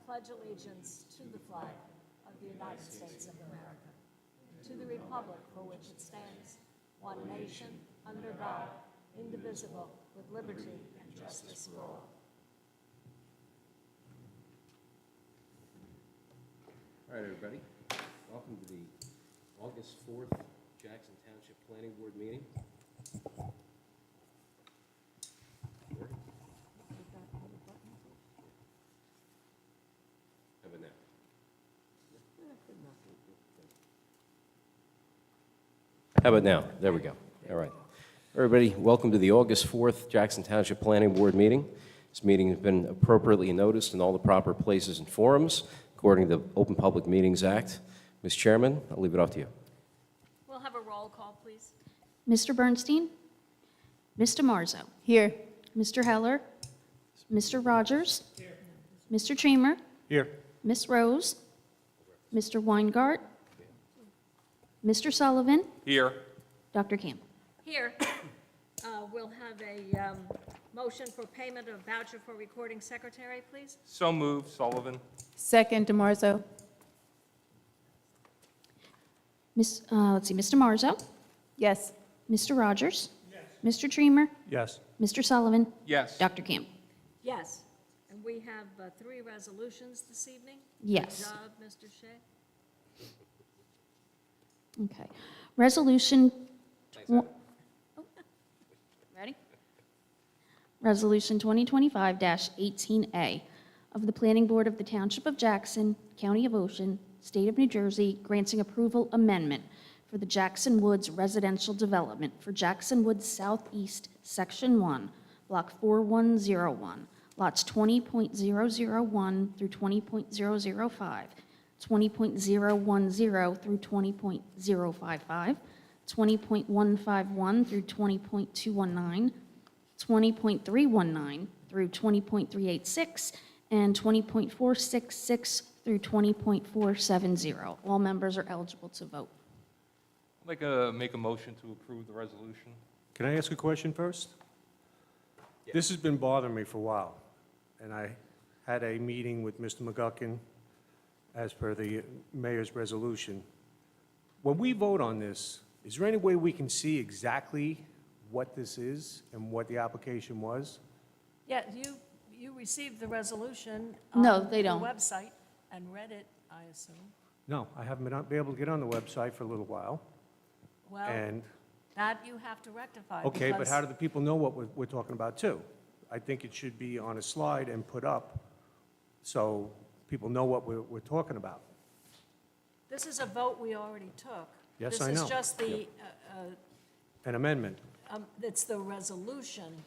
pledge allegiance to the flag of the United States of America, to the republic for which it stands, one nation, under God, indivisible, with liberty and justice for all. All right, everybody. Welcome to the August 4th Jackson Township Planning Board meeting. How about now? How about now? There we go. All right. Everybody, welcome to the August 4th Jackson Township Planning Board meeting. This meeting has been appropriately noticed in all the proper places and forums according to the Open Public Meetings Act. Ms. Chairman, I'll leave it off to you. We'll have a roll call, please. Mr. Bernstein? Mr. Marzo? Here. Mr. Heller? Mr. Rogers? Here. Mr. Treamer? Here. Ms. Rose? Mr. Weingart? Mr. Sullivan? Here. Dr. Campbell? Here, we'll have a motion for payment of voucher for recording secretary, please. So moved, Sullivan. Second, DeMarzo. Let's see, Mr. Marzo? Yes. Mr. Rogers? Yes. Mr. Treamer? Yes. Mr. Sullivan? Yes. Dr. Campbell? Yes, and we have three resolutions this evening. Yes. Good job, Mr. Shea. Okay. Resolution. Ready? Resolution 2025-18A of the Planning Board of the Township of Jackson, County of Ocean, State of New Jersey, granting approval amendment for the Jackson Woods residential development for Jackson Woods Southeast, Section 1, Block 4101, lots 20.001 through 20.005, 20.010 through 20.055, 20.151 through 20.219, 20.319 through 20.386, and 20.466 through 20.470. All members are eligible to vote. I'd like to make a motion to approve the resolution. Can I ask a question first? This has been bothering me for a while, and I had a meeting with Mr. McGuckin as per the mayor's resolution. When we vote on this, is there any way we can see exactly what this is and what the application was? Yeah, you received the resolution No, on they don't. the website and read it, I assume. No, I haven't been able to get on the website for a little while, Well, and, that you have to rectify. okay, but because- how do the people know what we're talking about, too? I think it should be on a slide and put up so people know what we're talking about. This is a vote we already took. Yes, I This know. is just the, An amendment. it's the resolution,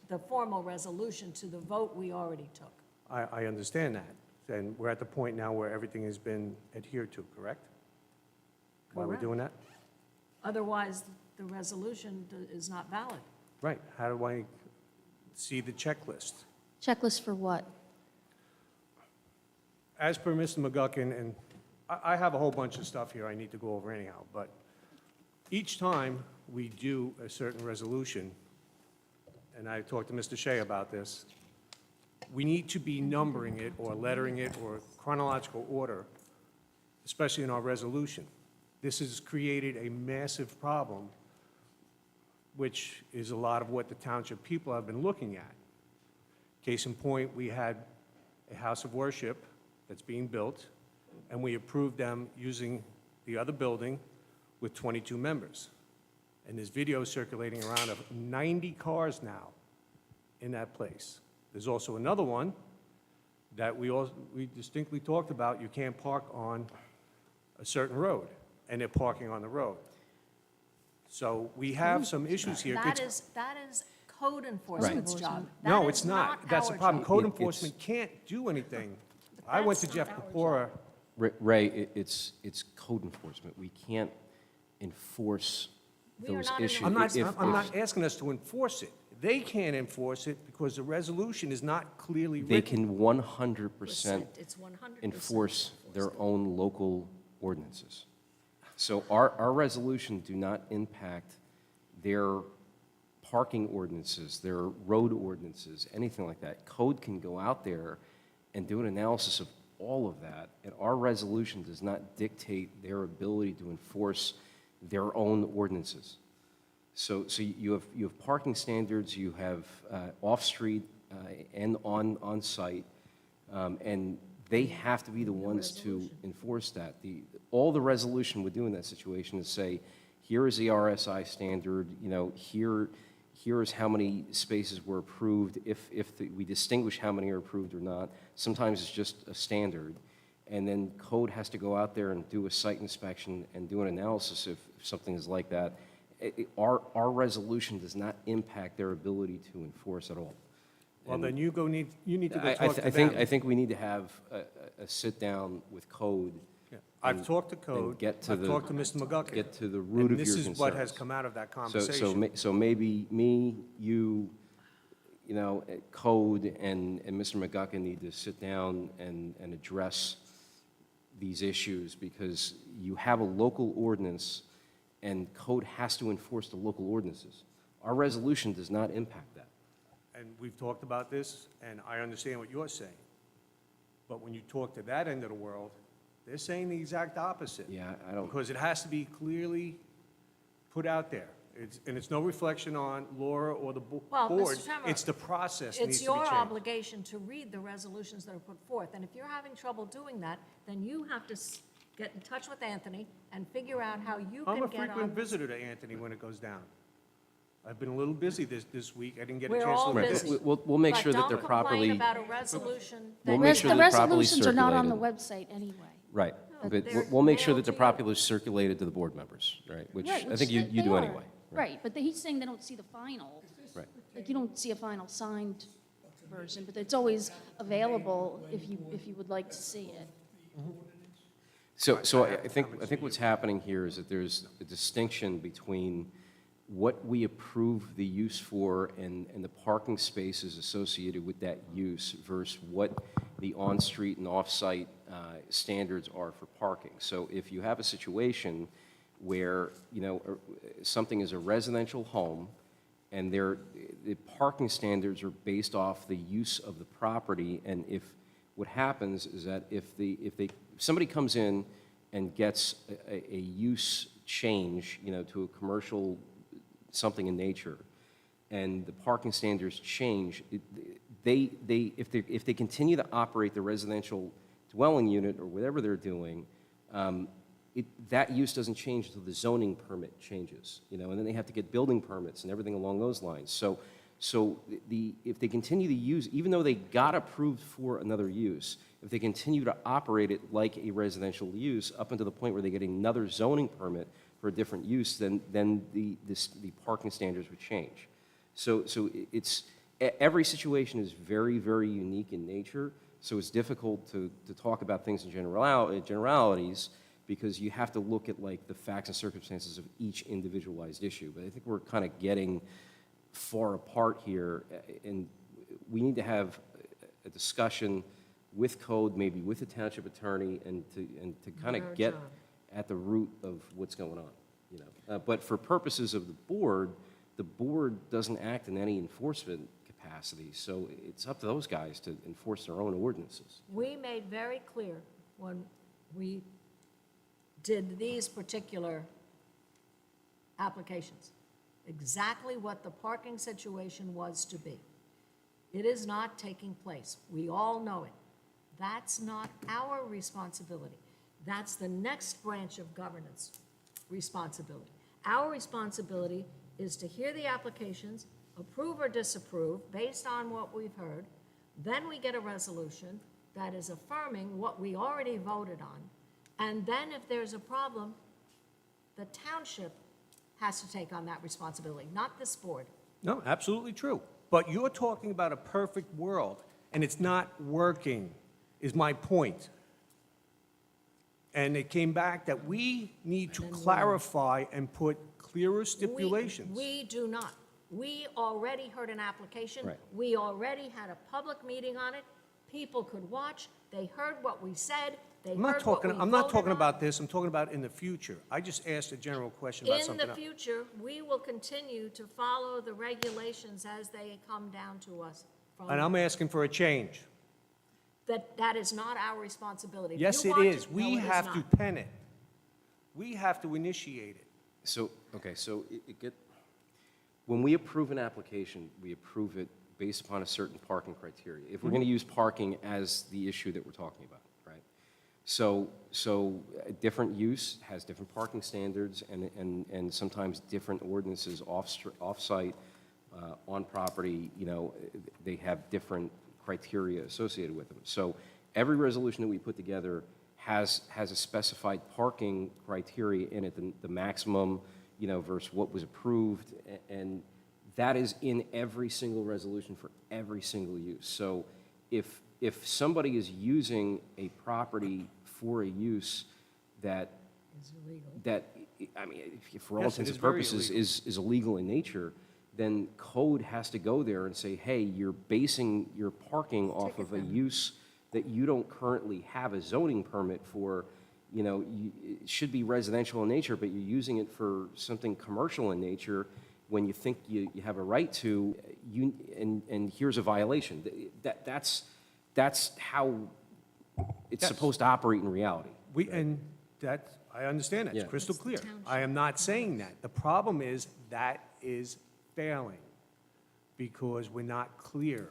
the formal resolution to the vote we already took. I understand that. And we're at the point now where everything has been adhered to, correct? Why we're Correct. doing that? Otherwise, the resolution is not valid. Right. How do I see the checklist? Checklist for what? As per Mr. McGuckin, and I have a whole bunch of stuff here I need to go over anyhow, but each time we do a certain resolution, and I talked to Mr. Shea about this, we need to be numbering it or lettering it or chronological order, especially in our resolution. This has created a massive problem, which is a lot of what the township people have been looking at. Case in point, we had a house of worship that's being built, and we approved them using the other building with 22 members. And there's video circulating around of 90 cars now in that place. There's also another one that we distinctly talked about, you can't park on a certain road, and they're parking on the road. So we have some issues here. That is code enforcement's job. No, That it's is not. That's the our problem. job. Code It's- enforcement can't do anything. I went to that's Jeff not our Kapora. Ray, it's code enforcement. We can't enforce We are those not an issues. I'm not, If- I'm not asking us to enforce it. They can't enforce it because the resolution is not clearly They written. can 100% It's 100%. enforce their own local ordinances. So our resolution do not impact their parking ordinances, their road ordinances, anything like that. Code can go out there and do an analysis of all of that, and our resolution does not dictate their ability to enforce their own ordinances. So you have parking standards, you have off-street and on-site, and they have to be the ones to enforce that. All the resolution would do in that situation is say, here is the RSI standard, here is how many spaces were approved, if we distinguish how many are approved or not. Sometimes it's just a standard, and then code has to go out there and do a site inspection and do an analysis if something is like that. Our resolution does not impact their ability to enforce at all. Well, And then you need to go I talk to them. I think we need to have a sit-down with code. Yeah. I've and- talked to code, get to I've the- talked to Mr. McGuckin. Get to the root of your And this concerns. is what has come out of that So, conversation. so maybe me, you, code, and Mr. McGuckin need to sit down and address these issues, because you have a local ordinance, and code has to enforce the local ordinances. Our resolution does not impact that. And we've talked about this, and I understand what you're saying. But when you talk to that end of the world, they're saying the exact opposite. Yeah, I don't, Because it has to be clearly put out there. And it's no reflection on Laura or the Well, Mr. board. Chairman, It's the process needs It's to be your changed. obligation to read the resolutions that are put forth, and if you're having trouble doing that, then you have to get in touch with Anthony and figure out how you I'm can a get frequent on. visitor to Anthony when it goes down. I've been a little busy this week. I didn't get a We're chance to all look at busy. this. we'll make sure that they're But properly. don't complain about a resolution We'll that make you sure The they're properly resolutions are not on the circulated. website anyway. Right, No, but they're we'll make sure mailed that they're to you. properly circulated to the board members, right? Which Right, I think they- you they do are. anyway. Right, but he's saying they don't see the final. Right. Like, you don't see a final signed version, but it's always available if you would like to see it. So I think what's happening here is that there's a distinction between what we approve the use for and the parking spaces associated with that use versus what the on-street and off-site standards are for parking. So if you have a situation where, something is a residential home, and the parking standards are based off the use of the property, and if what happens is that if somebody comes in and gets a use change, to a commercial something in nature, and the parking standards change, if they continue to operate the residential dwelling unit or whatever they're doing, that use doesn't change until the zoning permit changes, and then they have to get building permits and everything along those lines. So if they continue to use, even though they got approved for another use, if they continue to operate it like a residential use up until the point where they get another zoning permit for a different use, then the parking standards would change. So every situation is very, very unique in nature, so it's difficult to talk about things in generalities, because you have to look at like the facts and circumstances of each individualized issue. But I think we're kind of getting far apart here, and we need to have a discussion with code, maybe with the township attorney, and to kind of get at the root of what's going on. But for purposes of the board doesn't act in any enforcement capacity, so it's up to those guys to enforce their own ordinances. We made very clear when we did these particular applications, exactly what the parking situation was to be. It is not taking place. We all know it. That's not our responsibility. That's the next branch of governance responsibility. Our responsibility is to hear the applications, approve or disapprove based on what we've heard. Then we get a resolution that is affirming what we already voted on. And then if there's a problem, the township has to take on that responsibility, not this board. No, absolutely true. But you're talking about a perfect world, and it's not working, is my point. And it came back that we need to clarify and put clearer stipulations. We do not. We already heard an application. Right. We already had a public meeting on it. People could watch. They heard what we said. They I'm not heard what talking, we I'm not voted talking on. about this, I'm talking about in the future. I just asked a general question about In something the else. future, we will continue to follow the regulations as they come down to us from. And I'm asking for a change. that is not our responsibility. If Yes, you it want is. to- We no, it is have to not. pen it. We have to initiate it. So, okay, so when we approve an application, we approve it based upon a certain parking criteria. If we're going to use parking as the issue that we're talking about, right? So a different use has different parking standards and sometimes different ordinances off-site, on property, they have different criteria associated with them. So every resolution that we put together has a specified parking criteria in it, the maximum, versus what was approved, and that is in every single resolution for every single use. So if somebody is using a property for a use that, I mean, for all Yes, it intents is and very purposes, illegal. is illegal in nature, then code has to go there and say, hey, you're basing your parking off of a use that you don't currently have a zoning permit for. It should be residential in nature, but you're using it for something commercial in nature when you think you have a right to, and here's a violation. That's how it's Yes. supposed to operate in reality. And that, I understand that, it's Yeah. crystal It's the clear. township. I am not saying that. The problem is that is failing because we're not clear.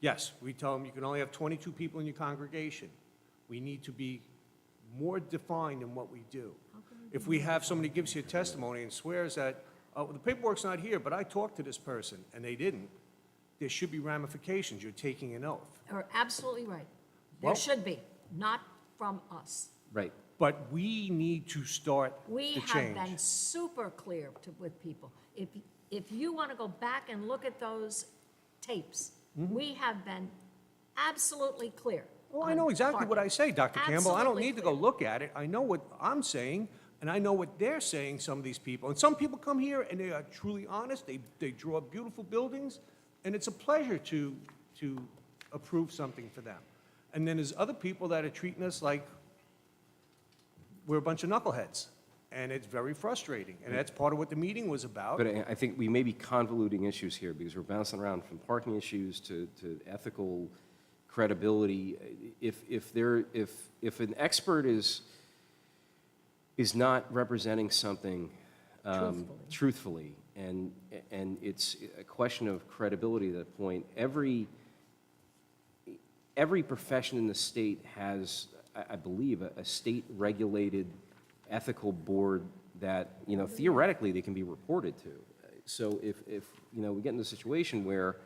Yes, we tell them you can only have 22 people in your congregation. We need to be more defined in what we do. If we have somebody gives you a testimony and swears that, oh, the paperwork's not here, but I talked to this person, and they didn't, there should be ramifications. You're taking an oath. You're absolutely right. There Well- should be, not from us. Right. But we need to start We the have change. been super clear with people. If you want to go back and look at those tapes, we have been absolutely clear. Oh, I on know exactly what I parking. say, Dr. Campbell. I don't Absolutely need to go clear. look at it. I know what I'm saying, and I know what they're saying, some of these people. And some people come here and they are truly honest. They draw beautiful buildings, and it's a pleasure to approve something for them. And then there's other people that are treating us like we're a bunch of knuckleheads. And it's very frustrating. And that's part of what the meeting was about. But I think we may be convoluting issues here because we're bouncing around from parking issues to ethical credibility. If an expert is not representing something truthfully, and it's a question of credibility at that point, every profession in the state has, I believe, a state-regulated ethical board that, theoretically, they can be reported to. So if we get in a situation where,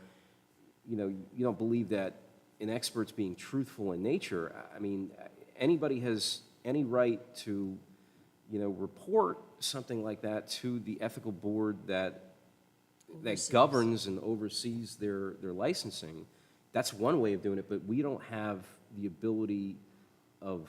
you don't believe that an expert's being truthful in nature, I mean, anybody has any right to, report something like that to the ethical board that governs and oversees their licensing. That's one way of doing it, but we don't have the ability of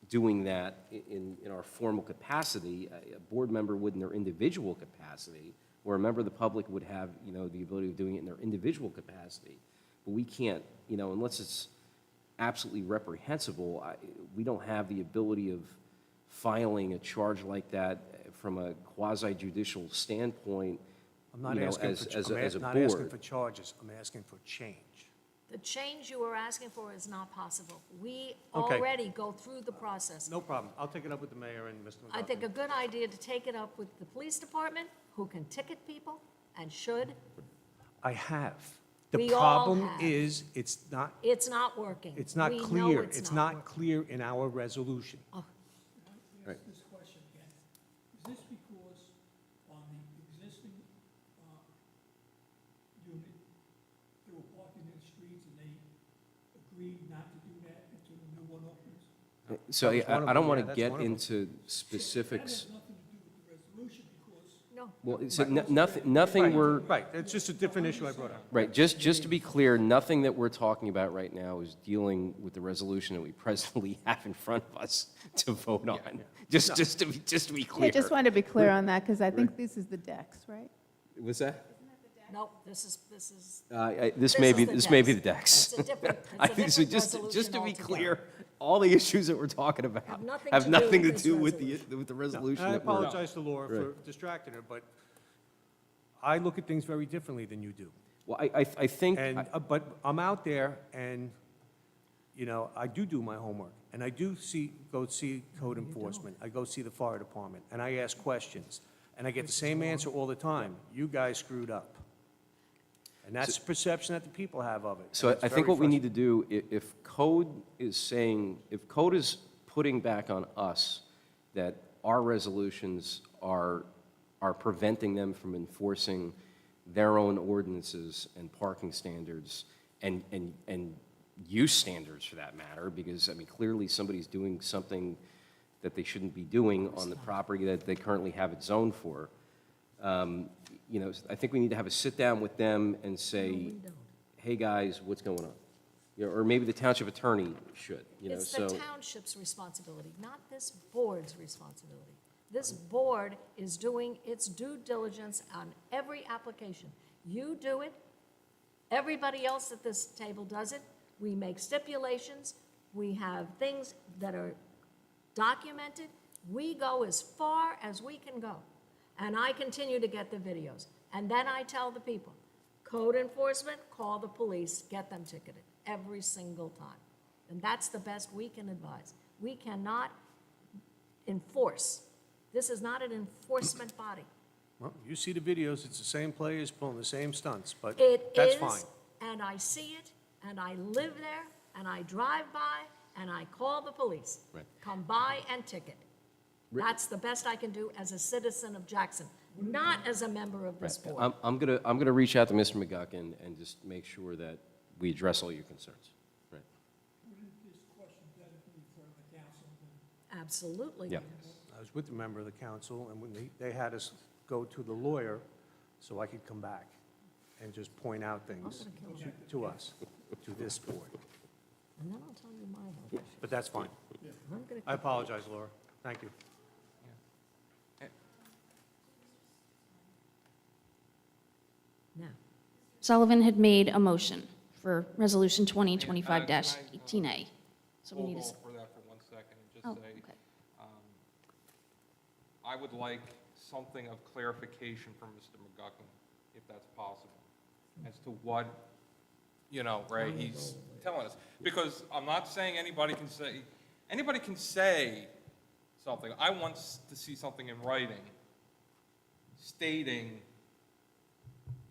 doing that in our formal capacity. A board member would in their individual capacity, or a member of the public would have, the ability of doing it in their individual capacity. But we can't, unless it's absolutely reprehensible, we don't have the ability of filing a charge like that from a quasi-judicial standpoint, I'm not you know, asking as- for, as a- I'm as a not asking board. for charges. I'm asking for change. The change you are asking for is not possible. We Okay. already go through the process. No problem. I'll take it up with the mayor and Mr. McGuffin. I think a good idea to take it up with the police department, who can ticket people and should. I have. The We all problem have. is, it's not It's not working. It's not We know clear. it's It's not working. clear in our resolution. Oh, Right. Ask this question again. Is this because on the existing unit, they were parking in the streets and they agreed not to do that until the new one opens? So That was one of I don't them, want yeah, to that's get one of them. into That specifics. has nothing to do with the resolution because no. Well, so nothing Right, we're, Right, it's just a different issue I brought up. right, just to be clear, nothing that we're talking about right now is dealing with the resolution that we presently have in front of us to vote on. Just to be clear. I just wanted to be clear on that, because I think this is the decks, right? What's that? No, this is, This may be the It's decks. a different, I it's a think so. different Just resolution to be altogether. cleer, all the issues that we're talking about Have nothing have to do nothing to with this do with resolution. the No, resolution and I that we're. apologize to Laura for distracting her, but I look at things very differently than you do. Well, I think, And, but I'm out there and, you know, I do my homework. And I do go see code enforcement. I go see the fire department and I ask questions. And I get the same answer all the time. You guys screwed up. And that's the perception that the people have of it. so And it's I think very what we need to do, if code is saying, if code is putting back on us that our resolutions are preventing them from enforcing their own ordinances and parking standards and use standards for that matter, because, I mean, clearly somebody's doing something that they shouldn't be doing on the property that they currently have it zoned for. You know, I think we need to have a sit-down with them and say, hey, guys, what's going on? You know, or maybe the township attorney should, you know, It's so. the township's responsibility, not this board's responsibility. This board is doing its due diligence on every application. You do it, everybody else at this table does it. We make stipulations, we have things that are documented. We go as far as we can go. And I continue to get the videos. And then I tell the people, code enforcement, call the police, get them ticketed every single time. And that's the best we can advise. We cannot enforce. This is not an enforcement body. Well, you see the videos, it's the same players pulling the same stunts, but It that's is, fine. and I see it, and I live there, and I drive by, and I call the police. Right. Come by and ticket. That's the best I can do as a citizen of Jackson, not as a member of this board. I'm gonna reach out to Mr. McGuckin and just make sure that we address all your concerns. Right. Wouldn't this question better be for the council than Absolutely. Yeah. I was with a member of the council, and when they had us go to the lawyer so I could come back and just point out things to us, to this board. And then I'll tell you my health issue. But that's fine. I'm gonna I apologize, Laura. Thank you. now. Sullivan had made a motion for Resolution 2025-18A. So we Hold need on to, for that for 1 second and oh, just say, okay. I would like something of clarification from Mr. McGuckin, if that's possible, as to what, you know, Ray, he's telling us. Because I'm not saying anybody can say something. I want to see something in writing stating,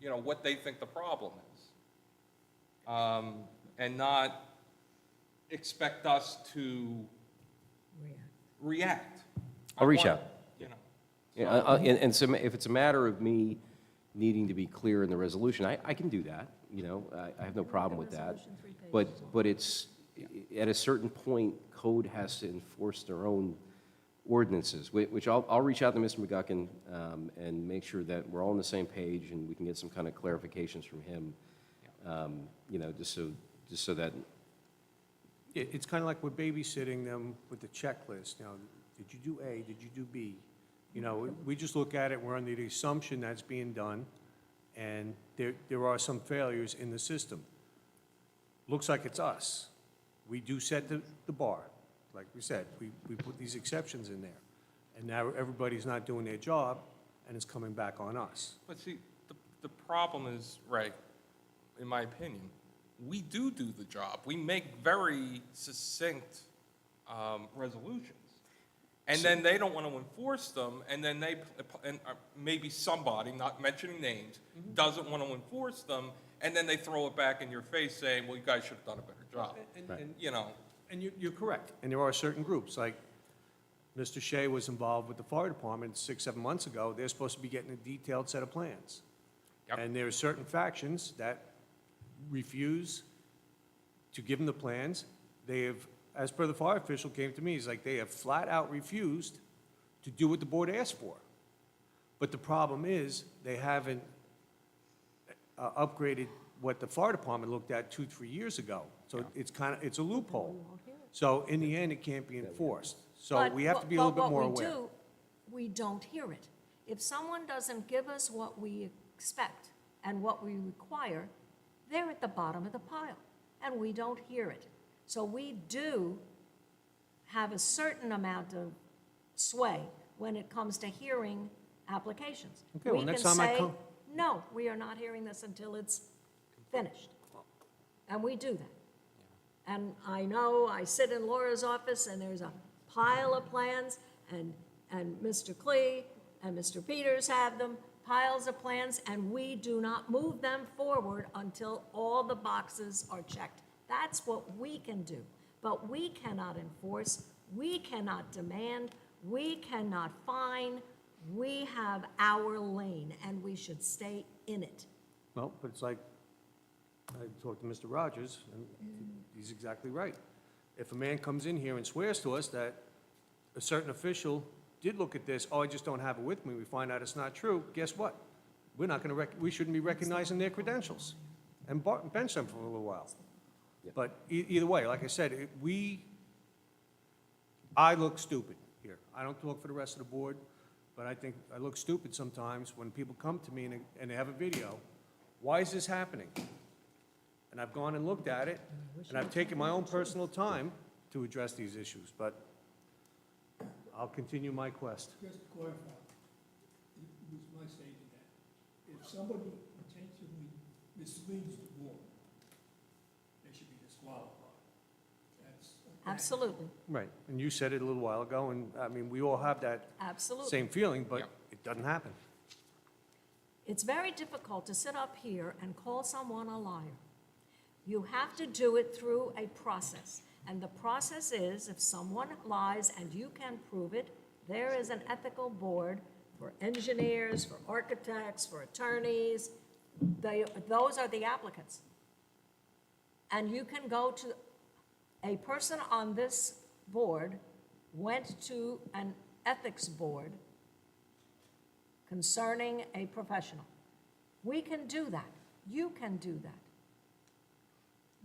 you know, what they think the problem is. And not expect us to react. I'll reach I want, out. You know. Yeah, and so if it's a matter of me needing to be clear in the resolution, I can do that, you know, I have no problem with that. But it's, at a certain point, code has to enforce their own ordinances, which I'll reach out to Mr. McGuckin and make sure that we're all on the same page and we can get some kind of clarifications from him, you know, just so that, Yeah, it's kind of like we're babysitting them with the checklist. Now, did you do A? Did you do B? You know, we just look at it, we're under the assumption that's being done, and there are some failures in the system. Looks like it's us. We do set the bar. Like we said, we put these exceptions in there. And now everybody's not doing their job, and it's coming back on us. But see, the problem is, Ray, in my opinion, we do the job. We make very succinct resolutions. And then they don't want to enforce them, and then maybe somebody, not mentioning names, doesn't want to enforce them, and then they throw it back in your face saying, well, you guys should have done a better job. And You know, And you're correct. And there are certain groups, like Mr. Shea was involved with the fire department 6, 7 months ago. They're supposed to be getting a detailed set of plans. Yep. And there are certain factions that refuse to give them the plans. They have, as per the fire official came to me, he's like, they have flat out refused to do what the board asked for. But the problem is, they haven't upgraded what the fire department looked at 2, 3 years ago. So it's a loophole. So in the end, it can't be enforced. So But we have to be a little bit more what we aware. do, we don't hear it. If someone doesn't give us what we expect and what we require, they're at the bottom of the pile, and we don't hear it. So we do have a certain amount of sway when it comes to hearing applications. Okay, well, We next can time I say, come- no, we are not hearing this until it's finished. And we do that. And I know I sit in Laura's office and there's a pile of plans and Mr. Klee and Mr. Peters have them, piles of plans, and we do not move them forward until all the boxes are checked. That's what we can do. But we cannot enforce, we cannot demand, we cannot fine. We have our lane and we should stay in it. Well, but it's like, I talked to Mr. Rogers, and he's exactly right. If a man comes in here and swears to us that a certain official did look at this, oh, I just don't have it with me, we find out it's not true, guess what? We're not going to, we shouldn't be recognizing their credentials and bench them for a little while. But either way, like I said, I look stupid here. I don't talk for the rest of the board, but I think I look stupid sometimes when people come to me and they have a video. Why is this happening? And I've gone and looked at it, and I've taken my own personal time to address these issues, but I'll continue my quest. Just to clarify, it was my statement that if somebody intentionally misleads the board, they should be disqualified. That's. Absolutely, Right, and you said it a little while ago, and, I mean, we all have that absolutely. same feeling, but Yeah. it doesn't happen. It's very difficult to sit up here and call someone a liar. You have to do it through a process. And the process is, if someone lies and you can prove it, there is an ethical board for engineers, for architects, for attorneys. Those are the applicants. And you can go to, a person on this board went to an ethics board concerning a professional. We can do that. You can do that.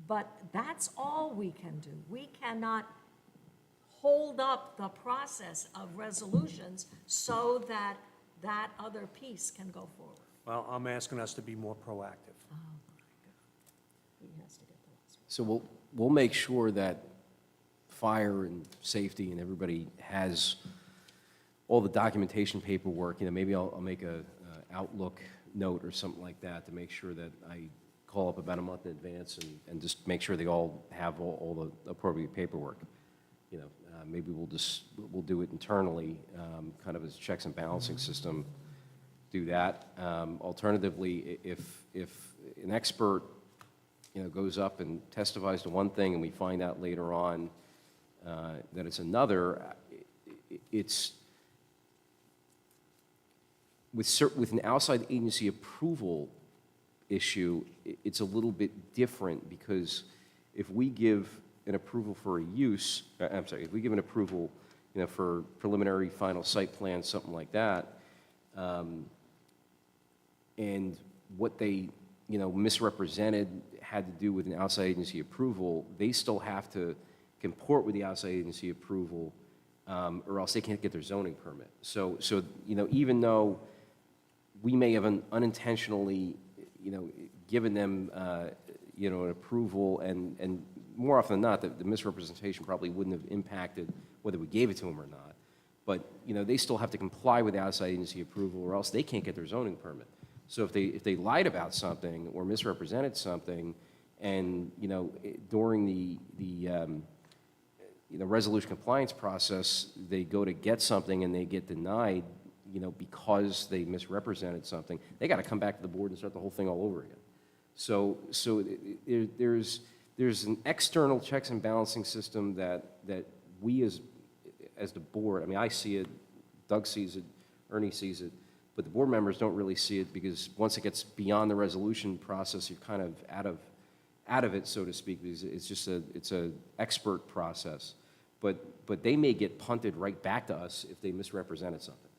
But that's all we can do. We cannot hold up the process of resolutions so that that other piece can go forward. Well, I'm asking us to be more proactive. Oh, my God. He has to get the last one. So we'll make sure that fire and safety and everybody has all the documentation paperwork. You know, maybe I'll make a Outlook note or something like that to make sure that I call up about a month in advance and just make sure they all have all the appropriate paperwork. You know, maybe we'll do it internally, kind of as a checks and balancing system, do that. Alternatively, if an expert, you know, goes up and testifies to one thing and we find out later on that it's another, it's, with an outside agency approval issue, it's a little bit different because if we give an approval for a use, if we give an approval, you know, for preliminary final site plan, something like that, and what they, you know, misrepresented had to do with an outside agency approval, they still have to comport with the outside agency approval, or else they can't get their zoning permit. So you know, even though we may have unintentionally, you know, given them, you know, an approval, and more often than not, the misrepresentation probably wouldn't have impacted whether we gave it to them or not. But, you know, they still have to comply with the outside agency approval, or else they can't get their zoning permit. So if they lied about something or misrepresented something, and, you know, during the you know, resolution compliance process, they go to get something and they get denied, you know, because they misrepresented something, they got to come back to the board and start the whole thing all over again. So there's an external checks and balancing system that we as the board, I mean, I see it, Doug sees it, Ernie sees it, but the board members don't really see it because once it gets beyond the resolution process, you're kind of out of it, so to speak, because it's just it's a expert process. But they may get punted right back to us if they misrepresented something.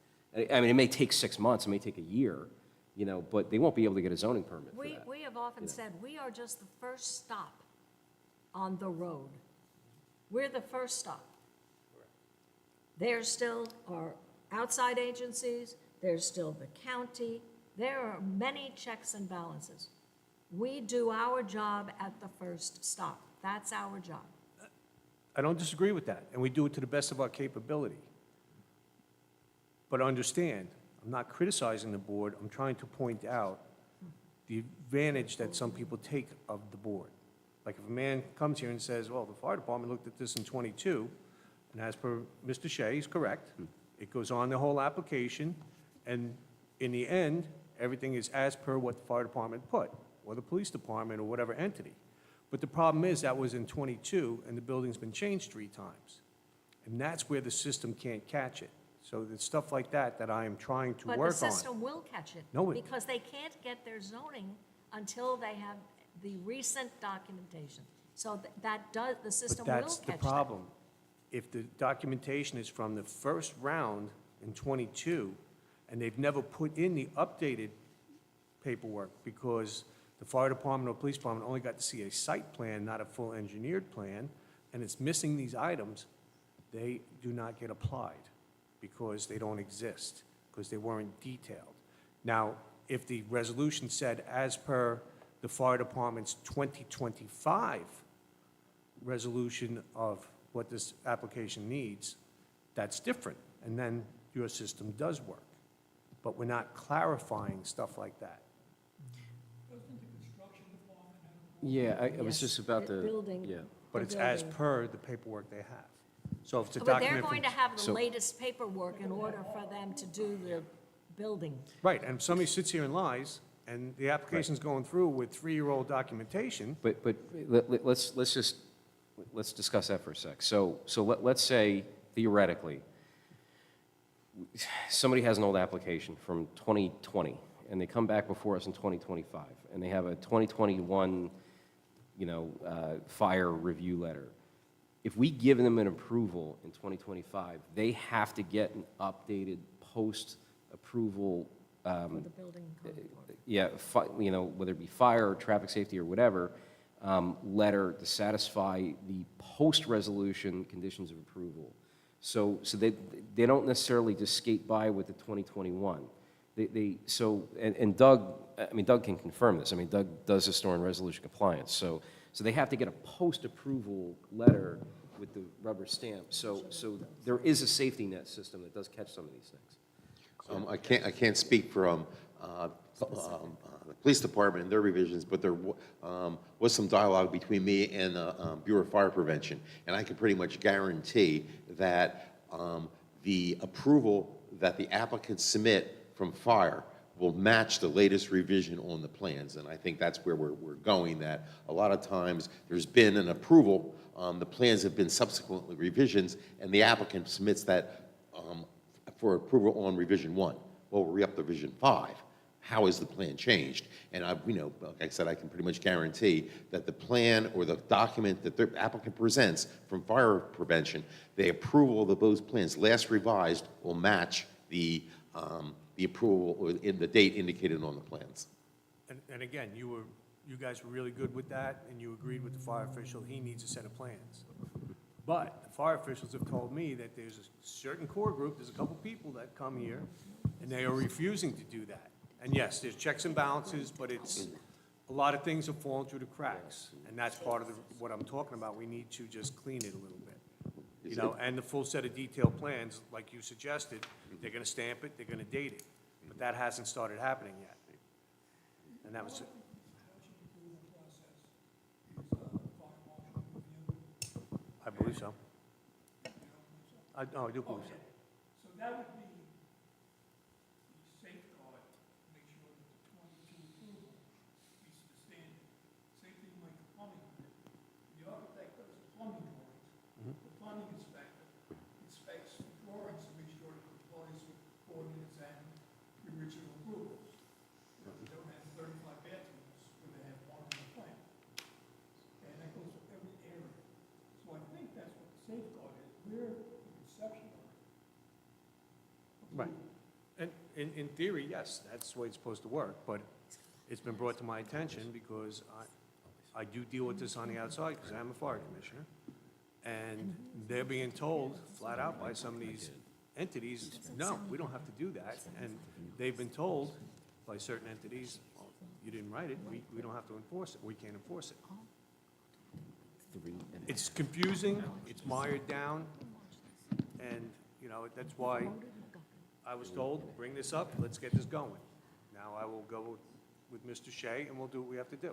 I mean, it may take 6 months, it may take a year, you know, but they won't be able to get a zoning permit for that. We have often said, we are just the first stop on the road. We're the first stop. There still are outside agencies, there's still the county, there are many checks and balances. We do our job at the first stop. That's our job. I don't disagree with that, and we do it to the best of our capability. But understand, I'm not criticizing the board, I'm trying to point out the advantage that some people take of the board. Like if a man comes here and says, well, the fire department looked at this in '22, and as per Mr. Shea, he's correct, it goes on the whole application, and in the end, everything is as per what the fire department put, or the police department, or whatever entity. But the problem is, that was in '22, and the building's been changed 3 times. And that's where the system can't catch it. So it's stuff like that that I am trying to work on. But the system will catch it. No, it- Because they can't get their zoning until they have the recent documentation. So that does, the But system will that's catch the that. problem. If the documentation is from the first round in '22, and they've never put in the updated paperwork because the fire department or police department only got to see a site plan, not a full engineered plan, and it's missing these items, they do not get applied because they don't exist, because they weren't detailed. Now, if the resolution said, as per the fire department's 2025 resolution of what this application needs, that's different, and then your system does work. But we're not clarifying stuff like that. Yeah, I was Yes, just about the to, building. yeah. But The it's as building. per the paperwork they have. So if it's a But they're document going from... to have the So- latest paperwork in order for them to do the building. Right, and if somebody sits here and lies, and the application's going through with 3-year-old documentation, But let's discuss that for a sec. So let's say theoretically, somebody has an old application from 2020, and they come back before us in 2025, and they have a 2021, fire review letter. If we give them an approval in 2025, they have to get an updated post-approval For the building code enforcement. whether it be fire or traffic safety or whatever, letter to satisfy the post-resolution conditions of approval. So they don't necessarily just skate by with the 2021. And Doug can confirm this. I mean, Doug does historic resolution compliance. So they have to get a post-approval letter with the rubber stamp. So there is a safety net system that does catch some of these things. I can't speak for the police department and their revisions, but there was some dialogue between me and the Bureau of Fire Prevention, and I can pretty much guarantee that the approval that the applicants submit from fire will match the latest revision on the plans, and I think that's where we're going, that a lot of times there's been an approval, the plans have been subsequently revisions, and the applicant submits that for approval on revision 1. Well, we're up to revision 5. How has the plan changed? And like I said, I can pretty much guarantee that the plan or the document that the applicant presents from fire prevention, the approval of those plans last revised will match the approval or in the date indicated on the plans. and again, you guys were really good with that, and you agreed with the fire official, he needs a set of plans. But the fire officials have told me that there's a certain core group, there's a couple people that come here, and they are refusing to do that. And yes, there's checks and balances, but it's, a lot of things have fallen through the cracks, and that's part of what I'm talking about. We need to just clean it a little bit. And the full set of detailed plans, like you suggested, they're gonna stamp it, they're gonna date it. But that hasn't started happening yet. And that was, I believe so. I do believe so. So that would be the safeguard, to make sure that the 22 approval meets the standard. Same thing like the plumbing. The architect does the plumbing drawings. The plumbing inspector inspects the drawings to make sure it complies with ordinance and the original approvals. You don't have 35 bathrooms where they have one on the plan. And that goes for every area. So I think that's what the safeguard is. We're the conception of it. Right. And in theory, yes, that's the way it's supposed to work, but it's been brought to my attention because I do deal with this on the outside because I'm a fire commissioner. And they're being told flat out by some of these entities, no, we don't have to do that. And they've been told by certain entities, well, you didn't write it, we don't have to enforce it, we can't enforce it. It's confusing, it's mired down, and, that's why I was told, bring this up, let's get this going. Now I will go with Mr. Shea, and we'll do what we have to do.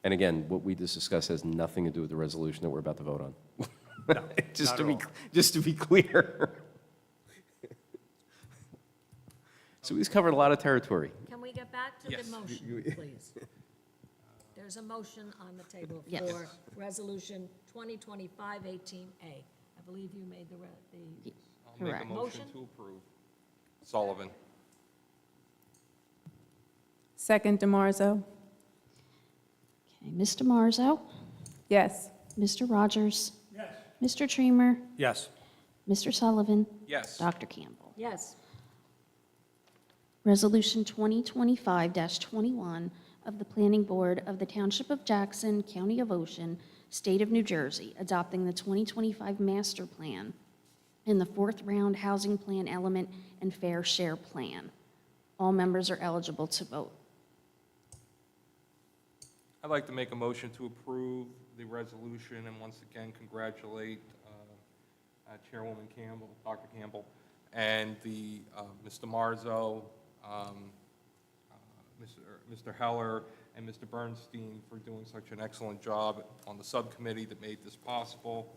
And again, what we just discussed has nothing to do with the resolution that we're about to vote on. No, Just not to at be, all. just to be clear. So he's covered a lot of territory. Can we get back to the Yes. motion, please? There's a motion on the table Yes. for Resolution 2025-18A. I believe you made the, I'll make a Correct. motion Motion? to approve. Sullivan. Second, DeMarzo. Okay, Mr. Marzo, Yes. Mr. Rogers, Yes. Mr. Treamer, Yes. Mr. Sullivan, Yes. Dr. Campbell. yes, Resolution 2025-21 of the Planning Board of the Township of Jackson, County of Ocean, State of New Jersey, adopting the 2025 Master Plan and the fourth round Housing Plan Element and Fair Share Plan. All members are eligible to vote. I'd like to make a motion to approve the resolution and once again congratulate Chairwoman Campbell, Dr. Campbell, and the Mr. Marzo, Mr. Heller, and Mr. Bernstein for doing such an excellent job on the subcommittee that made this possible.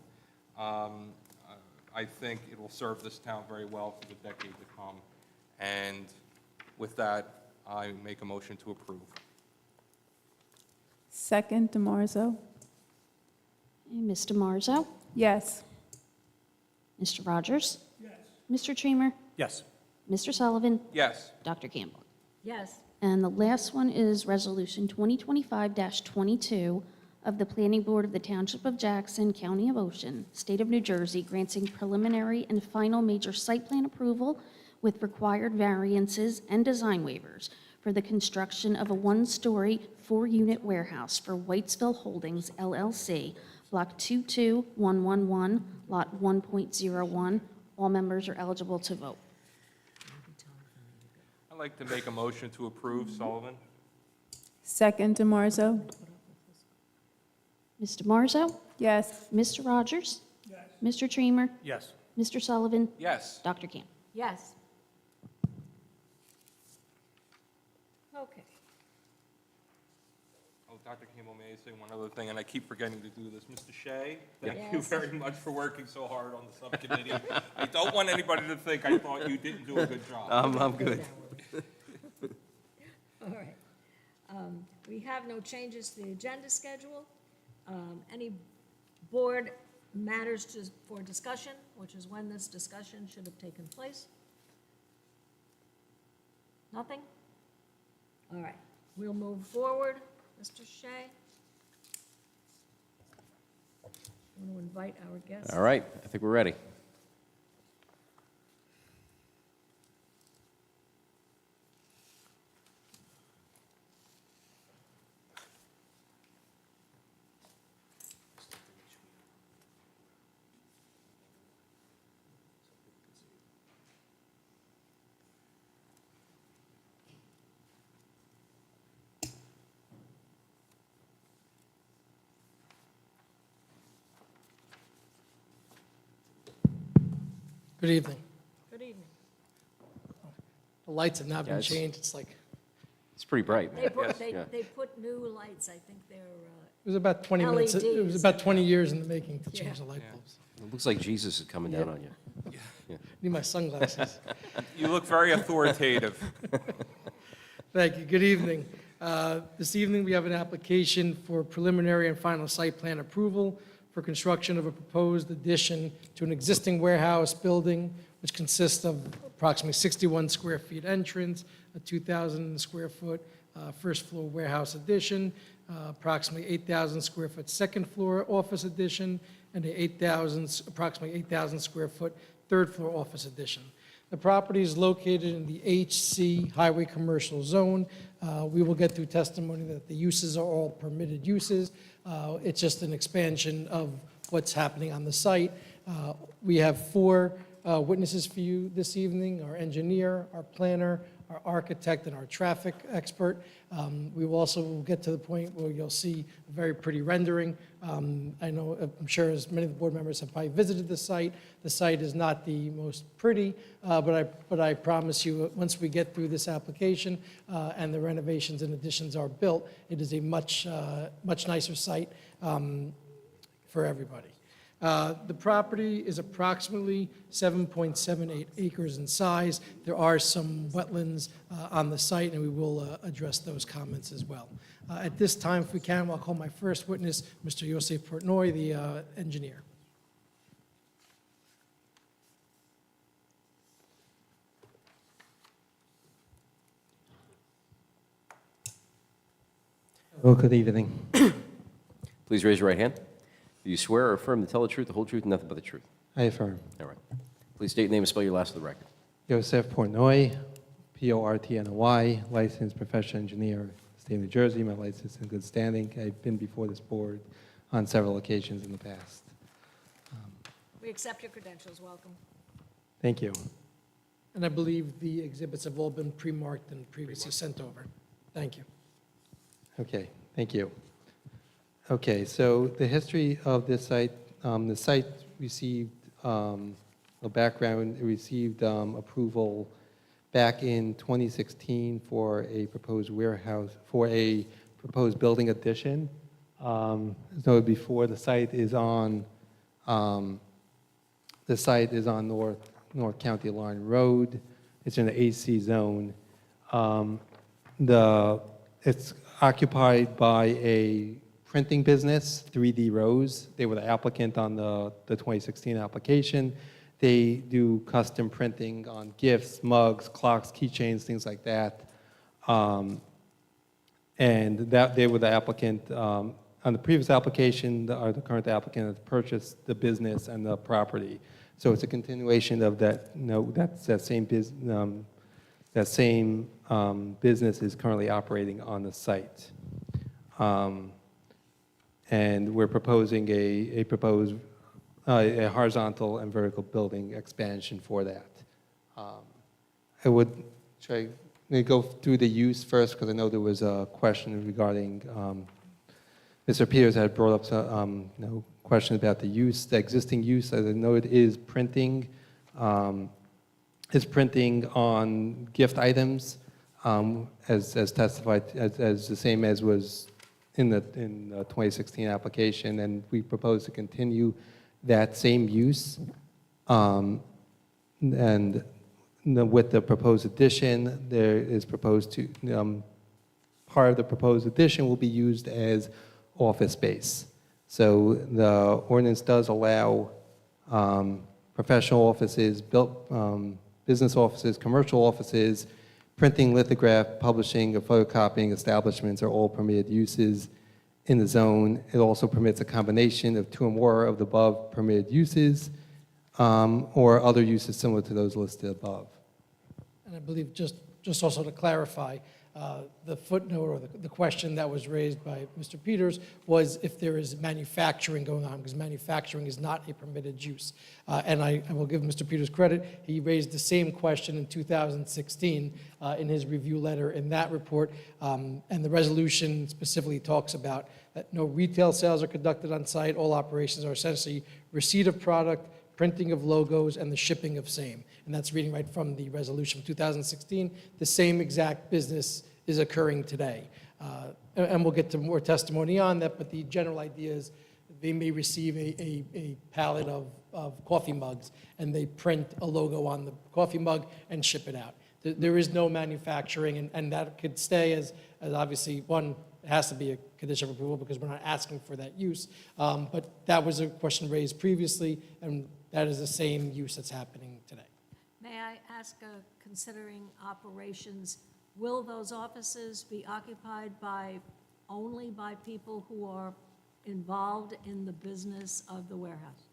I think it will serve this town very well for the decade to come. And with that, I make a motion to approve. Second, DeMarzo. Okay, Mr. Marzo, Yes. Mr. Rogers, Yes. Mr. Treamer, Yes. Mr. Sullivan, Yes. Dr. Campbell. yes, And the last one is Resolution 2025-22 of the Planning Board of the Township of Jackson, County of Ocean, State of New Jersey, granting preliminary and final major site plan approval with required variances and design waivers for the construction of a one-story, four-unit warehouse for Whitesville Holdings LLC, Block 22111, Lot 1.01. All members are eligible to vote. I'd like to make a motion to approve Sullivan. Second, DeMarzo. Mr. Marzo, Yes. Mr. Rogers, Yes. Mr. Treamer, Yes. Mr. Sullivan, Yes. Dr. Campbell. yes. Okay, Oh, Dr. Campbell, may I say one other thing, and I keep forgetting to do this. Mr. Shea, thank you Yes. very much for working so hard on the subcommittee. I don't want anybody to think I thought you didn't do a good job. I'm good. all right. We have no changes to the agenda schedule. Any board matters for discussion, which is when this discussion should have taken place? Nothing? All right, we'll move forward. Mr. Shea? Want to invite our guests? All right, I think we're ready. Good evening. Good evening. The lights have not Yeah, been it's- changed. It's like, It's pretty bright. They put, Yes, yeah. they put new lights, I think they're, it was about 20 minutes, it was LEDs. about 20 years in the making to change Yeah. the light Yeah. bulbs. It looks like Jesus is coming down on you. Need my sunglasses. You look very authoritative. Thank you. Good evening. This evening, we have an application for preliminary and final site plan approval for construction of a proposed addition to an existing warehouse building, which consists of approximately 61 square feet entrance, a 2,000 square foot first floor warehouse addition, approximately 8,000 square foot second floor office addition, and approximately 8,000 square foot third floor office addition. The property is located in the HC Highway Commercial Zone. We will get through testimony that the uses are all permitted uses. It's just an expansion of what's happening on the site. We have four witnesses for you this evening: our engineer, our planner, our architect, and our traffic expert. We will also get to the point where you'll see a very pretty rendering. I'm sure as many of the board members have probably visited the site is not the most pretty, but I promise you, once we get through this application and the renovations and additions are built, it is a much nicer site for everybody. The property is approximately 7.78 acres in size. There are some wetlands on the site, and we will address those comments as well. At this time, if we can, I'll call my first witness, Mr. Yosef Portnoy, the engineer. Well, good evening. Please raise your right hand. Do you swear or affirm to tell the truth, the whole truth, and nothing but the truth? I affirm. All right. Please state your name and spell your last for the record. Yosef Portnoy, Portnoy, licensed professional engineer, state of New Jersey. My license is in good standing. I've been before this board on several occasions in the past. We accept your credentials. Welcome. Thank you. And I believe the exhibits have all been pre-marked and previously sent over. Thank you. Okay, thank you. Okay, so the history of this site, the site received a background, it received approval back in 2016 for a proposed warehouse, for a proposed building addition. As noted before, the site is on North County Line Road. It's in the AC zone. It's occupied by a printing business, 3D Rose. They were the applicant on the 2016 application. They do custom printing on gifts, mugs, clocks, keychains, things like that. And they were the applicant on the previous application, the current applicant has purchased the business and the property. So it's a continuation of that. That same business is currently operating on the site. And we're proposing a horizontal and vertical building expansion for that. Should I go through the use first, because I know there was a question regarding, Mr. Peters had brought up some question about the use, the existing use. As I know, it is printing. It's printing on gift items, as testified, as the same as was in the 2016 application, and we propose to continue that same use. And with the proposed addition, there is proposed to, part of the proposed addition will be used as office space. So the ordinance does allow professional offices, business offices, commercial offices, printing, lithograph, publishing, or photocopying establishments are all permitted uses in the zone. It also permits a combination of two or more of the above permitted uses or other uses similar to those listed above. And I believe, just also to clarify, the footnote or the question that was raised by Mr. Peters was if there is manufacturing going on, because manufacturing is not a permitted use. And I will give Mr. Peters credit. He raised the same question in 2016 in his review letter in that report. And the resolution specifically talks about that no retail sales are conducted on site. All operations are essentially receipt of product, printing of logos, and the shipping of same. And that's reading right from the resolution of 2016. The same exact business is occurring today. And we'll get to more testimony on that, but the general idea is they may receive a pallet of coffee mugs, and they print a logo on the coffee mug and ship it out. There is no manufacturing, and that could stay as obviously, one, it has to be a condition of approval because we're not asking for that use. But that was a question raised previously, and that is the same use that's happening today. May I ask, considering operations, will those offices be occupied only by people who are involved in the business of the warehouse?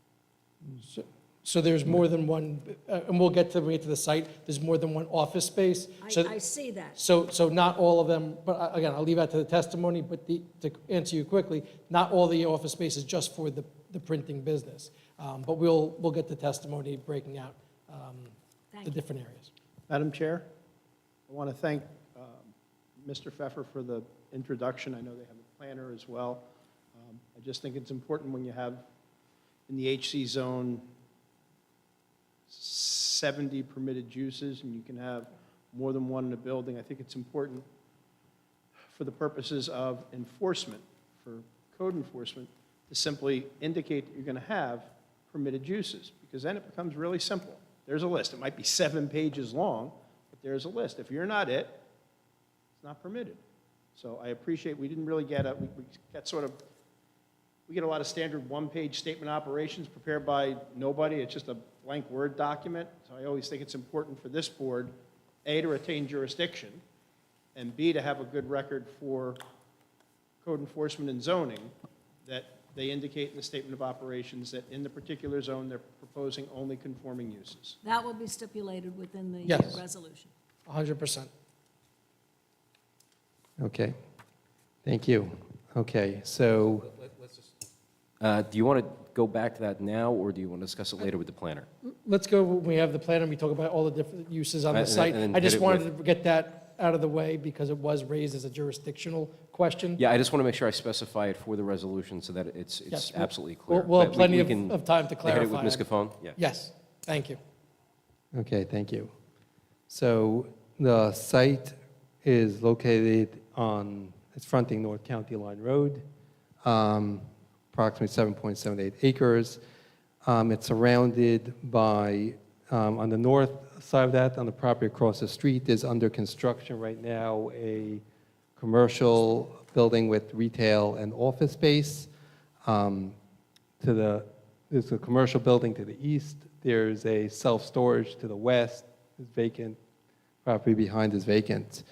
So there's more than one, and we'll get to the site, there's more than one office space. I see that. So not all of them, but again, I'll leave that to the testimony, but to answer you quickly, not all the office space is just for the printing business. But we'll get the testimony breaking out the different areas. Madam Chair, I want to thank Mr. Pfeffer for the introduction. I know they have a planner as well. I just think it's important when you have in the HC zone 70 permitted uses and you can have more than one in a building. I think it's important for the purposes of enforcement, for code enforcement, to simply indicate that you're going to have permitted uses, because then it becomes really simple. There's a list. It might be 7 pages long, but there's a list. If you're not it, it's not permitted. So I appreciate, we didn't really get we got sort of, we get a lot of standard one-page statement of operations prepared by nobody. It's just a blank Word document. So I always think it's important for this board, A, to retain jurisdiction, and B, to have a good record for code enforcement and zoning, that they indicate in the statement of operations that in the particular zone, they're proposing only conforming uses. That will be stipulated within the Yes. resolution. 100%. Okay, thank you. Okay, so, Do you want to go back to that now, or do you want to discuss it later with the planner? Let's go, when we have the plan and we talk about all the different uses on the And- site. and then I just hit it wanted to get that out of the way because it was raised as a jurisdictional question. Yeah, I just want to make sure I specify it for the resolution so that it's Yes, we'll- absolutely clear. We'll have But plenty we can of time to hit clarify. it with Ms. it. Gaffone? Yeah. Yes, thank you. okay, thank you. So the site is located on, it's fronting North County Line Road, approximately 7.78 acres. It's surrounded by, on the north side of that, on the property across the street, is under construction right now a commercial building with retail and office space. There's a commercial building to the east. There's a self-storage to the west. It's vacant. Property behind is vacant.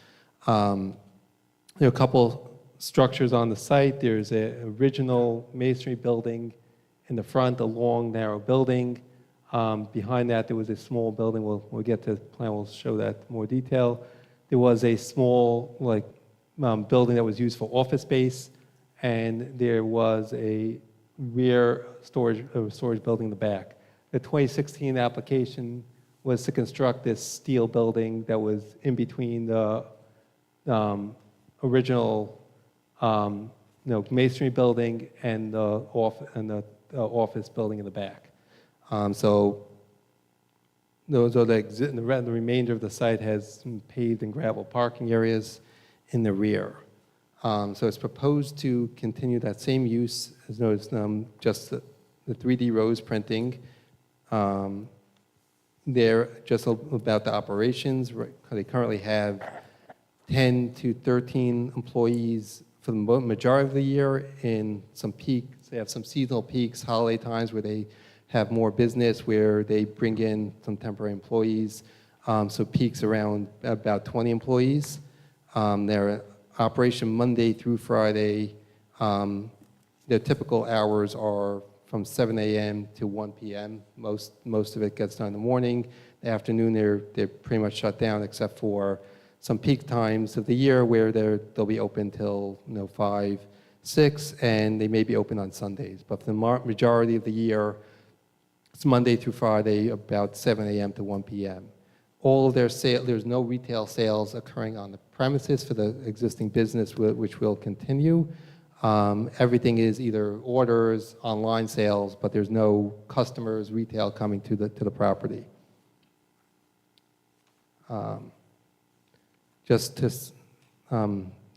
There are a couple structures on the site. There's an original masonry building in the front, a long, narrow building. Behind that, there was a small building. We'll get to the plan. We'll show that in more detail. There was a small, building that was used for office space, and there was a rear storage building in the back. The 2016 application was to construct this steel building that was in between the original masonry building and the office building in the back. So those are the remainder of the site has some paved and gravel parking areas in the rear. So it's proposed to continue that same use as noticed, just the 3D rose printing. They're just about the operations. They currently have 10 to 13 employees for the majority of the year. In some peaks, they have some seasonal peaks, holiday times where they have more business, where they bring in some temporary employees. So peaks around about 20 employees. Their operation Monday through Friday. Their typical hours are from 7 a.m. to 1 p.m. Most of it gets done in the morning. The afternoon, they're pretty much shut down except for some peak times of the year where they'll be open till 5, 6, and they may be open on Sundays. But for the majority of the year, it's Monday through Friday, about 7 a.m. to 1 p.m. All of their sales, there's no retail sales occurring on the premises for the existing business, which will continue. Everything is either orders, online sales, but there's no customers, retail coming to the property. Just to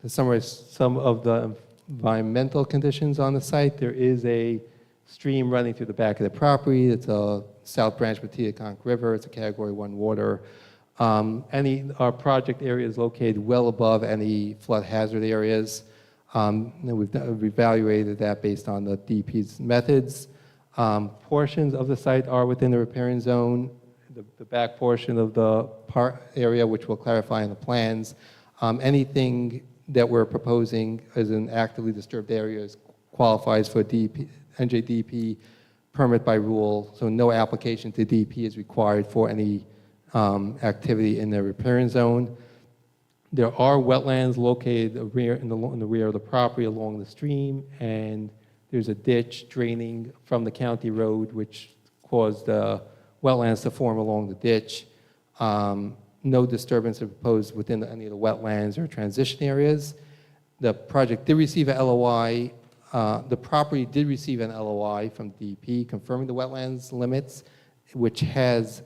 summarize some of the environmental conditions on the site, there is a stream running through the back of the property. It's a South Branch Petitconk River. It's a Category 1 water. Our project area is located well above any flood hazard areas. We've evaluated that based on the DEP's methods. Portions of the site are within the riparian zone. The back portion of the park area, which we'll clarify in the plans. Anything that we're proposing as an actively disturbed area qualifies for NJDEP permit by rule, so no application to DEP is required for any activity in the riparian zone. There are wetlands located in the rear of the property along the stream, and there's a ditch draining from the county road, which caused the wetlands to form along the ditch. no disturbance are proposed within any of the wetlands or transition areas. The project did receive a LOI, the property did receive an LOI from DEP confirming the wetlands limits, which has,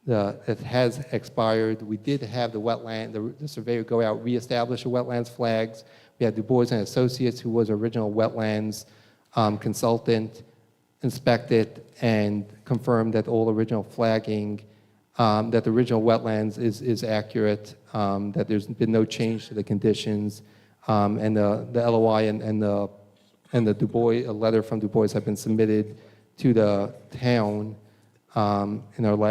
it has expired. We did have the surveyor go out, reestablish the wetlands flags. We had Du Bois and Associates, who was original wetlands consultant, inspect it and confirm that all original flagging, that the original wetlands is accurate, that there's been no change to the conditions, and the LOI and the Du Bois, a letter from Du Bois have been submitted to the town in our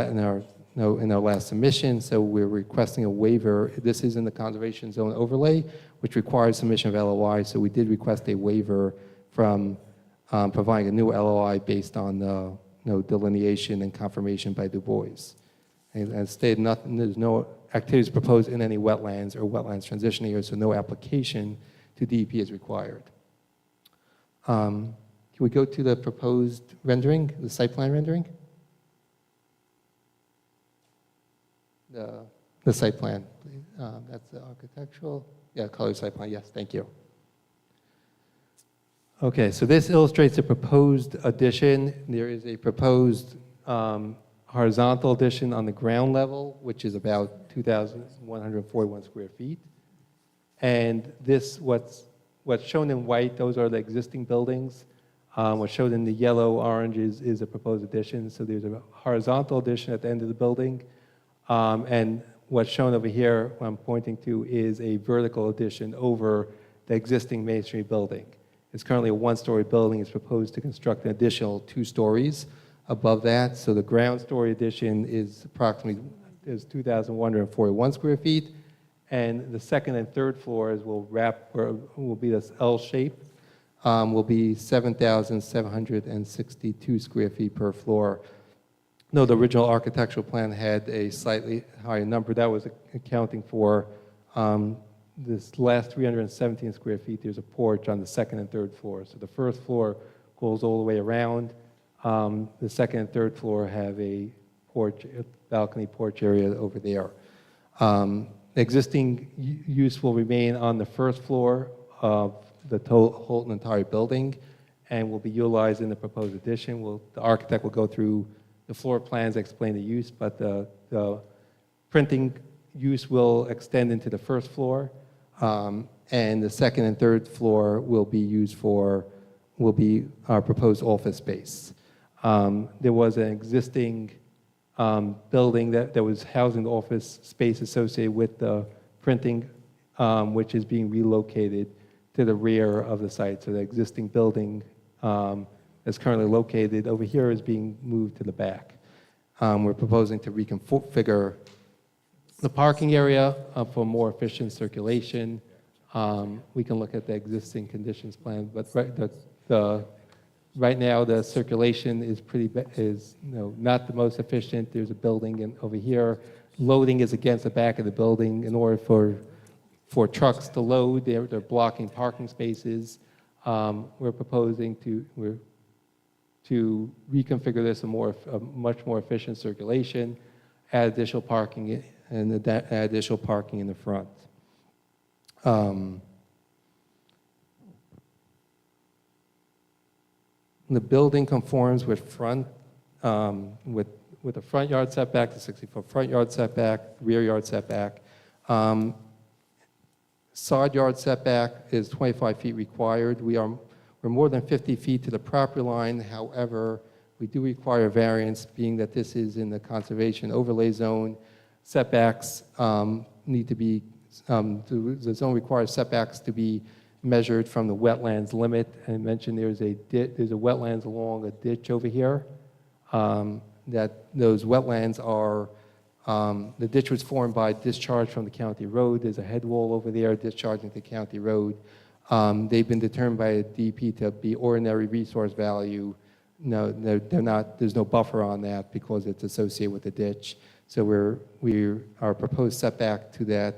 last submission. So we're requesting a waiver. This is in the conservation zone overlay, which requires submission of LOI. So we did request a waiver from providing a new LOI based on the delineation and confirmation by Du Bois. And as stated, there's no activities proposed in any wetlands or wetlands transition areas, so no application to DEP is required. Can we go to the proposed rendering, the site plan rendering? The site plan, please. That's the architectural, color site plan, yes, thank you. Okay, so this illustrates a proposed addition. There is a proposed horizontal addition on the ground level, which is about 2,141 square feet. And this, what's shown in white, those are the existing buildings. What's shown in the yellow, orange is a proposed addition. So there's a horizontal addition at the end of the building. And what's shown over here, what I'm pointing to, is a vertical addition over the existing masonry building. It's currently a one-story building. It's proposed to construct an additional 2 stories above that. So the ground story addition is approximately 2,141 square feet. And the second and third floors will be this L shape, will be 7,762 square feet per floor. No, the original architectural plan had a slightly higher number. That was accounting for this last 317 square feet. There's a porch on the second and third floor. So the first floor goes all the way around. The second and third floor have a porch, balcony porch area over there. Existing use will remain on the first floor of the whole entire building and will be utilized in the proposed addition. The architect will go through the floor plans, explain the use, but the printing use will extend into the first floor, and the second and third floor will be our proposed office space. There was an existing building that was housing the office space associated with the printing, which is being relocated to the rear of the site. So the existing building that's currently located over here is being moved to the back. We're proposing to reconfigure the parking area for more efficient circulation. We can look at the existing conditions plan, but right now the circulation is not the most efficient. There's a building over here. Loading is against the back of the building. In order for trucks to load, they're blocking parking spaces. We're proposing to reconfigure this a much more efficient circulation, add additional parking and add additional parking in the front. The building conforms with the front yard setback, the 60-foot front yard setback, rear yard setback. Side yard setback is 25 feet required. We're more than 50 feet to the property line. However, we do require variance, being that this is in the conservation overlay zone. Setbacks need to be, the zone requires setbacks to be measured from the wetlands limit. I mentioned there's a wetlands along a ditch over here. That those wetlands are, the ditch was formed by discharge from the county road. There's a head wall over there discharging to county road. They've been determined by DEP to be ordinary resource value. No, they're not. There's no buffer on that because it's associated with the ditch. So our proposed setback to that,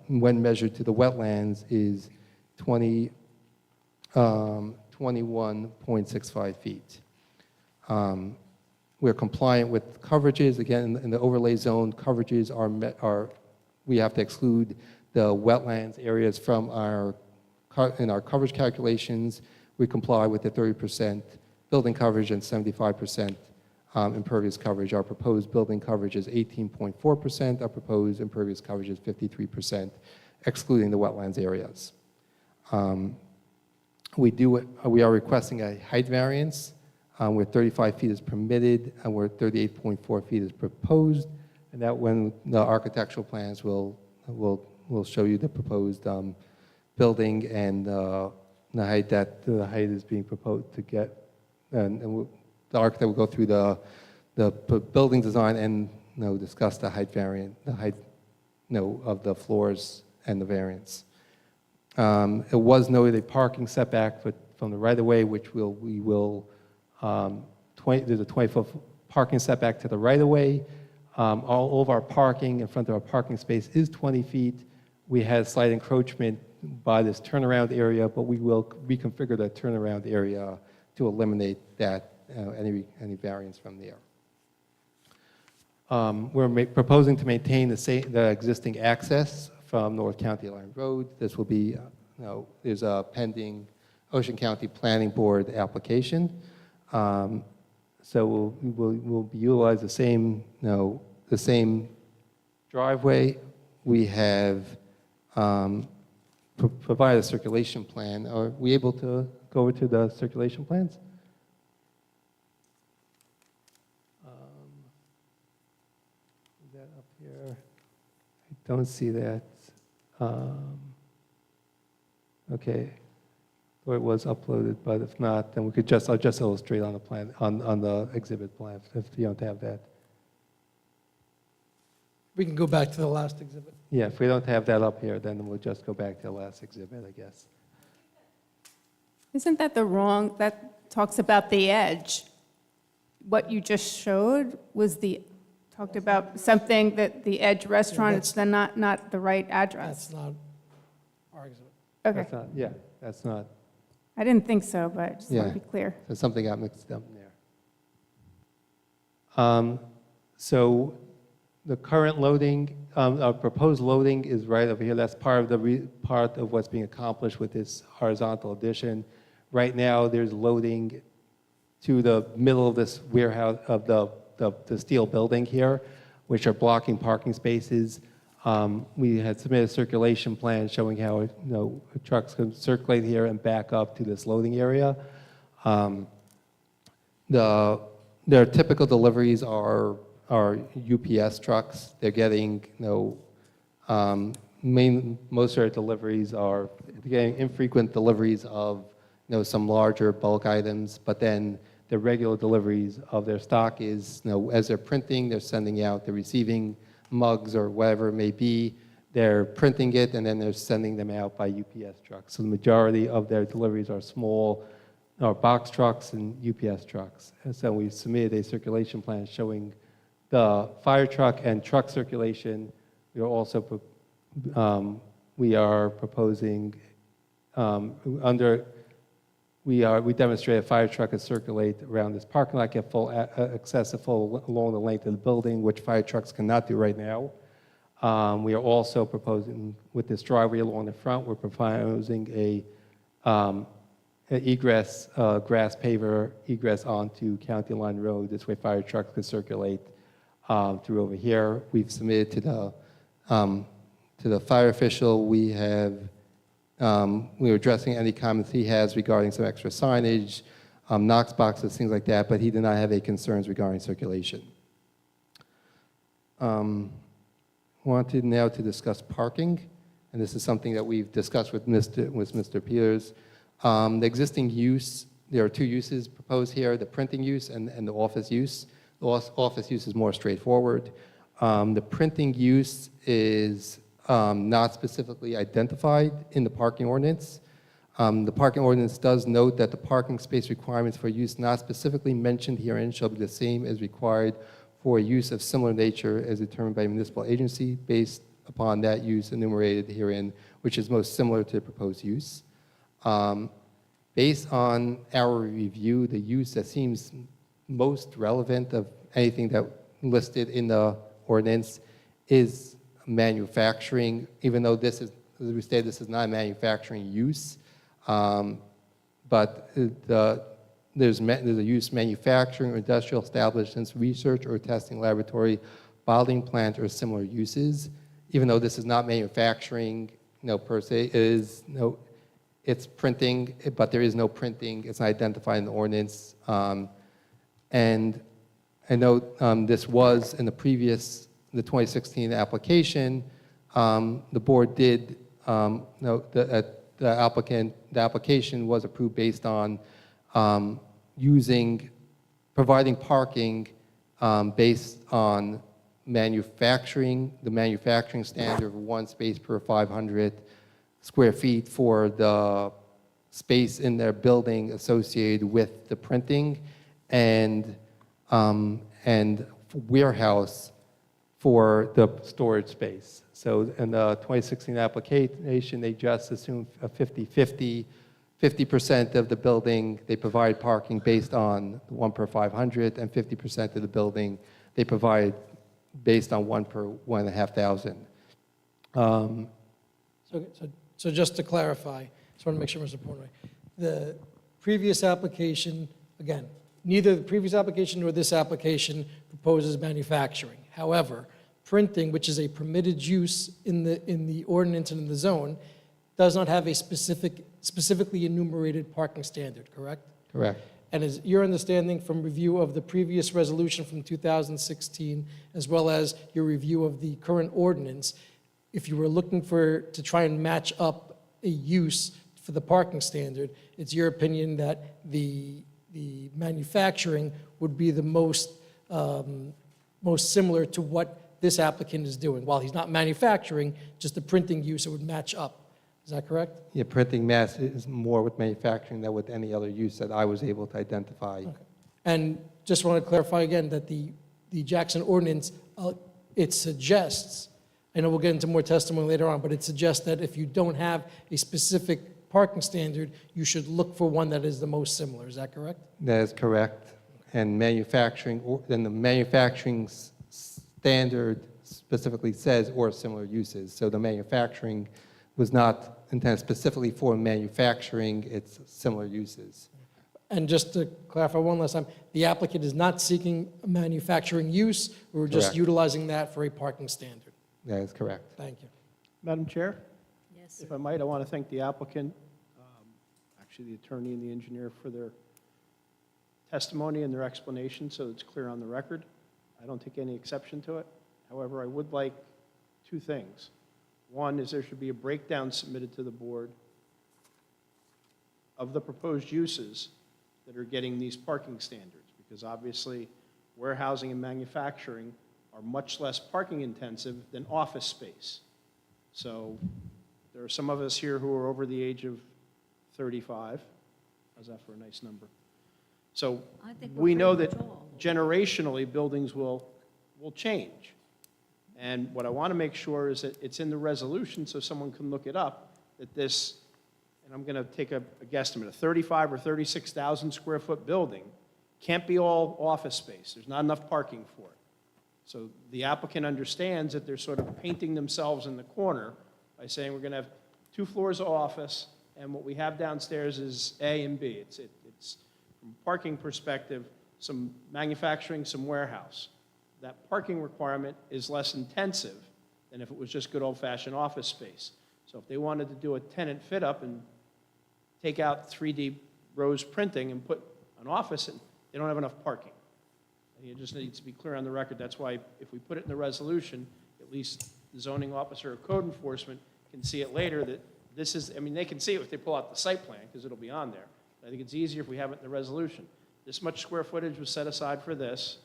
when measured to the wetlands, is 21.65 feet. we're compliant with coverages. Again, in the overlay zone, coverages we have to exclude the wetlands areas from in our coverage calculations. We comply with the 30% building coverage and 75% impervious coverage. Our proposed building coverage is 18.4%. Our proposed impervious coverage is 53%, excluding the wetlands areas. We are requesting a height variance where 35 feet is permitted and where 38.4 feet is proposed, and that when the architectural plans will show you the proposed building and the height is being proposed to get, and the architect will go through the building design and discuss the height variant, the height of the floors and the variance. It was noted a parking setback from the right-of-way, which there's a 20-foot parking setback to the right-of-way. All of our parking in front of our parking space is 20 feet. We had slight encroachment by this turnaround area, but we will reconfigure that turnaround area to eliminate that, any variance from there. We're proposing to maintain the existing access from North County Line Road. This will be, there's a pending Ocean County Planning Board application. So we'll utilize the same driveway. We have provided a circulation plan. Are we able to go over to the circulation plans? Is that up here? I don't see that. Okay. Or it was uploaded, but if not, then I'll just illustrate on the plan, on the exhibit plan, if you don't have that. We can go back to the last exhibit. Yeah, if we don't have that up here, then we'll just go back to the last exhibit, I guess. Isn't that that talks about the edge? What you just showed talked about something that the Edge restaurant, it's not the right address. That's not our exhibit. Okay, That's not, I didn't think so, but I just want Yeah. to be clear. so something got mixed up in there. So the current loading, our proposed loading is right over here. That's part of what's being accomplished with this horizontal addition. Right now, there's loading to the middle of this warehouse of the steel building here, which are blocking parking spaces. We had submitted a circulation plan showing how trucks can circulate here and back up to this loading area. Their typical deliveries are UPS trucks. They're getting most of their deliveries are getting infrequent deliveries of some larger bulk items, but then the regular deliveries of their stock is as they're printing, they're sending out, they're receiving mugs or whatever it may be, they're printing it and then they're sending them out by UPS trucks. So the majority of their deliveries are small, box trucks and UPS trucks. And so we submitted a circulation plan showing the fire truck and truck circulation. We are also proposing we demonstrate a fire truck can circulate around this parking lot, get full access along the length of the building, which fire trucks cannot do right now. We are also proposing, with this driveway along the front, we're proposing an egress, grass paver egress onto County Line Road. This way fire trucks can circulate through over here. We've submitted to the fire official. We were addressing any comments he has regarding some extra signage, Knox boxes, things like that, but he did not have any concerns regarding circulation. Wanted now to discuss parking, and this is something that we've discussed with Mr. Peters. The existing use, there are two uses proposed here, the printing use and the office use. The office use is more straightforward. The printing use is not specifically identified in the parking ordinance. The parking ordinance does note that the parking space requirements for use not specifically mentioned herein shall be the same as required for a use of similar nature as determined by a municipal agency based upon that use enumerated herein, which is most similar to the proposed use. Based on our review, the use that seems most relevant of anything that listed in the ordinance is manufacturing, even though this is, as we stated, this is not a manufacturing use. But there's a use manufacturing or industrial establishments, research or testing laboratory, bottling plant, or similar uses. Even though this is not manufacturing, per se, it is, it's printing, but there is no printing. It's not identified in the ordinance. And I know this was in the 2016 application. The board did note that the application was approved based on providing parking based on the manufacturing standard of 1 space per 500 square feet for the space in their building associated with the printing, and warehouse for the storage space. So in the 2016 application, they just assumed a 50-50. 50% of the building, they provide parking based on 1 per 500, and 50% of the building, they provide based on 1 per 1,500. So just to clarify, just want to make sure, Mr. Portnoy, the previous application, again, neither the previous application nor this application proposes manufacturing. However, printing, which is a permitted use in the ordinance and in the zone, does not have a specifically enumerated parking standard, correct? Correct. And is your understanding from review of the previous resolution from 2016, as well as your review of the current ordinance, if you were looking to try and match up a use for the parking standard, it's your opinion that the manufacturing would be the most similar to what this applicant is doing? While he's not manufacturing, just the printing use, it would match up. Is that correct? Yeah, printing mass is more with manufacturing than with any other use that I was able to identify. Okay. And just want to clarify again that the Jackson ordinance, it suggests, I know we'll get into more testimony later on, but it suggests that if you don't have a specific parking standard, you should look for one that is the most similar. Is that correct? That is correct. And then the manufacturing standard specifically says or similar uses. So the manufacturing was not intended specifically for manufacturing, it's similar uses. And just to clarify one last time, the applicant is not seeking a manufacturing use, we're just Correct. utilizing that for a parking standard. That is correct. Thank you. Madam Chair, Yes, if I might, I want to thank the applicant, actually the attorney and the engineer for their testimony and their explanation, so it's clear on the record. I don't take any exception to it. However, I would like two things. One is there should be a breakdown submitted to the board of the proposed uses that are getting these parking standards, because obviously warehousing and manufacturing are much less parking intensive than office space. So there are some of us here who are over the age of 35. How's that for a nice number? So I think we're we know pretty that much all. generationally buildings will change. And what I want to make sure is that it's in the resolution so someone can look it up, that this, and I'm going to take a guesstimate, a 35 or 36,000 square foot building can't be all office space. There's not enough parking for it. So the applicant understands that they're sort of painting themselves in the corner by saying we're going to have 2 floors of office, and what we have downstairs is A and B. It's from a parking perspective, some manufacturing, some warehouse. That parking requirement is less intensive than if it was just good old-fashioned office space. So if they wanted to do a tenant fit-up and take out 3D Rose printing and put an office in, they don't have enough parking. And it just needs to be clear on the record. That's why if we put it in the resolution, at least the zoning officer or code enforcement can see it later that this is, I mean, they can see it if they pull out the site plan because it'll be on there. I think it's easier if we have it in the resolution. This much square footage was set aside for this.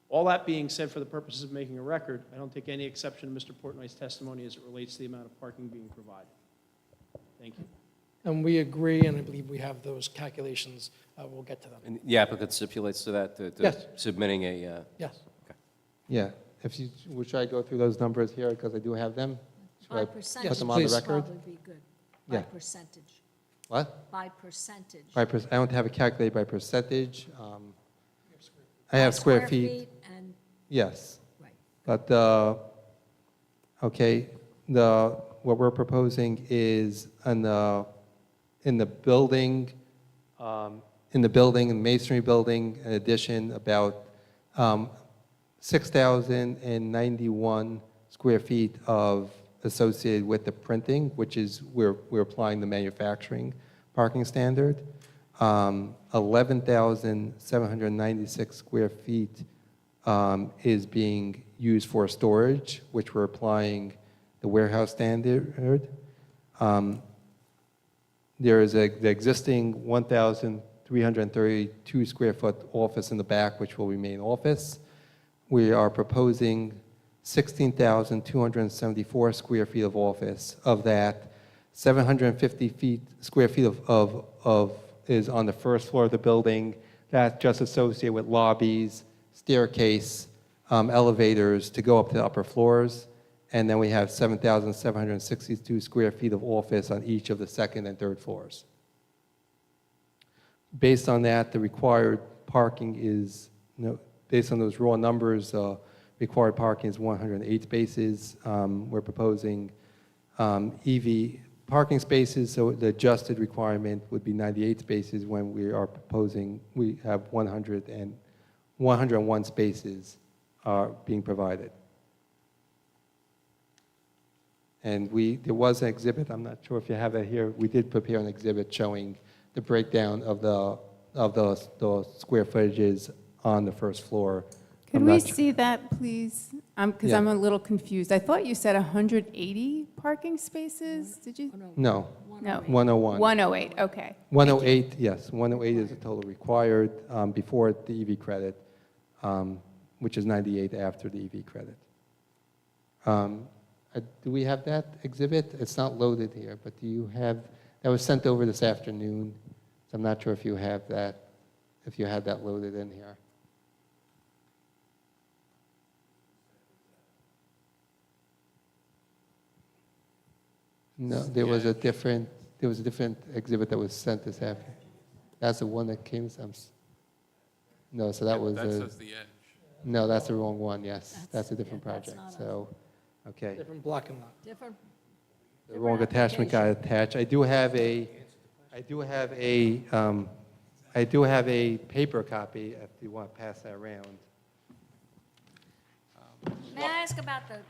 All that being said, for the purposes of making a record, I don't take any exception to Mr. Portnoy's testimony as it relates to the amount of parking being provided. Thank you. And we agree, and I believe we have those calculations. We'll get to them. And the applicant stipulates to that, to Yes. submitting a, Yes. Yeah, should I go through those numbers here, because I do have them? Should I By percentage. put them on the please. record? Probably be good. By Yeah. percentage. What? By percentage. I don't have it calculated by percentage. I have square feet, And, yes. right. But, okay, what we're proposing is in the building, in masonry building, in addition, about 6,091 square feet of associated with the printing, which is, we're applying the manufacturing parking standard. 11,796 square feet is being used for storage, which we're applying the warehouse standard. There is the existing 1,332 square foot office in the back, which will remain office. We are proposing 16,274 square feet of office. Of that, 750 square feet is on the first floor of the building. That's just associated with lobbies, staircase, elevators to go up to the upper floors. And then we have 7,762 square feet of office on each of the second and third floors. Based on that, the required parking is, based on those raw numbers, required parking is 108 spaces. We're proposing EV parking spaces, so the adjusted requirement would be 98 spaces when we are proposing, we have 101 spaces are being provided. And there was an exhibit, I'm not sure if you have it here, we did prepare an exhibit showing the breakdown of the square footages on the first floor. Could I'm we not su- see that, please? Because Yeah. I'm a little confused. I thought you said 180 parking spaces, did you? No, No. 101. 108, okay. 108, yes, 108 is the total required before the EV credit, which is 98 after the EV credit. Do we have that exhibit? It's not loaded here, but do you have, that was sent over this afternoon, so I'm not sure if you have that, if you had that loaded in here. No, there was a different exhibit that was sent this afternoon. That's the one that came, no, so that was, That says the edge. no, that's the wrong one, yes. That's a different yeah, that's project, not so, okay. Different block and lot. Different, The wrong attachment got attached. I do have a paper copy if you want to pass that around. may I ask about the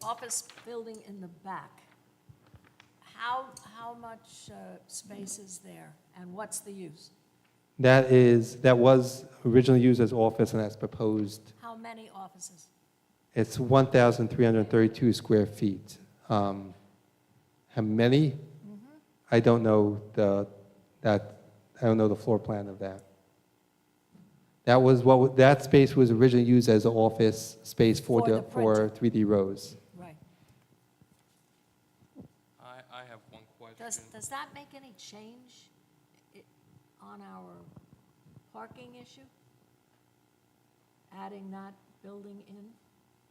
office building in the back? How much space is there, and what's the use? That was originally used as office, and that's proposed. How many offices? It's 1,332 square feet. How many? I don't know the floor plan of that. That space was originally used as an office space for For the printer. 3D Rose. Right. I have one question. Does that make any change on our parking issue? Adding that building in?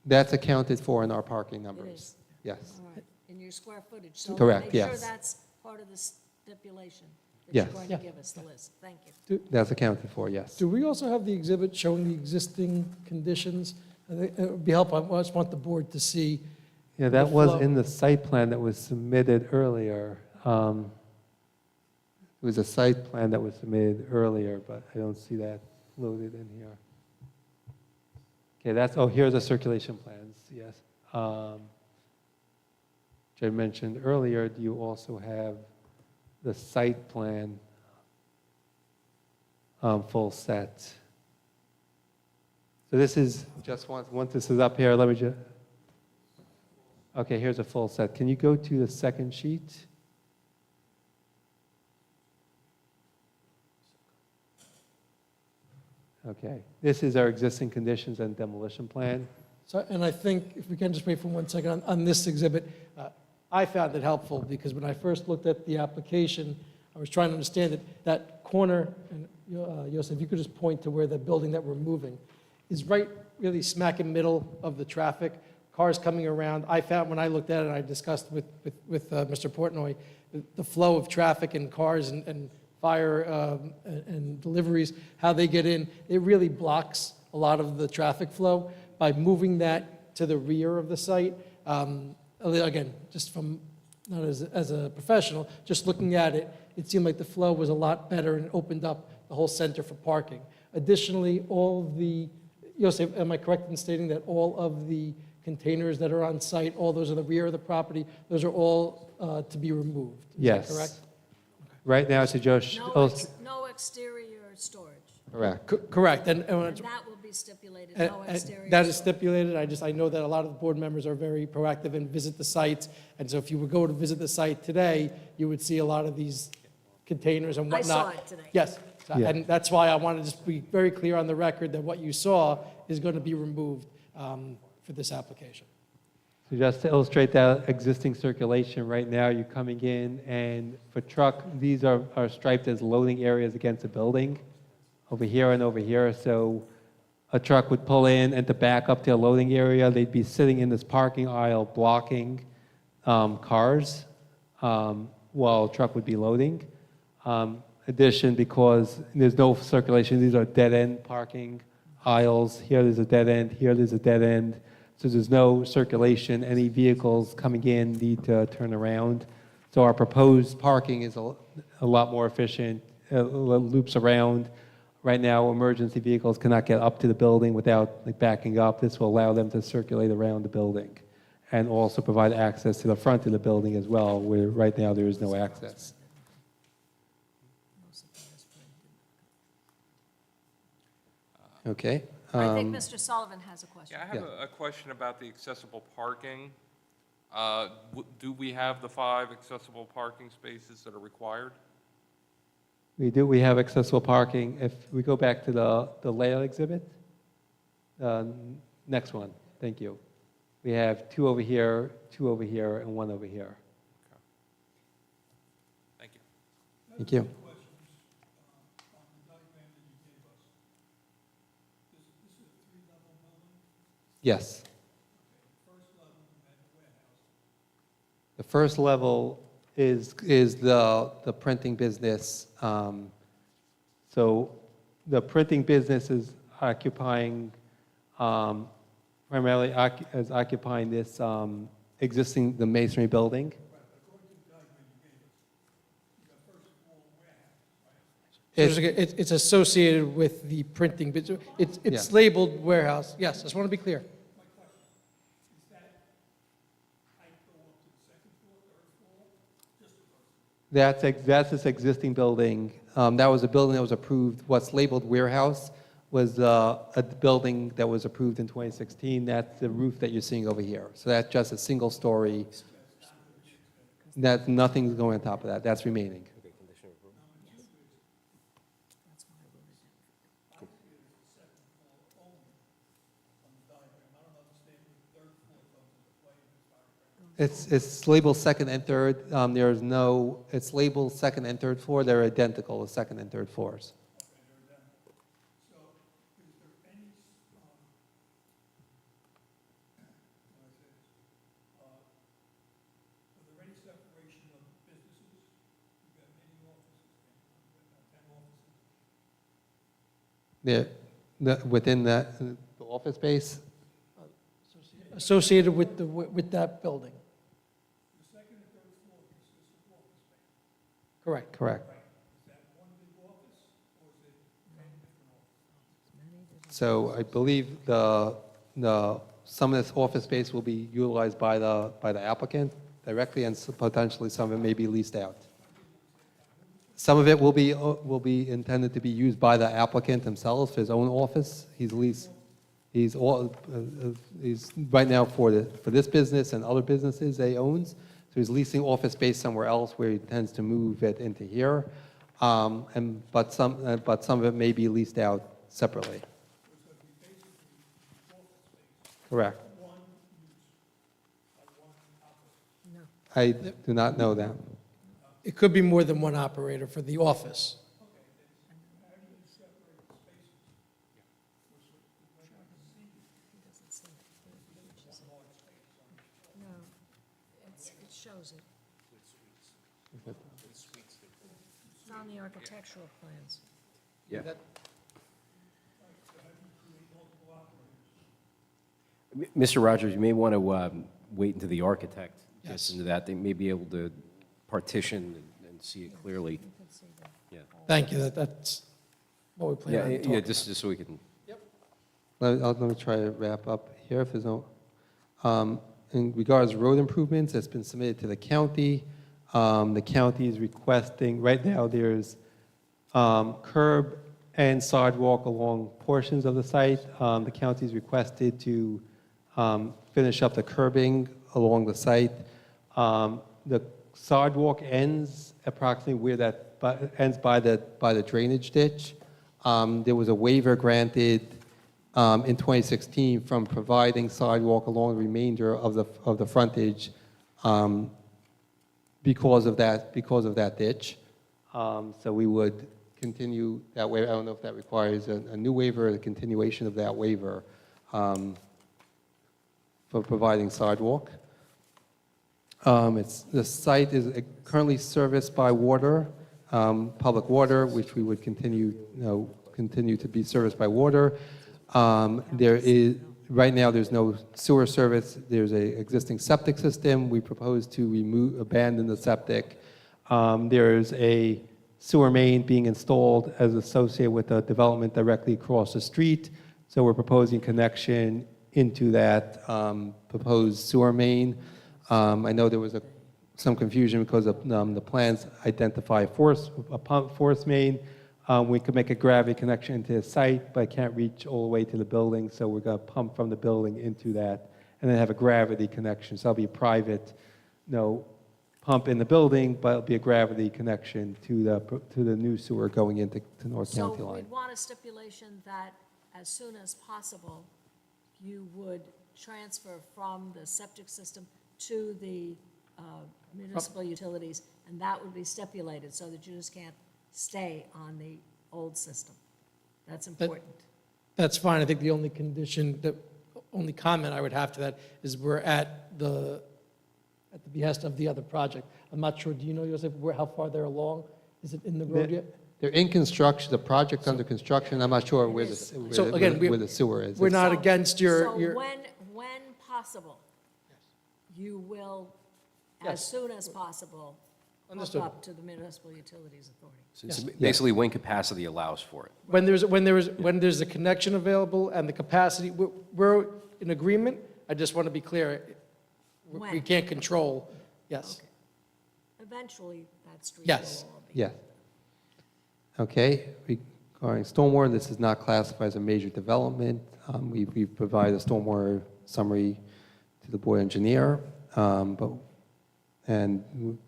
That's accounted for in our parking numbers. is. Yes. All right, in your square footage. So Correct, make sure yes. that's part of the stipulation that Yes. you're going to give us the list. Thank you. That's accounted for, yes. Do we also have the exhibit showing the existing conditions? I think it would be helpful, I just want the board to see. Yeah, that the was flow. in the site plan that was submitted earlier. It was a site plan that was submitted earlier, but I don't see that loaded in here. Okay, here's the circulation plans, yes. Which I mentioned earlier, do you also have the site plan full set? So this is, just once this is up here, let me just, okay, here's a full set. Can you go to the second sheet? Okay, this is our existing conditions and demolition plan. So, and I think, if we can just wait for 1 second, on this exhibit, I found it helpful, because when I first looked at the application, I was trying to understand it, that corner, and Yosef, if you could just point to where the building that we're moving is right really smack in the middle of the traffic, cars coming around. I found, when I looked at it, I discussed with Mr. Portnoy, the flow of traffic and cars and fire and deliveries, how they get in, it really blocks a lot of the traffic flow. By moving that to the rear of the site, again, just from, not as a professional, just looking at it, it seemed like the flow was a lot better and opened up the whole center for parking. Additionally, all the, Yosef, am I correct in stating that all of the containers that are on site, all those in the rear of the property, those are all to be removed? Is that Yes. correct? Right now, to just No exterior storage. correct. Correct, and And that will be stipulated, no exterior that is storage. stipulated. I know that a lot of the board members are very proactive and visit the sites, and so if you would go to visit the site today, you would see a lot of these containers and I whatnot. saw it today. Yes, Yeah. and that's why I wanted to just be very clear on the record that what you saw is going to be removed for this application. So just to illustrate that existing circulation, right now, you're coming in, and for truck, these are striped as loading areas against the building, over here and over here. So a truck would pull in and to back up to a loading area, they'd be sitting in this parking aisle blocking cars while a truck would be loading. Addition, because there's no circulation, these are dead-end parking aisles. Here there's a dead end, here there's a dead end. So there's no circulation. Any vehicles coming in need to turn around. So our proposed parking is a lot more efficient, loops around. Right now, emergency vehicles cannot get up to the building without backing up. This will allow them to circulate around the building and also provide access to the front of the building as well, where right now there is no access. Okay. I think Mr. Sullivan has a question. Yeah, I have a question about the accessible parking. Do we have the 5 accessible parking spaces that are required? We do, we have accessible parking. If we go back to the layout exhibit, next one, thank you. We have 2 over here, 2 over here, and 1 over here. Thank you. Thank you. On the diagram that you gave us, this is a 3-level building. Yes. First level, you had the warehouse. The first level is the printing business. So the printing business is occupying, primarily is occupying this existing, the masonry building. According to the diagram you gave us, you got first floor warehouse, right? So it's associated with the printing, but it's Yeah. labeled warehouse. Yes, I just want to be clear. My question, is that height go up to the second floor, third floor, just the first floor? That's this existing building. That was a building that was approved. What's labeled warehouse was a building that was approved in 2016. That's the roof that you're seeing over here. So that's just a single story. That nothing's going on top of that. That's remaining. It's labeled second and third. There's no, it's labeled second and third floor. They're identical, the second and third floors. So is there any, are there any separation of businesses? You've got many offices, 10 offices. Within the office space, Associated with that building. The second and third floor consists of office space. Correct. correct. Is that one big office, or is it 10 different offices? So I believe some of this office space will be utilized by the applicant directly, and potentially some of it may be leased out. Some of it will be intended to be used by the applicant himself, his own office. He's right now for this business and other businesses that he owns. So he's leasing office space somewhere else where he intends to move it into here. But some of it may be leased out separately. Correct. I do not know that. It could be more than one operator for the office. No, it shows it. It's on the architectural plans. Yeah. That- Mr. Rogers, you may want to wait until the architect gets Yes. into that. They may be able to partition and see it clearly. You can see that. Yeah, Thank you, that's what we plan on yeah, talking yeah, about. just so we can, Let me try to wrap up here if there's no, in regards to road improvements, it's been submitted to the county. The county is requesting, right now, there's curb and sidewalk along portions of the site. The county's requested to finish up the curbing along the site. The sidewalk ends approximately where that ends by the drainage ditch. There was a waiver granted in 2016 from providing sidewalk along the remainder of the frontage because of that ditch. So we would continue that way. I don't know if that requires a new waiver or a continuation of that waiver for providing sidewalk. The site is currently serviced by water, public water, which we would continue to be serviced by water. Right now, there's no sewer service. There's an existing septic system. We propose to abandon the septic. There's a sewer main being installed as associated with the development directly across the street. So we're proposing connection into that proposed sewer main. I know there was some confusion because of the plans identify a force main. We could make a gravity connection into the site, but it can't reach all the way to the building, so we're going to pump from the building into that, and then have a gravity connection. So it'll be a private, pump in the building, but it'll be a gravity connection to the new sewer going into North County So line. we'd want a stipulation that as soon as possible, you would transfer from the septic system to the municipal utilities, and that would be stipulated, so that you just can't stay on the old system. That's important. That's fine, I think the only only comment I would have to that is we're at the behest of the other project. I'm not sure, do you know, Joseph, how far they're along? Is it in the road yet? They're in construction, the project's under construction. I'm not sure where So again, where the sewer is. We're not So- against your, So when possible, you will, as Yes. soon as possible, hook Understood. up to the Municipal Utilities Authority. so it's basically when capacity allows for it. when there's a connection available and the capacity, we're in agreement. I just want to be clear, we When? can't control, yes. Okay. Eventually, that street Yes. will all be. Yeah. Okay, regarding stormwater, this is not classified as a major development. We provide a stormwater summary to the board engineer, and it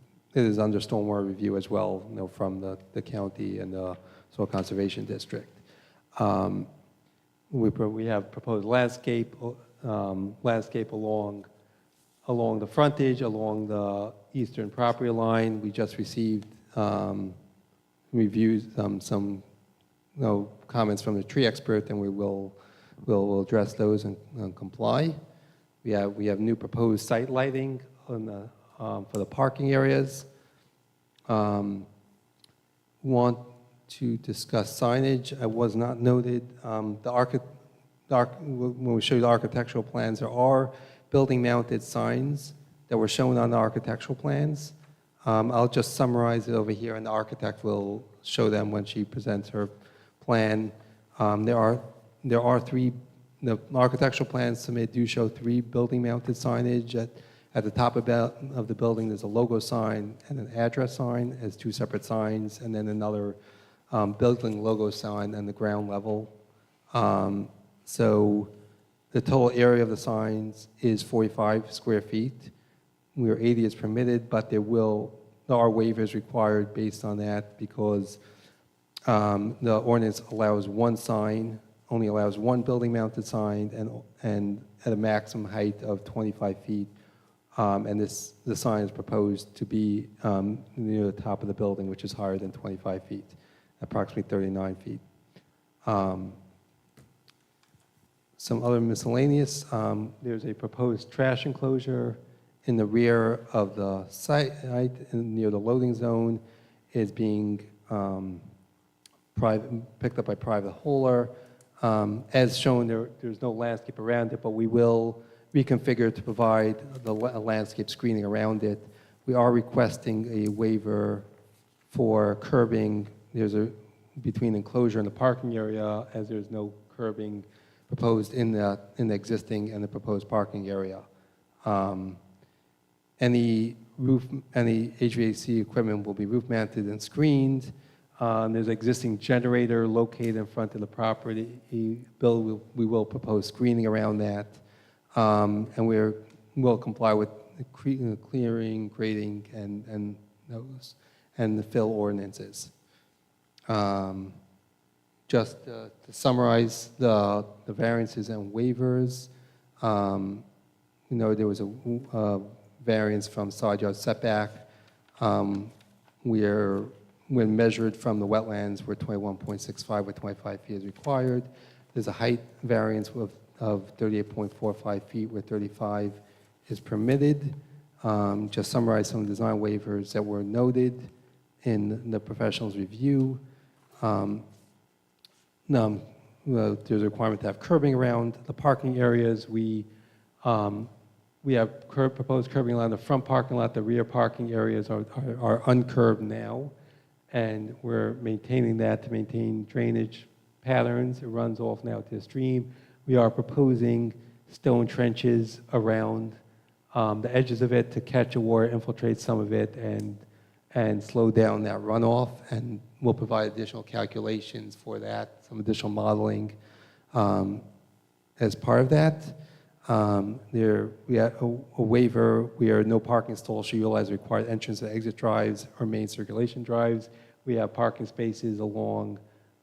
is under stormwater review as well, from the county and the Soil Conservation District. We have proposed landscape along the frontage, along the eastern property line. We just received reviews, some comments from the tree expert, and we'll address those and comply. We have new proposed site lighting for the parking areas. Want to discuss signage. I was not noted. When we show you the architectural plans, there are building-mounted signs that were shown on the architectural plans. I'll just summarize it over here, and the architect will show them when she presents her plan. There are three, the architectural plans submitted do show three building-mounted signage. At the top of the building, there's a logo sign and an address sign as two separate signs, and then another building logo sign on the ground level. So the total area of the signs is 45 square feet. Where 80 is permitted, but there are waivers required based on that because the ordinance allows one sign, only allows one building-mounted sign, and at a maximum height of 25 feet. And the sign is proposed to be near the top of the building, which is higher than 25 feet, approximately 39 feet. Some other miscellaneous, there's a proposed trash enclosure in the rear of the site, near the loading zone, is being picked up by private hauler. As shown, there's no landscape around it, but we will reconfigure to provide the landscape screening around it. We are requesting a waiver for curbing. Between enclosure and the parking area, as there's no curbing proposed in the existing and the proposed parking area. Any HVAC equipment will be roof mounted and screened. There's an existing generator located in front of the property. We will propose screening around that. And we'll comply with the clearing, grading, and the fill ordinances. Just to summarize the variances and waivers, there was a variance from side yard setback. When measured from the wetlands, we're 21.65 with 25 feet is required. There's a height variance of 38.45 feet where 35 is permitted. Just summarize some design waivers that were noted in the professional's review. There's a requirement to have curbing around the parking areas. We have proposed curbing along the front parking lot. The rear parking areas are uncurbed now, and we're maintaining that to maintain drainage patterns. It runs off now to the stream. We are proposing stone trenches around the edges of it to catch the water, infiltrate some of it, and slow down that runoff. And we'll provide additional calculations for that, some additional modeling as part of that. We have a waiver where no parking stalls should utilize required entrance and exit drives or main circulation drives. We have parking spaces along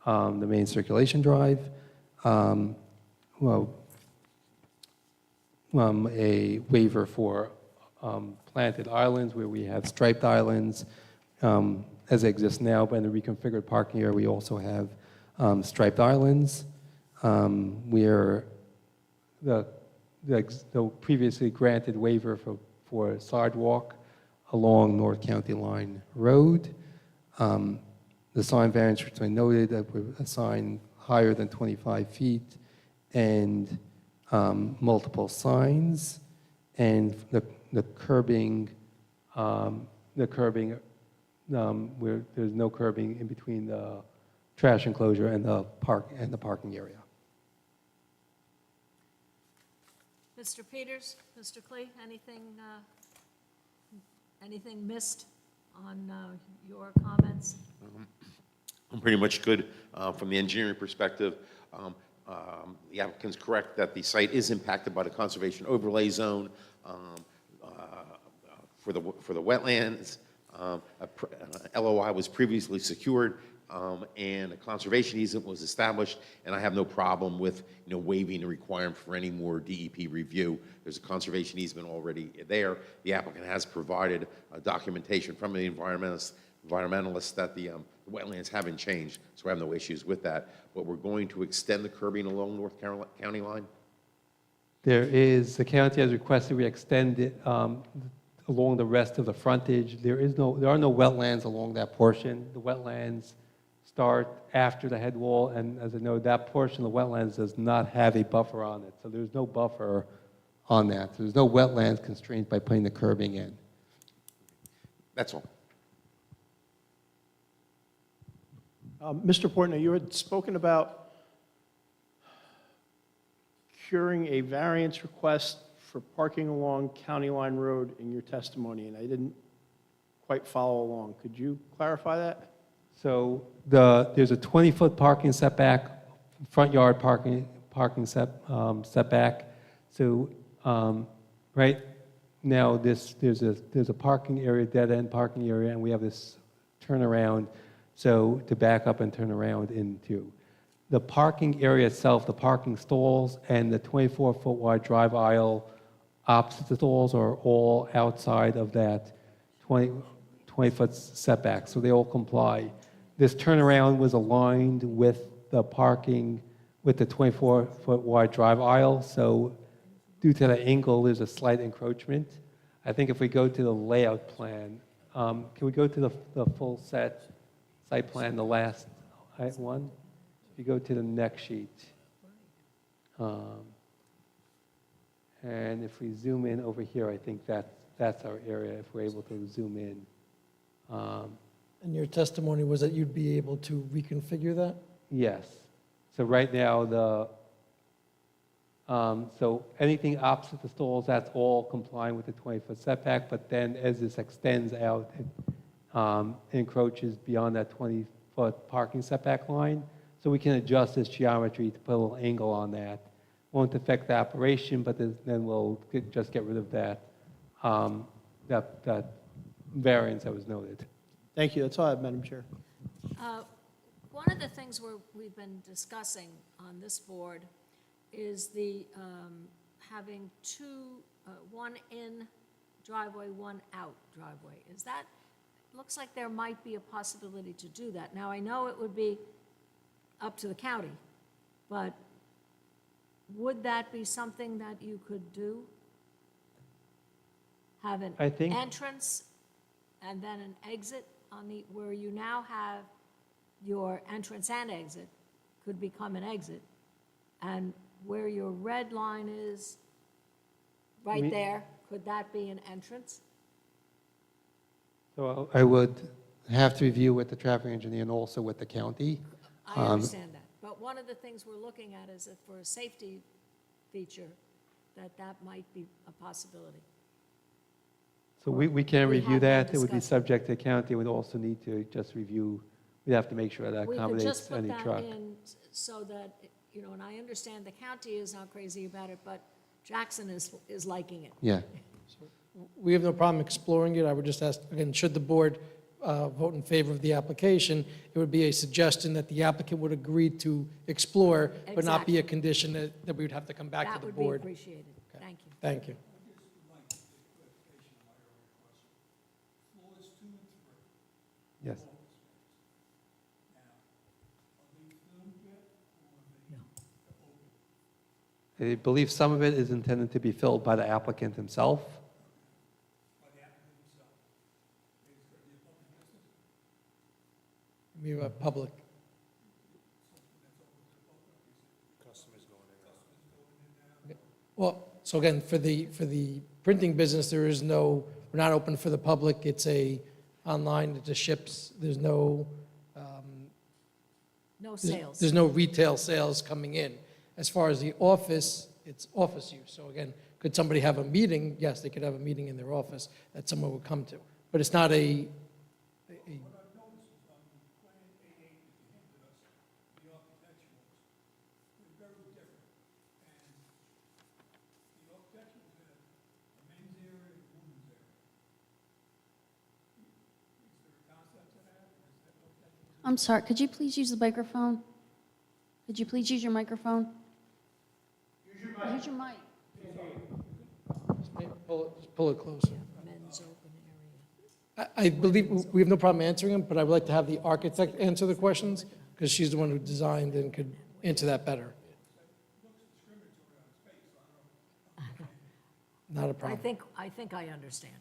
the main circulation drive. A waiver for planted islands where we have striped islands as they exist now, but in the reconfigured parking area, we also have striped islands. Where the previously granted waiver for sidewalk along North County Line Road. The sign variance, which I noted, that would assign higher than 25 feet and multiple signs, and the curbing where there's no curbing in between the trash enclosure and the parking area. Mr. Peters, Mr. Klee, anything missed on your comments? I'm pretty much good from the engineering perspective. The applicant's correct that the site is impacted by the conservation overlay zone for the wetlands. LOI was previously secured, and a conservation easement was established, and I have no problem with waiving the requirement for any more DEP review. There's a conservation easement already there. The applicant has provided documentation from the environmentalists that the wetlands haven't changed, so I have no issues with that. But we're going to extend the curbing along North County Line? The county has requested we extend it along the rest of the frontage. There are no wetlands along that portion. The wetlands start after the head wall, and as I know, that portion of the wetlands does not have a buffer on it, so there's no buffer on that. So there's no wetlands constraint by putting the curbing in. That's all. Mr. Portner, you had spoken about curing a variance request for parking along County Line Road in your testimony, and I didn't quite follow along. Could you clarify that? So there's a 20-foot parking setback, front yard parking setback. So right now there's a parking area, dead-end parking area, and we have this turnaround. So to back up and turn around into the parking area itself, the parking stalls and the 24-foot wide drive aisle opposite the stalls are all outside of that 20-foot setback, so they all comply. This turnaround was aligned with the parking, with the 24-foot wide drive aisle, so due to the angle, there's a slight encroachment. I think if we go to the layout plan, can we go to the full set site plan, the last one. If you go to the next sheet. And if we zoom in over here, I think that's our area, if we're able to zoom in. And your testimony was that you'd be able to reconfigure that? Yes. So right now, so anything opposite the stalls, that's all complying with the 20-foot setback, but then as this extends out, it encroaches beyond that 20-foot parking setback line. So we can adjust this geometry to put a little angle on that. Won't affect the operation, but then we'll just get rid of that, that variance that was noted. Thank you, that's all I have, Madam Chair. One of the things we've been discussing on this board is the having one in driveway, one out driveway. Looks like there might be a possibility to do that. Now, I know it would be up to the county, but would that be something that you could do? Have an I think- entrance and then an exit where you now have your entrance and exit could become an exit, and where your red line is, right there, could that be an entrance? So I would have to review with the traffic engineer and also with the county. I understand that, but one of the things we're looking at is that for a safety feature, that might be a possibility. So we can We review have been that. It would be discussing. subject to county. We'd also need to just review, we'd have to make sure that We could accommodates just put any that truck. in so that, and I understand the county is not crazy about it, but Jackson is liking it. Yeah. We have no problem exploring it. I would just ask, again, should the board vote in favor of the application, it would be a suggestion that the applicant would agree to explore, but not be a condition that we would have to come back That to the would be board. appreciated. Thank you. Thank you. Floors 2 and 3. Yes. Now, are they filmed yet, or are they open? I believe some of it is intended to be filled by the applicant himself. By the applicant himself? Is there a public business? We have a public. Well, so again, for the printing business, we're not open for the public. It's online, it just ships. There's no No sales. There's no retail sales coming in. As far as the office, it's office use. So again, could somebody have a meeting? Yes, they could have a meeting in their office that someone would come to. But it's not a What I've noticed is on the plan A8 that you handed us, the architecturals, they're very different. And the architecturals have a men's area and a women's area. Is there a concept to that, or is that architectural? I'm sorry, could you please use the microphone? Could you please use your microphone? Use your mic. just pull it closer. Men's open area. I believe we have no problem answering them, but I would like to have the architect answer the questions because she's the one who designed and could answer that better. Not a I problem. think I understand.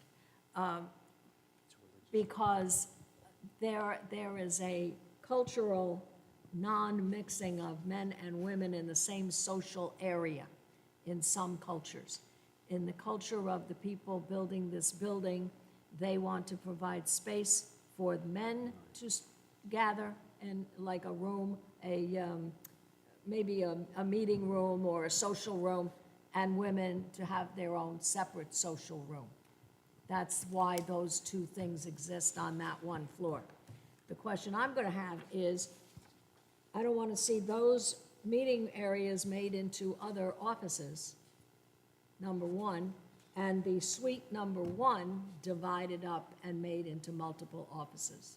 Because there is a cultural non-mixing of men and women in the same social area in some cultures. In the culture of the people building this building, they want to provide space for men to gather in like a room, maybe a meeting room or a social room, and women to have their own separate social room. That's why those two things exist on that one floor. The question I'm going to have is, I don't want to see those meeting areas made into other offices, number one, and the suite number one divided up and made into multiple offices.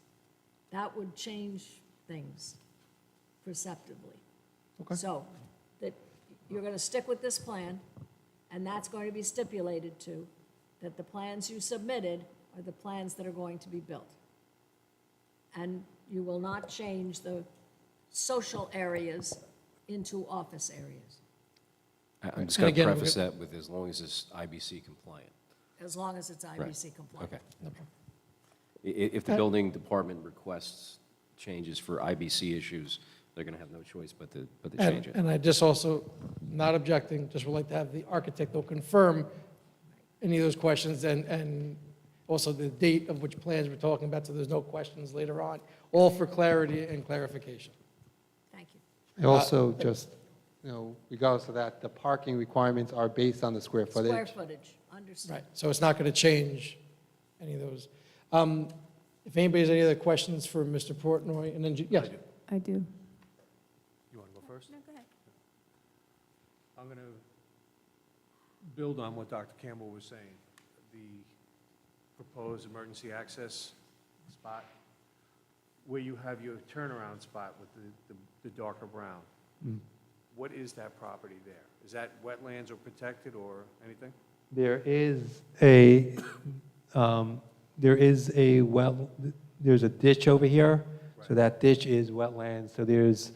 That would change things perceptibly. Okay. So, that you're going to stick with this plan, and that's going to be stipulated to, that the plans you submitted are the plans that are going to be built. And you will not change the social areas into office areas, I'm just And going to again, preface that with as long as it's IBC compliant. as long as it's IBC compliant. Okay. No problem. If the building department requests changes for IBC issues, they're going to have no choice but to And change it. and I just also, not objecting, just would like to have the architect, they'll confirm any of those questions and also the date of which plans we're talking about, so there's no questions later on, all for clarity and clarification. Thank you. And also, just, regardless of that, the parking requirements are based on the square footage. Square footage, understood. Right, so it's not going to change any of those. If anybody has any other questions for Mr. Portnoy, and then, yes? I do. You want to go first? No, go ahead. I'm going to build on what Dr. Campbell was saying. The proposed emergency access spot, where you have your turnaround spot with the darker brown. What is that property there? Is that wetlands or protected or anything? There's a ditch over here, so that ditch is wetland. So there's,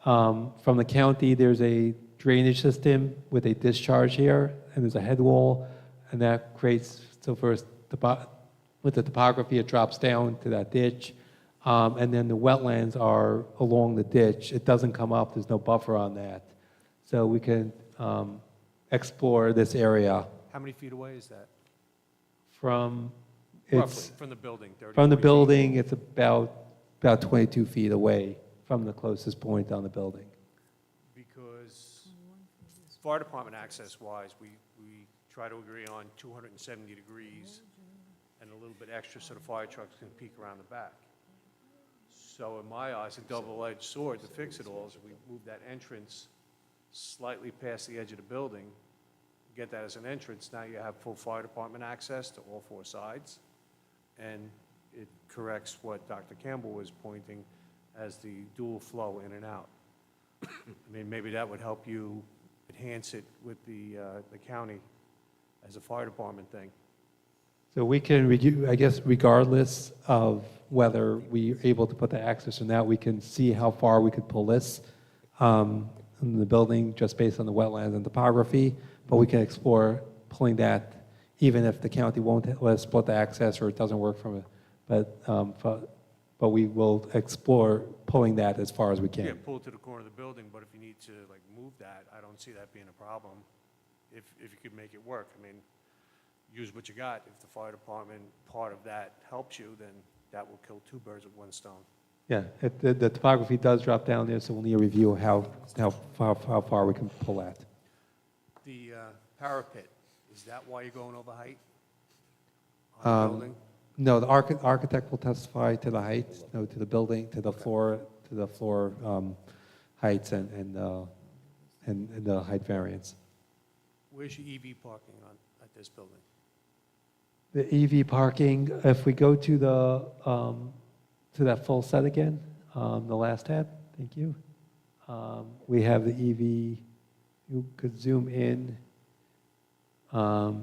from the county, there's a drainage system with a discharge here, and there's a head wall, and that creates, so first, with the topography, it drops down to that ditch, and then the wetlands are along the ditch. It doesn't come up, there's no buffer on that. So we can explore this area How many feet away is that? from, Roughly, it's, from the building, 30, from the 40 feet? building, it's about 22 feet away from the closest point on the building. Because fire department access-wise, we try to agree on 270 degrees and a little bit extra so the fire trucks can peek around the back. So in my eyes, a double-edged sword to fix it all is we move that entrance slightly past the edge of the building, get that as an entrance, now you have full fire department access to all four sides, and it corrects what Dr. Campbell was pointing as the dual flow in and out. I mean, maybe that would help you enhance it with the county as a fire department thing. So we can, I guess regardless of whether we're able to put the access or not, we can see how far we could pull this in the building just based on the wetlands and topography, but we can explore pulling that even if the county won't let us split the access or it doesn't work from it. But we will explore pulling that as far as we can. Yeah, pull it to the corner of the building, but if you need to like move that, I don't see that being a problem if you could make it work. I mean, use what you got. If the fire department part of that helps you, then that will kill two birds with one stone. Yeah, the topography does drop down there, so we'll need a review of how far we can pull that. The parapet, is that why you're going over height on the building? No, the architect will testify to the heights, no, to the building, to the floor heights and the height variance. Where's your EV parking at this building? The EV parking, if we go to to that full set again, the last tab, thank you. We have the EV, you could zoom in. I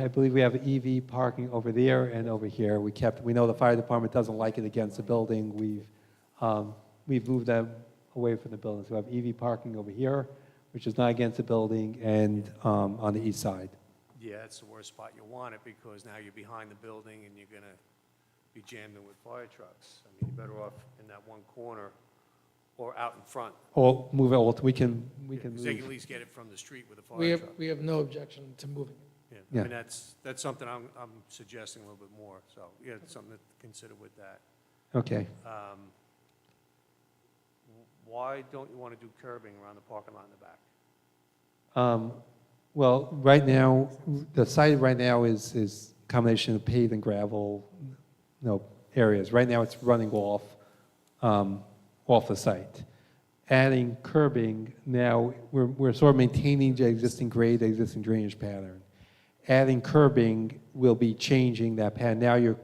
believe we have EV parking over there and over here. We know the fire department doesn't like it against the building. We've moved them away from the building. So we have EV parking over here, which is not against the building, and on the east side. Yeah, that's the worst spot you want it because now you're behind the building and you're going to be jammed in with fire trucks. I mean, you're better off in that one corner or out in front. Or move it, we can Because they can at move. least get it from the street with a We fire have, truck. we have no objection to moving it. Yeah, Yeah. I mean, that's something I'm suggesting a little bit more, so, yeah, it's something to consider with that. Okay. Why don't you want to do curbing around the parking lot in the back? Well, right now, the site right now is a combination of paved and gravel, areas. Right now, it's running off the site. Adding curbing, now, we're sort of maintaining the existing grade, the existing drainage pattern. Adding curbing will be changing that pattern. Now you're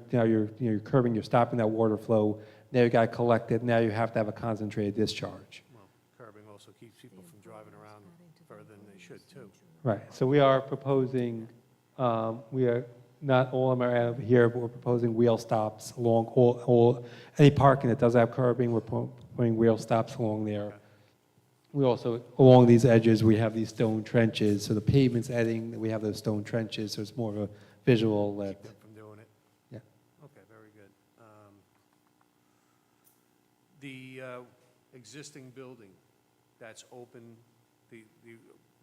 curbing, you're stopping that water flow. Now you got to collect it. Now you have to have a concentrated discharge. Well, curbing also keeps people from driving around further than they should, too. Right. So we are proposing, we are not all of them are out here, but we're proposing wheel stops along any parking that does have curbing. We're putting wheel stops along there. Okay. We also, along these edges, we have these stone trenches. So the pavement's adding, we have those stone trenches, so it's more of a visual that, Keep them from doing it. yeah. Okay, very good. The existing building that's open,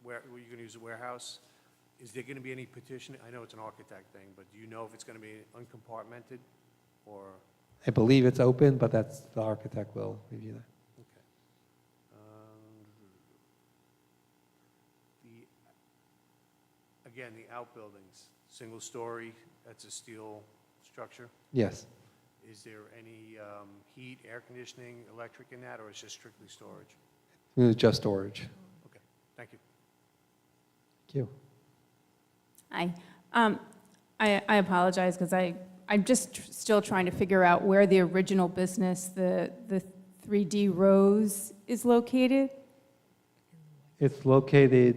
where you're going to use a warehouse, is there going to be any partitioning? I know it's an architect thing, but do you know if it's going to be uncompartmented or? I believe it's open, but that's, the architect will review that. Okay. Again, the outbuildings, single story, that's a steel structure. Yes. Is there any heat, air conditioning, electric in that, or is it just strictly storage? It's just storage. Okay, thank you. Thank you. Hi. I apologize because I'm just still trying to figure out where the original business, the 3D Rose, is located. It's located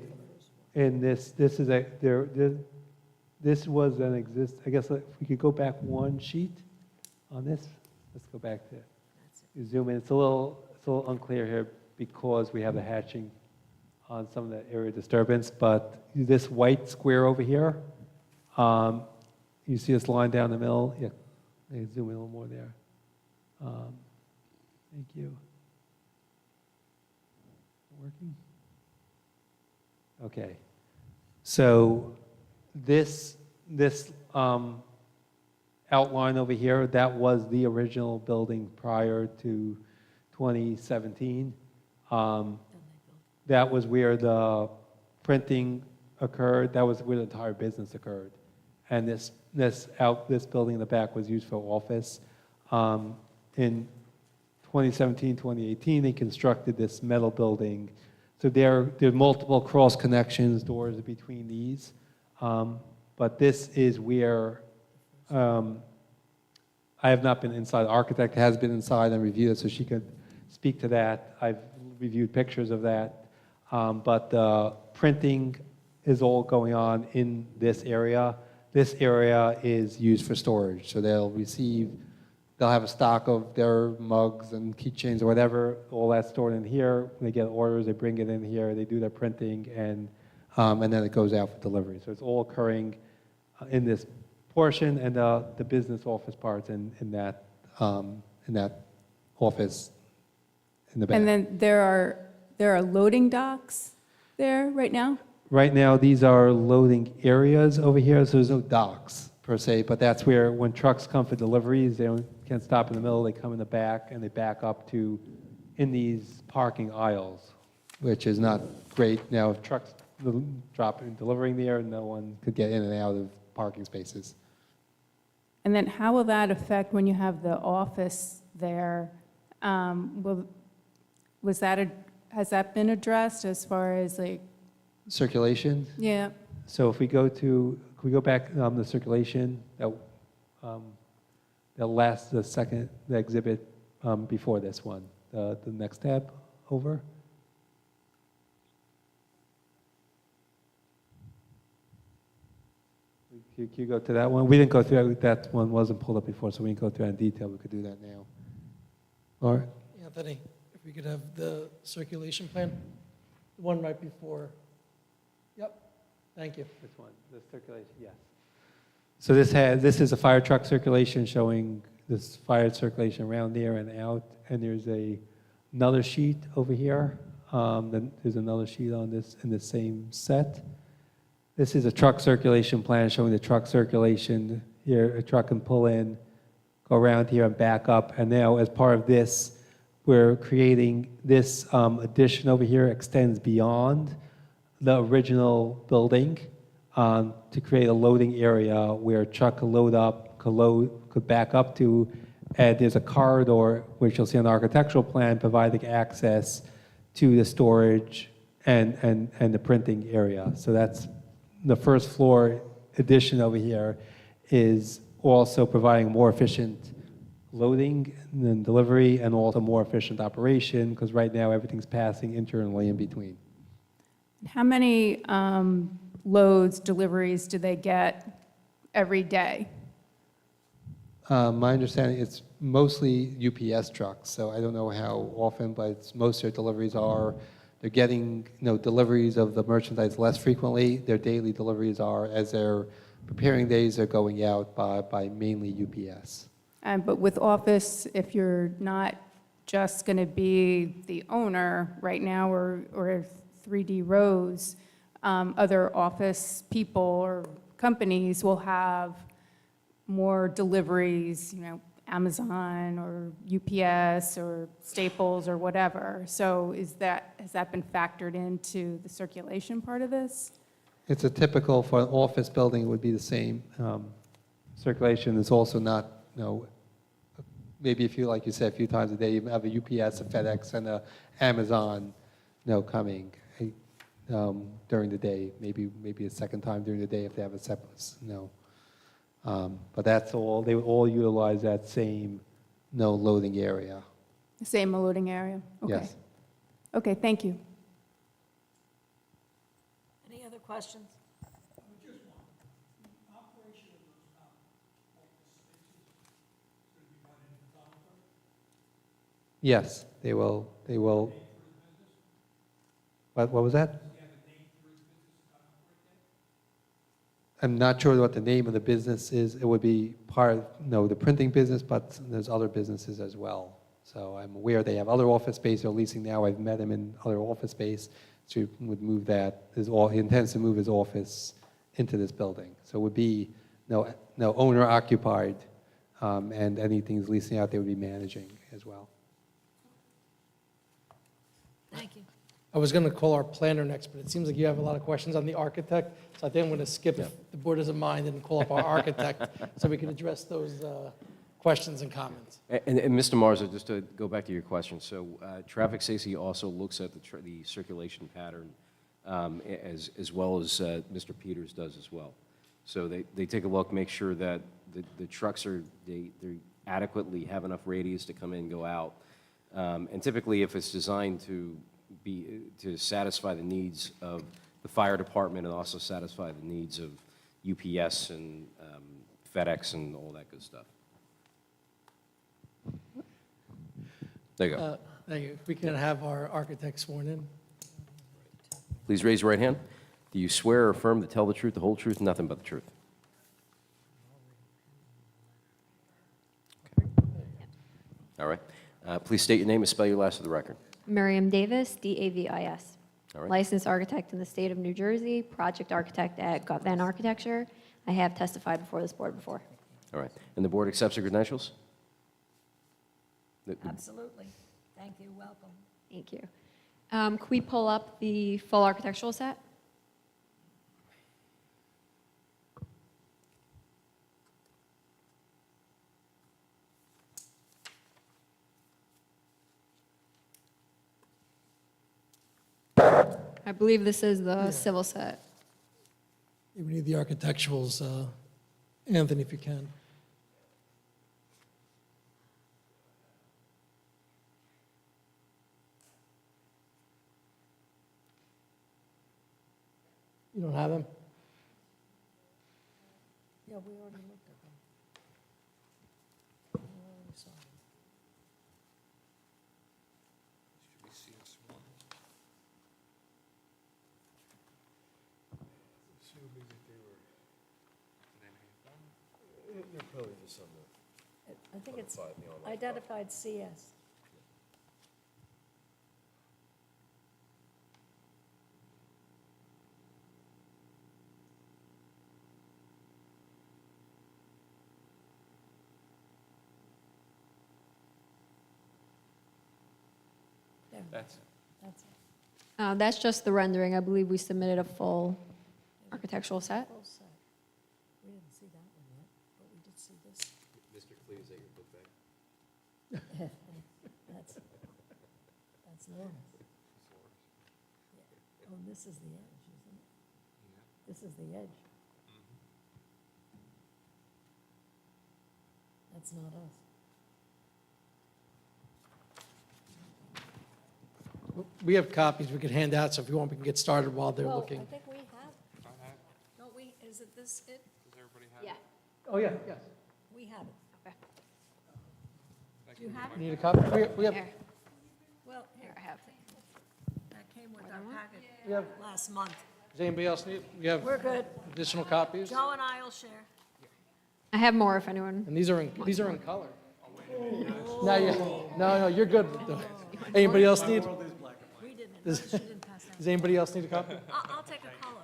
in this is a, this was an I guess if we could go back one sheet on this. Let's go back to, zoom in. It's a little unclear here because we have the hatching on some of the area disturbance, but this white square over here, you see this line down the middle? Yeah, maybe zoom in a little more there. Thank you. Working? Okay. So this outline over here, that was the original building prior to 2017. That was where the printing occurred. That was where the entire business occurred. And this building in the back was used for office. In 2017, 2018, they constructed this metal building. So there are multiple cross connections, doors between these. But this is where, I have not been inside. The architect has been inside and reviewed it, so she could speak to that. I've reviewed pictures of that. But the printing is all going on in this area. This area is used for storage. So they'll have a stock of their mugs and keychains or whatever, all that's stored in here. When they get orders, they bring it in here, they do their printing, and then it goes out for delivery. So it's all occurring in this portion, and the business office parts in that office in the back. And then there are loading docks there right now? Right now, these are loading areas over here, so there's no docks per se, but that's where when trucks come for deliveries, they can't stop in the middle, they come in the back and they back up to in these parking aisles, which is not great. Now, if trucks delivering there, no one could get in and out of parking spaces. And then how will that affect when you have the office there? Has that been addressed as far as like? Circulation. Yeah. So if we go back the circulation, the exhibit before this one, the next tab over. Can you go to that one? We didn't go through that one, wasn't pulled up before, so we didn't go through that in detail. We could do that now. All right. Anthony, if we could have the circulation plan, the one right before. Yep, thank you. This one, the circulation, yes. So this is a fire truck circulation showing this fire circulation around there and out, and there's another sheet over here. Then there's another sheet on this in the same set. This is a truck circulation plan showing the truck circulation here. A truck can pull in, go around here and back up. And now as part of this, we're creating this addition over here extends beyond the original building to create a loading area where a truck could load up, could back up to, and there's a corridor, which you'll see on the architectural plan, providing access to the storage and the printing area. So that's the first floor addition over here is also providing more efficient loading and delivery and also more efficient operation because right now everything's passing internally in between. How many loads, deliveries do they get every day? My understanding, it's mostly UPS trucks, so I don't know how often, but most of their deliveries are, they're getting deliveries of the merchandise less frequently. Their daily deliveries are, as they're preparing days, they're going out by mainly UPS. But with office, if you're not just going to be the owner right now, or 3D Rose. Other office people or companies will have more deliveries, Amazon or UPS or Staples or whatever. So has that been factored into the circulation part of this? It's a typical, for an office building, it would be the same. Circulation is also not, maybe if you, like you said, a few times a day, you have a UPS, a FedEx, and a Amazon, coming during the day, maybe a second time during the day if they have a separate, but that's all, they would all utilize that same, loading area. Same loading area? Okay. Yes. Okay, thank you. Any other questions? Just one. The operation of those office spaces is going to be run in the developer. Yes, they will, what was that? I'm not sure what the name of the business is. It would be part of, the printing business, but there's other businesses as well. So I'm aware they have other office space they're leasing now. I've met him in other office space. So he would move that, he intends to move his office into this building. So it would be no owner occupied, and anything he's leasing out, they would be managing as well. Thank you. I was going to call our planner next, but it seems like you have a lot of questions on the architect, so I think I'm going to skip, if the board doesn't mind, and call up our architect so we can address those questions and comments. And Mr. Marza, just to go back to your question, so traffic safety also looks at the circulation pattern as well as Mr. Peters does as well. So they take a look, make sure that the trucks they adequately have enough radius to come in, go out. And typically, if it's designed to satisfy the needs of the fire department and also satisfy the needs of UPS and FedEx and all that good stuff. There you go. Thank you. If we can have our architect sworn in. Please raise your right hand. Do you swear or affirm to tell the truth, the whole truth, and nothing but the truth? Okay. All right. Please state your name and spell your last for the record. Miriam Davis, D-A-V-I-S. All right. Licensed architect in the state of New Jersey, project architect at Gutvan Architecture. I have testified before this board before. All right. And the board accepts the credentials? Absolutely. Thank you. Welcome. Thank you. Can we pull up the full architectural set? I believe this is the civil set. We need the architecturals, Anthony, if you can. You don't have them? Yeah, we already looked at them. We already saw them. I think it's identified CS. That's That's it. That's just the rendering. I believe we submitted a full architectural set. Full set. We didn't see that one yet, but we did see this. Mr. Clee, is that your book bag? That's Laura's. Yeah. Oh, this is the edge, isn't it? This is the edge. That's not us. We have copies we could hand out, so if you want, we can get started while they're Well, looking. I think we have, don't we, is it this it? Does everybody have? Yeah. Oh, yeah, yes. We have it. Okay. Do you have it? Need a copy? We have, Here, Well, here, here, I have. that came with our packet we have, last month. does anybody else need, we have We're good. additional copies? Joe and I will share. I have more if anyone, And these are in color. No, you're good. Anybody else need, We didn't, Does- she didn't pass out. does anybody else need a copy? I'll take a color.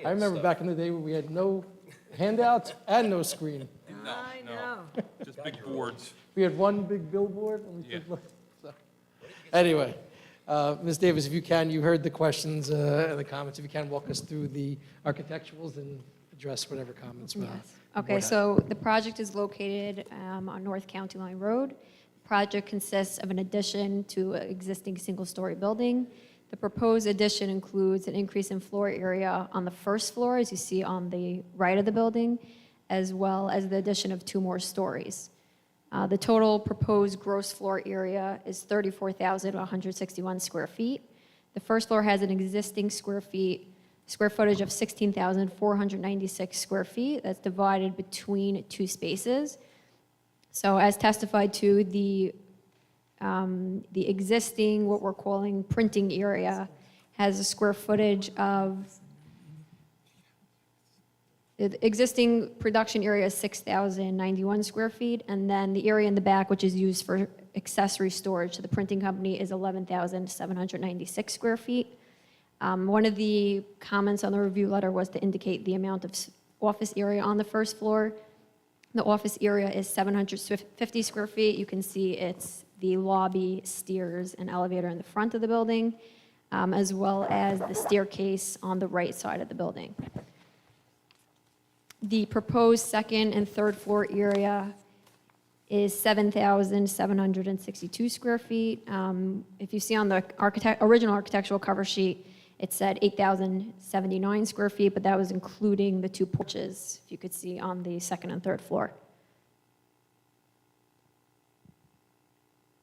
I remember back in the day when we had no handouts and no screen. I know. Just big boards. We had one big billboard and we Yeah. could look. So. Anyway, Ms. Davis, if you can, you heard the questions and the comments. If you can, walk us through the architecturals and address whatever comments. Yes. the Okay, board so the project is located on North County Line Road. The project consists of an addition to an existing single-story building. The proposed addition includes an increase in floor area on the first floor, as you see on the right of the building, as well as the addition of 2 more stories. The total proposed gross floor area is 34,161 square feet. The first floor has an existing square footage of 16,496 square feet. That's divided between 2 spaces. So as testified to, the existing, what we're calling printing area, has a square footage of, the existing production area is 6,091 square feet, and then the area in the back, which is used for accessory storage to the printing company, is 11,796 square feet. One of the comments on the review letter was to indicate the amount of office area on the first floor. The office area is 750 square feet. You can see it's the lobby, stairs, and elevator in the front of the building, as well as the staircase on the right side of the building. The proposed second and third floor area is 7,762 square feet. If you see on the original architectural cover sheet, it said 8,079 square feet, but that was including the 2 porches, if you could see on the second and third floor.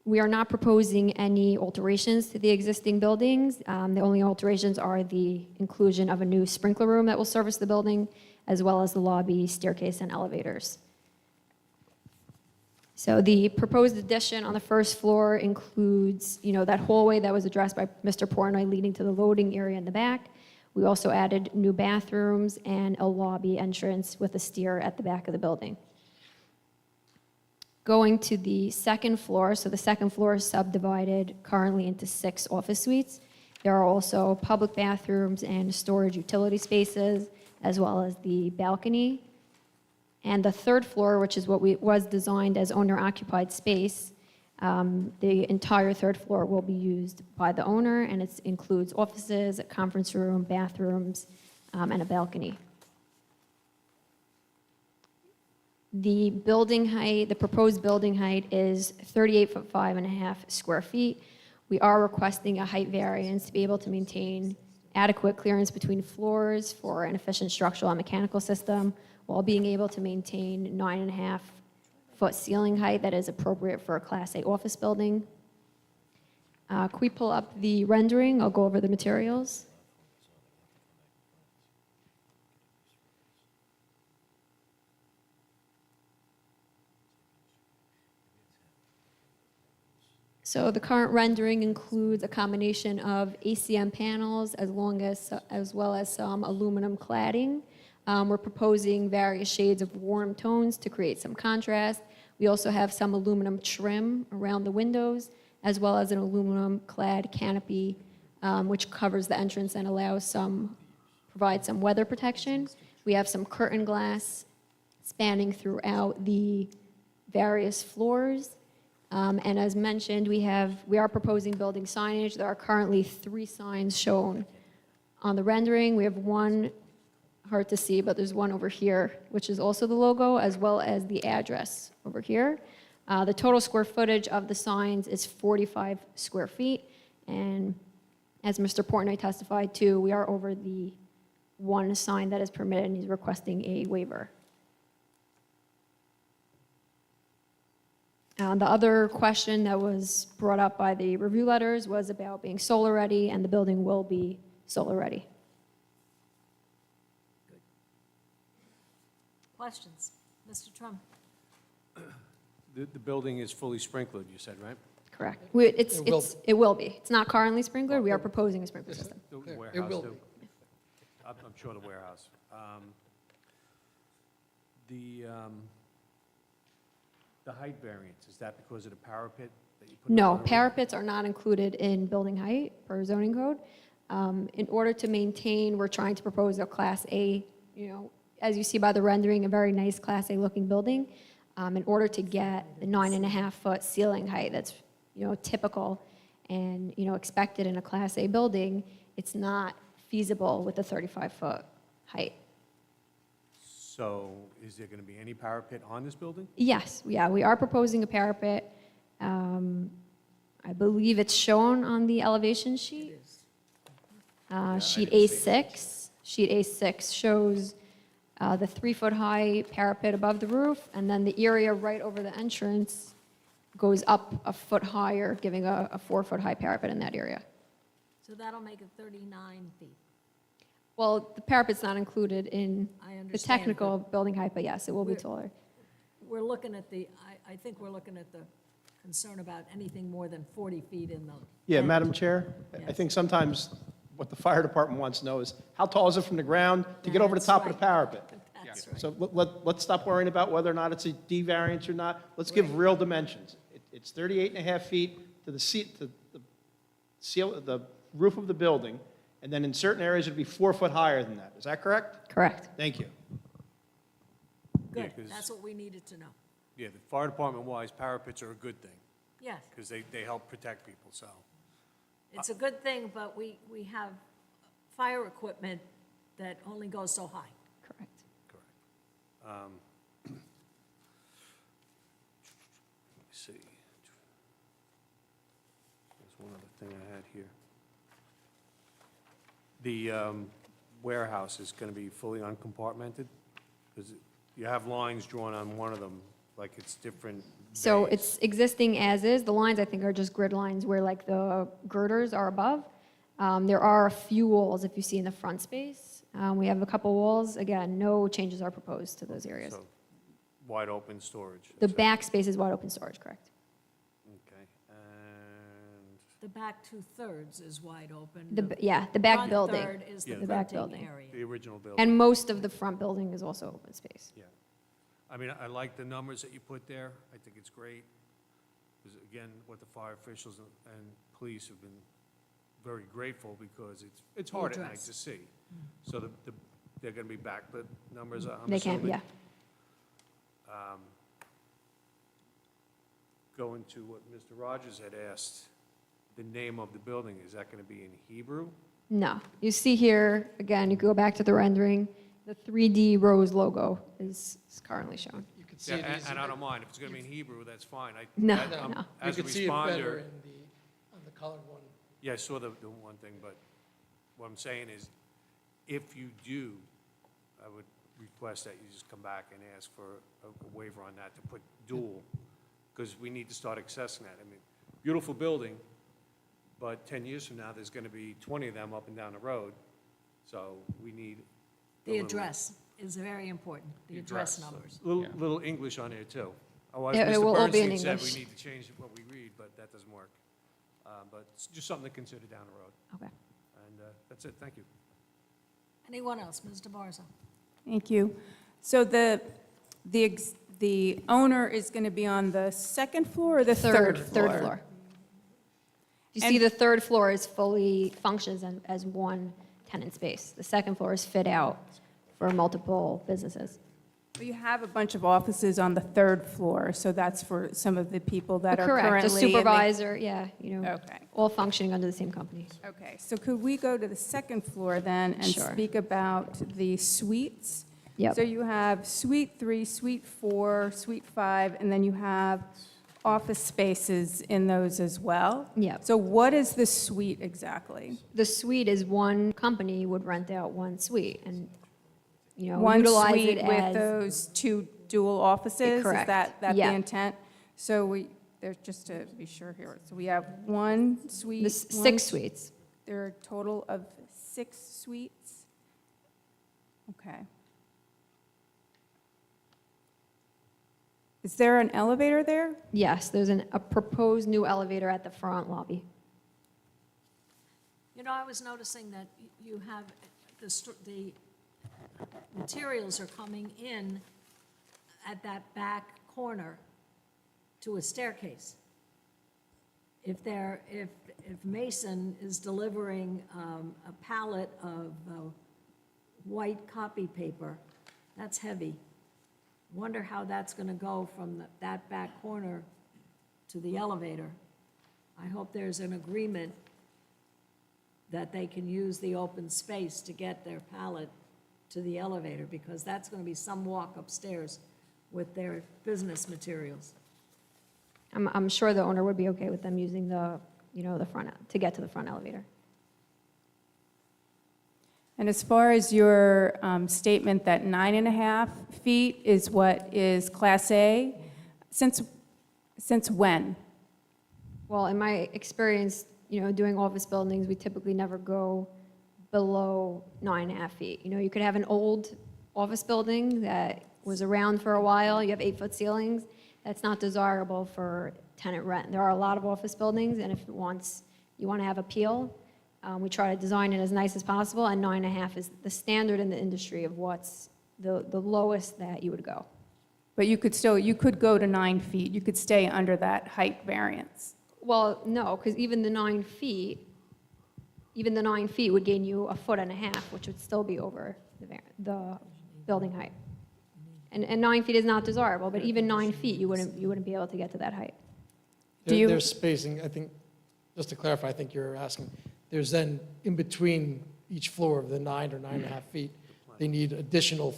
We are not proposing any alterations to the existing buildings. The only alterations are the inclusion of a new sprinkler room that will service the building, as well as the lobby, staircase, and elevators. So the proposed addition on the first floor includes, that hallway that was addressed by Mr. Portnoy leading to the loading area in the back. We also added new bathrooms and a lobby entrance with a stair at the back of the building. Going to the second floor, so the second floor is subdivided currently into 6 office suites. There are also public bathrooms and storage utility spaces, as well as the balcony. And the third floor, which is what was designed as owner-occupied space, the entire third floor will be used by the owner, and it includes offices, a conference room, bathrooms, and a balcony. The building height, the proposed building height is 38 foot 5.5 square feet. We are requesting a height variance to be able to maintain adequate clearance between floors for an efficient structural and mechanical system, while being able to maintain 9.5 foot ceiling height that is appropriate for a Class A office building. Can we pull up the rendering? I'll go over the materials. So the current rendering includes a combination of ACM panels as well as some aluminum cladding. We're proposing various shades of warm tones to create some contrast. We also have some aluminum trim around the windows, as well as an aluminum clad canopy, which covers the entrance and provides some weather protection. We have some curtain glass spanning throughout the various floors. And as mentioned, we are proposing building signage. There are currently 3 signs shown on the rendering. We have one, hard to see, but there's one over here, which is also the logo, as well as the address over here. The total square footage of the signs is 45 square feet. And as Mr. Portnoy testified to, we are over the 1 sign that is permitted, and he's requesting a waiver. The other question that was brought up by the review letters was about being solar ready, and the building will be solar ready. Questions? Mr. Trump? The building is fully sprinkled, you said, right? Correct. It will It will be. It's not currently sprinkled. We are proposing a sprinkler system. The It warehouse, will too? be. I'm sure the warehouse. The height variance, is that because of the parapet that you put up No, on the roof? parapets are not included in building height per zoning code. In order to maintain, we're trying to propose a Class A, as you see by the rendering, a very nice Class A looking building. In order to get the 9.5-foot ceiling height that's, typical and, expected in a Class A building, it's not feasible with a 35-foot height. So is there going to be any parapet on this building? Yes, yeah, we are proposing a parapet. I believe it's shown on the elevation sheet. Sheet A6. Sheet A6 shows the 3-foot-high parapet above the roof, and then the area right over the entrance goes up a foot higher, giving a 4-foot-high parapet in that area. So that'll make it 39 feet. Well, the parapet's not included in I the understand, technical building height, but yes, it will be We're- taller. We're looking at I think we're looking at the concern about anything more than 40 feet in the. Yeah, end. Madam Chair, I Yes. think sometimes what the fire department wants to know is, how tall is it from the ground to get over the That's top of the right. parapet? That's right. So let's stop worrying about whether or not it's a D variance or not. Let's give real dimensions. It's 38.5 feet to the roof of the building, and then in certain areas, it'd be 4 foot higher than that. Is that correct? Correct. Thank you. Good, 'cause- that's what we needed to know. Yeah, the fire department-wise, parapets are a good thing, Yes, because they help protect people, so. it's a good thing, but we have fire equipment that only goes so high. Correct. Let me see. There's one other thing I had here. The warehouse is going to be fully uncompartmented? Because you have lines drawn on one of them, like it's different So bays. it's existing as is. The lines, I think, are just grid lines where like the girders are above. There are a few walls, if you see in the front space. We have a couple walls. Again, no changes are proposed to those areas. So, wide open storage. The that's it. back space is wide open storage, correct? Okay, and, The back 2/3 is wide open. The back front building. third is Yeah, the the back printing building. area. the original building. And most of the front building is also open space. Yeah. I mean, I like the numbers that you put there. I think it's great. Because again, what the fire officials and police have been very grateful because it's hard at night address. to see. So they're going to be backlit numbers, I'm They can, assuming? yeah. Going to what Mr. Rogers had asked, the name of the building, is that going to be in Hebrew? No. You see here, again, you go back to the rendering, the 3D Rose logo is currently shown. You could see Yeah, it and easily. I don't mind. If it's going to be in Hebrew, that's fine. No, I'm- no. You As a could see it better responder, on the colored one. yeah, I saw the one thing, but what I'm saying is, if you do, I would request that you just come back and ask for a waiver on that to put dual, because we need to start accessing that. I mean, beautiful building, but 10 years from now, there's going to be 20 of them up and down the road, so we need. a The little- address is very important, the address so numbers. Little English on there, too. Otherwise, It Mr. will all be in Bernstein said English. we need to change what we read, but that doesn't work. But it's just something to consider down the road. Okay. And that's it, thank you. Anyone else? Ms. DeBarza? Thank you. So the owner is going to be on the second floor or the third floor? Third floor. You And- see the third floor is fully functions as one tenant space. The second floor is fit out for multiple businesses. Well, you have a bunch of offices on the third floor, so that's for some of the people that are currently. Correct, a in the- supervisor, yeah, Okay. all functioning under the same company. Okay, so could we go to the second floor then and Sure. speak about the suites? Yep. So you have Suite 3, Suite 4, Suite 5, and then you have office spaces in those as well? Yep. So what is the suite exactly? The suite is one company would rent out one suite and, One utilize suite it with as. those two dual offices? Correct. Is that the Yeah. intent? So there's just to be sure here, so we have one suite? The one- 6 suites. There are a total of 6 suites? Okay. Is there an elevator there? Yes, there's a proposed new elevator at the front lobby. I was noticing that you have, the materials are coming in at that back corner to a staircase. If Mason is delivering a pallet of white copy paper, that's heavy. Wonder how that's going to go from that back corner to the elevator. I hope there's an agreement that they can use the open space to get their pallet to the elevator, because that's going to be some walk upstairs with their business materials. I'm sure the owner would be okay with them using the front, to get to the front elevator. And as far as your statement that 9.5 feet is what is Class A, since when? Well, in my experience, doing office buildings, we typically never go below 9.5 feet. You could have an old office building that was around for a while, you have 8-foot ceilings, that's not desirable for tenant rent. There are a lot of office buildings, and if you want to have appeal, we try to design it as nice as possible, and 9.5 is the standard in the industry of what's the lowest that you would go. But you could go to 9 feet, you could stay under that height variance. Well, no, because even the 9 feet would gain you 1.5 feet, which would still be over the building height. And 9 feet is not desirable, but even 9 feet, you wouldn't be able to get to that height. There's spacing, I think, just to clarify, I think you're asking, there's then, in between each floor of the 9 or 9.5 feet, they need additional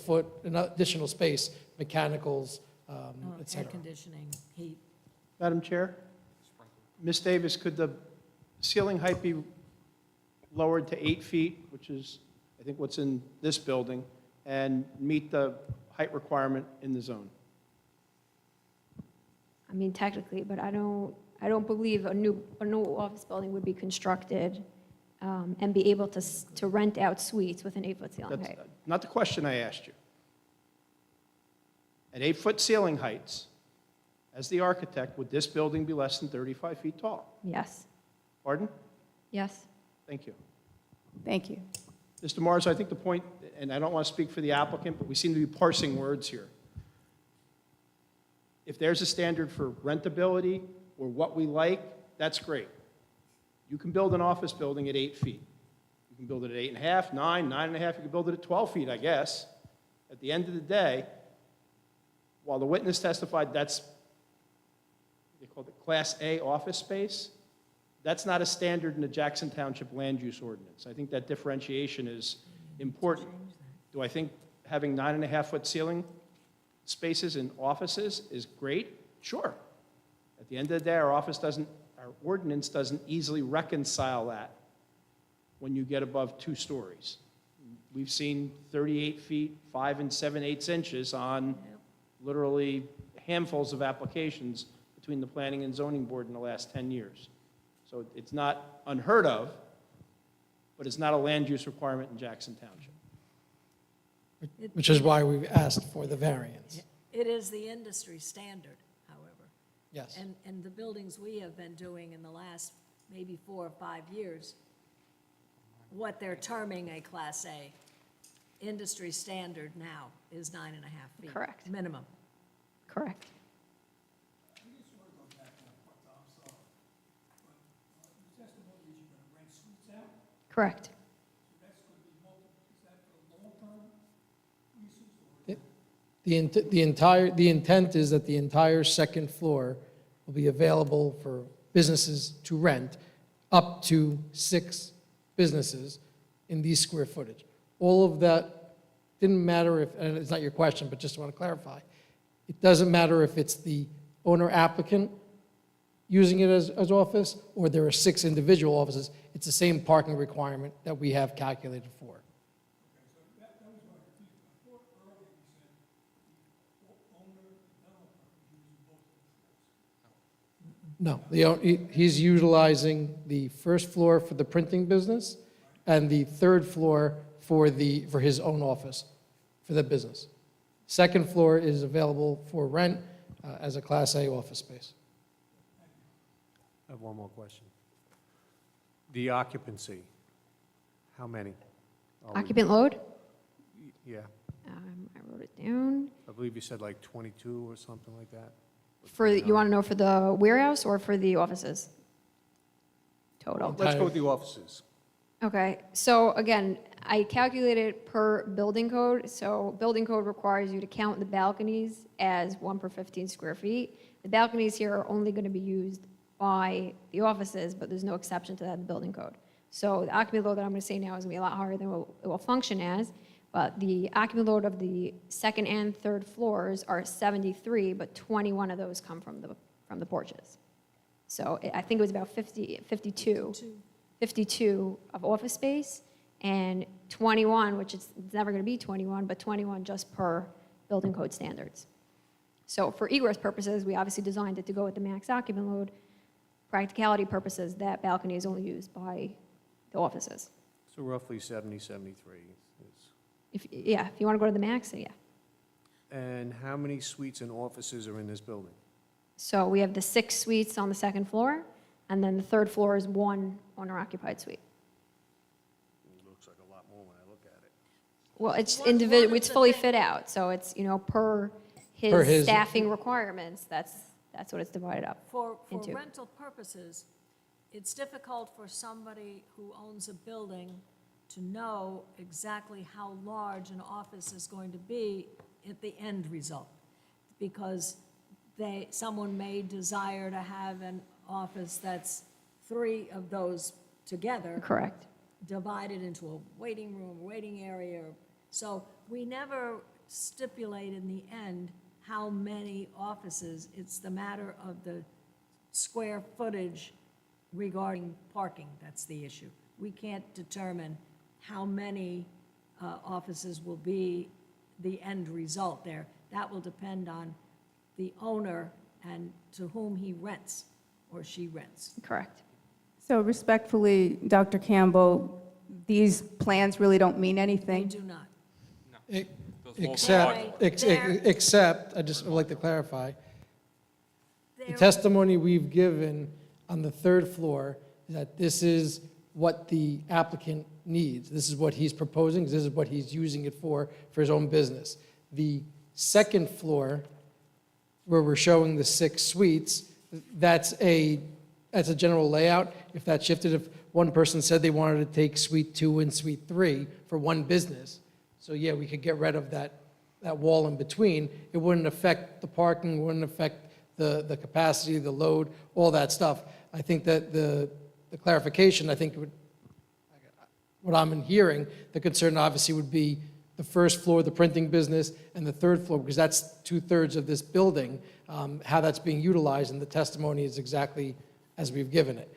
space, mechanicals, et Air cetera. conditioning, heat. Madam Chair? Ms. Davis, could the ceiling height be lowered to 8 feet, which is, I think, what's in this building, and meet the height requirement in the zone? I mean, technically, but I don't believe a new office building would be constructed and be able to rent out suites with an 8-foot ceiling That's height. not the question I asked you. At 8-foot ceiling heights, as the architect, would this building be less than 35 feet tall? Yes, Pardon? yes. Thank you. Thank you. Mr. Mars, I think the point, and I don't want to speak for the applicant, but we seem to be parsing words here. If there's a standard for rentability or what we like, that's great. You can build an office building at 8 feet. You can build it at 8.5, 9, 9.5, you can build it at 12 feet, I guess. At the end of the day, while the witness testified that's, they call it Class A office space, that's not a standard in the Jackson Township Land Use Ordinance. I think that differentiation is important. Do I think having 9.5-foot ceiling spaces in offices is great? Sure. At the end of the day, our ordinance doesn't easily reconcile that when you get above 2 stories. We've seen 38 feet, 5 7/8 inches on literally handfuls of applications between the Planning and Zoning Board in the last 10 years. So it's not unheard of, but it's not a land use requirement in Jackson Township. Which is why we've asked for the variance. It is the industry standard, however. Yes. And the buildings we have been doing in the last maybe 4 or 5 years, what they're terming a Class A, industry standard now is 9.5 feet. Correct. Minimum. Correct. I just want to go back to that point, I'm sorry. But the testimony is you're going to rent suites out, Correct. so that's going to be is that for long-term leases or? The intent is that the entire second floor will be available for businesses to rent, up to 6 businesses in these square footage. All of that didn't matter if, and it's not your question, but just want to clarify, it doesn't matter if it's the owner applicant using it as office, or there are 6 individual offices. It's the same parking requirement that we have calculated for. Okay, so that was my confusion. I thought earlier you said the owner, the developer, is using both of the floors. No, he's utilizing the first floor for the printing business and the third floor for his own office, for the business. Second floor is available for rent as a Class A office space. I have one more question. The occupancy, how many? are we- Occupant load? Yeah, I wrote it down. I believe you said like 22 or something like that? For, you want to know for the warehouse or for the offices? Total. Let's go with the offices. Okay, so again, I calculated per building code. So building code requires you to count the balconies as 1 per 15 square feet. The balconies here are only going to be used by the offices, but there's no exception to that in the building code. So the occupant load that I'm going to say now is going to be a lot higher than what it will function as, but the occupant load of the second and third floors are 73, but 21 of those come from the porches. So I think it was about 52 of office space, and 21, which it's never going to be 21, but 21 just per building code standards. So for egress purposes, we obviously designed it to go with the max occupant load. Practicality purposes, that balcony is only used by the offices. So roughly 70, 73. If you want to go to the max, then yeah. And how many suites and offices are in this building? So we have the 6 suites on the second floor, and then the third floor is 1 owner-occupied suite. It looks like a lot more when I look at it. Well, it's One of individual, the it's fully thing- fit out, so it's, per Per his his- staffing requirements, that's what it's divided up. For into. rental purposes, it's difficult for somebody who owns a building to know exactly how large an office is going to be at the end result. Because someone may desire to have an office that's 3 of those together, Correct. divided into a waiting room, waiting area. So we never stipulate in the end how many offices. It's the matter of the square footage regarding parking. That's the issue. We can't determine how many offices will be the end result there. That will depend on the owner and to whom he rents or she rents. Correct. So respectfully, Dr. Campbell, these plans really don't mean They anything. do not. Those walls are Except, I just would like to clarify, the There- testimony we've given on the third floor is that this is what the applicant needs. This is what he's proposing, this is what he's using it for his own business. The second floor, where we're showing the 6 suites, that's a general layout. If that shifted, if one person said they wanted to take suite 2 and suite 3 for one business, so yeah, we could get rid of that wall in between. It wouldn't affect the parking, wouldn't affect the capacity, the load, all that stuff. I think that the clarification, I think it would, what I'm hearing, the concern obviously would be the first floor, the printing business, and the third floor, because that's 2/3 of this building, how that's being utilized, and the testimony is exactly as we've given it.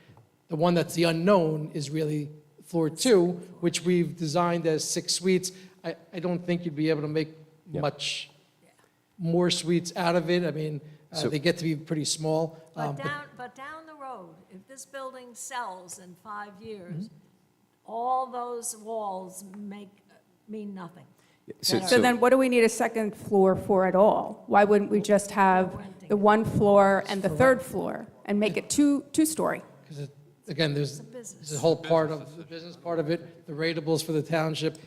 The one that's the unknown is really floor 2, which we've designed as 6 suites. I don't think you'd be able to make Yeah. much more suites out of it. I mean, So- they get to be pretty small. But down the road, if this building sells in 5 years, all those walls mean nothing. So then what do we need a second floor for at all? Why wouldn't we just have the 1 floor and the third floor and make it two-story? Because, again, there's business. a whole part of, the business part of it, the ratables for the township,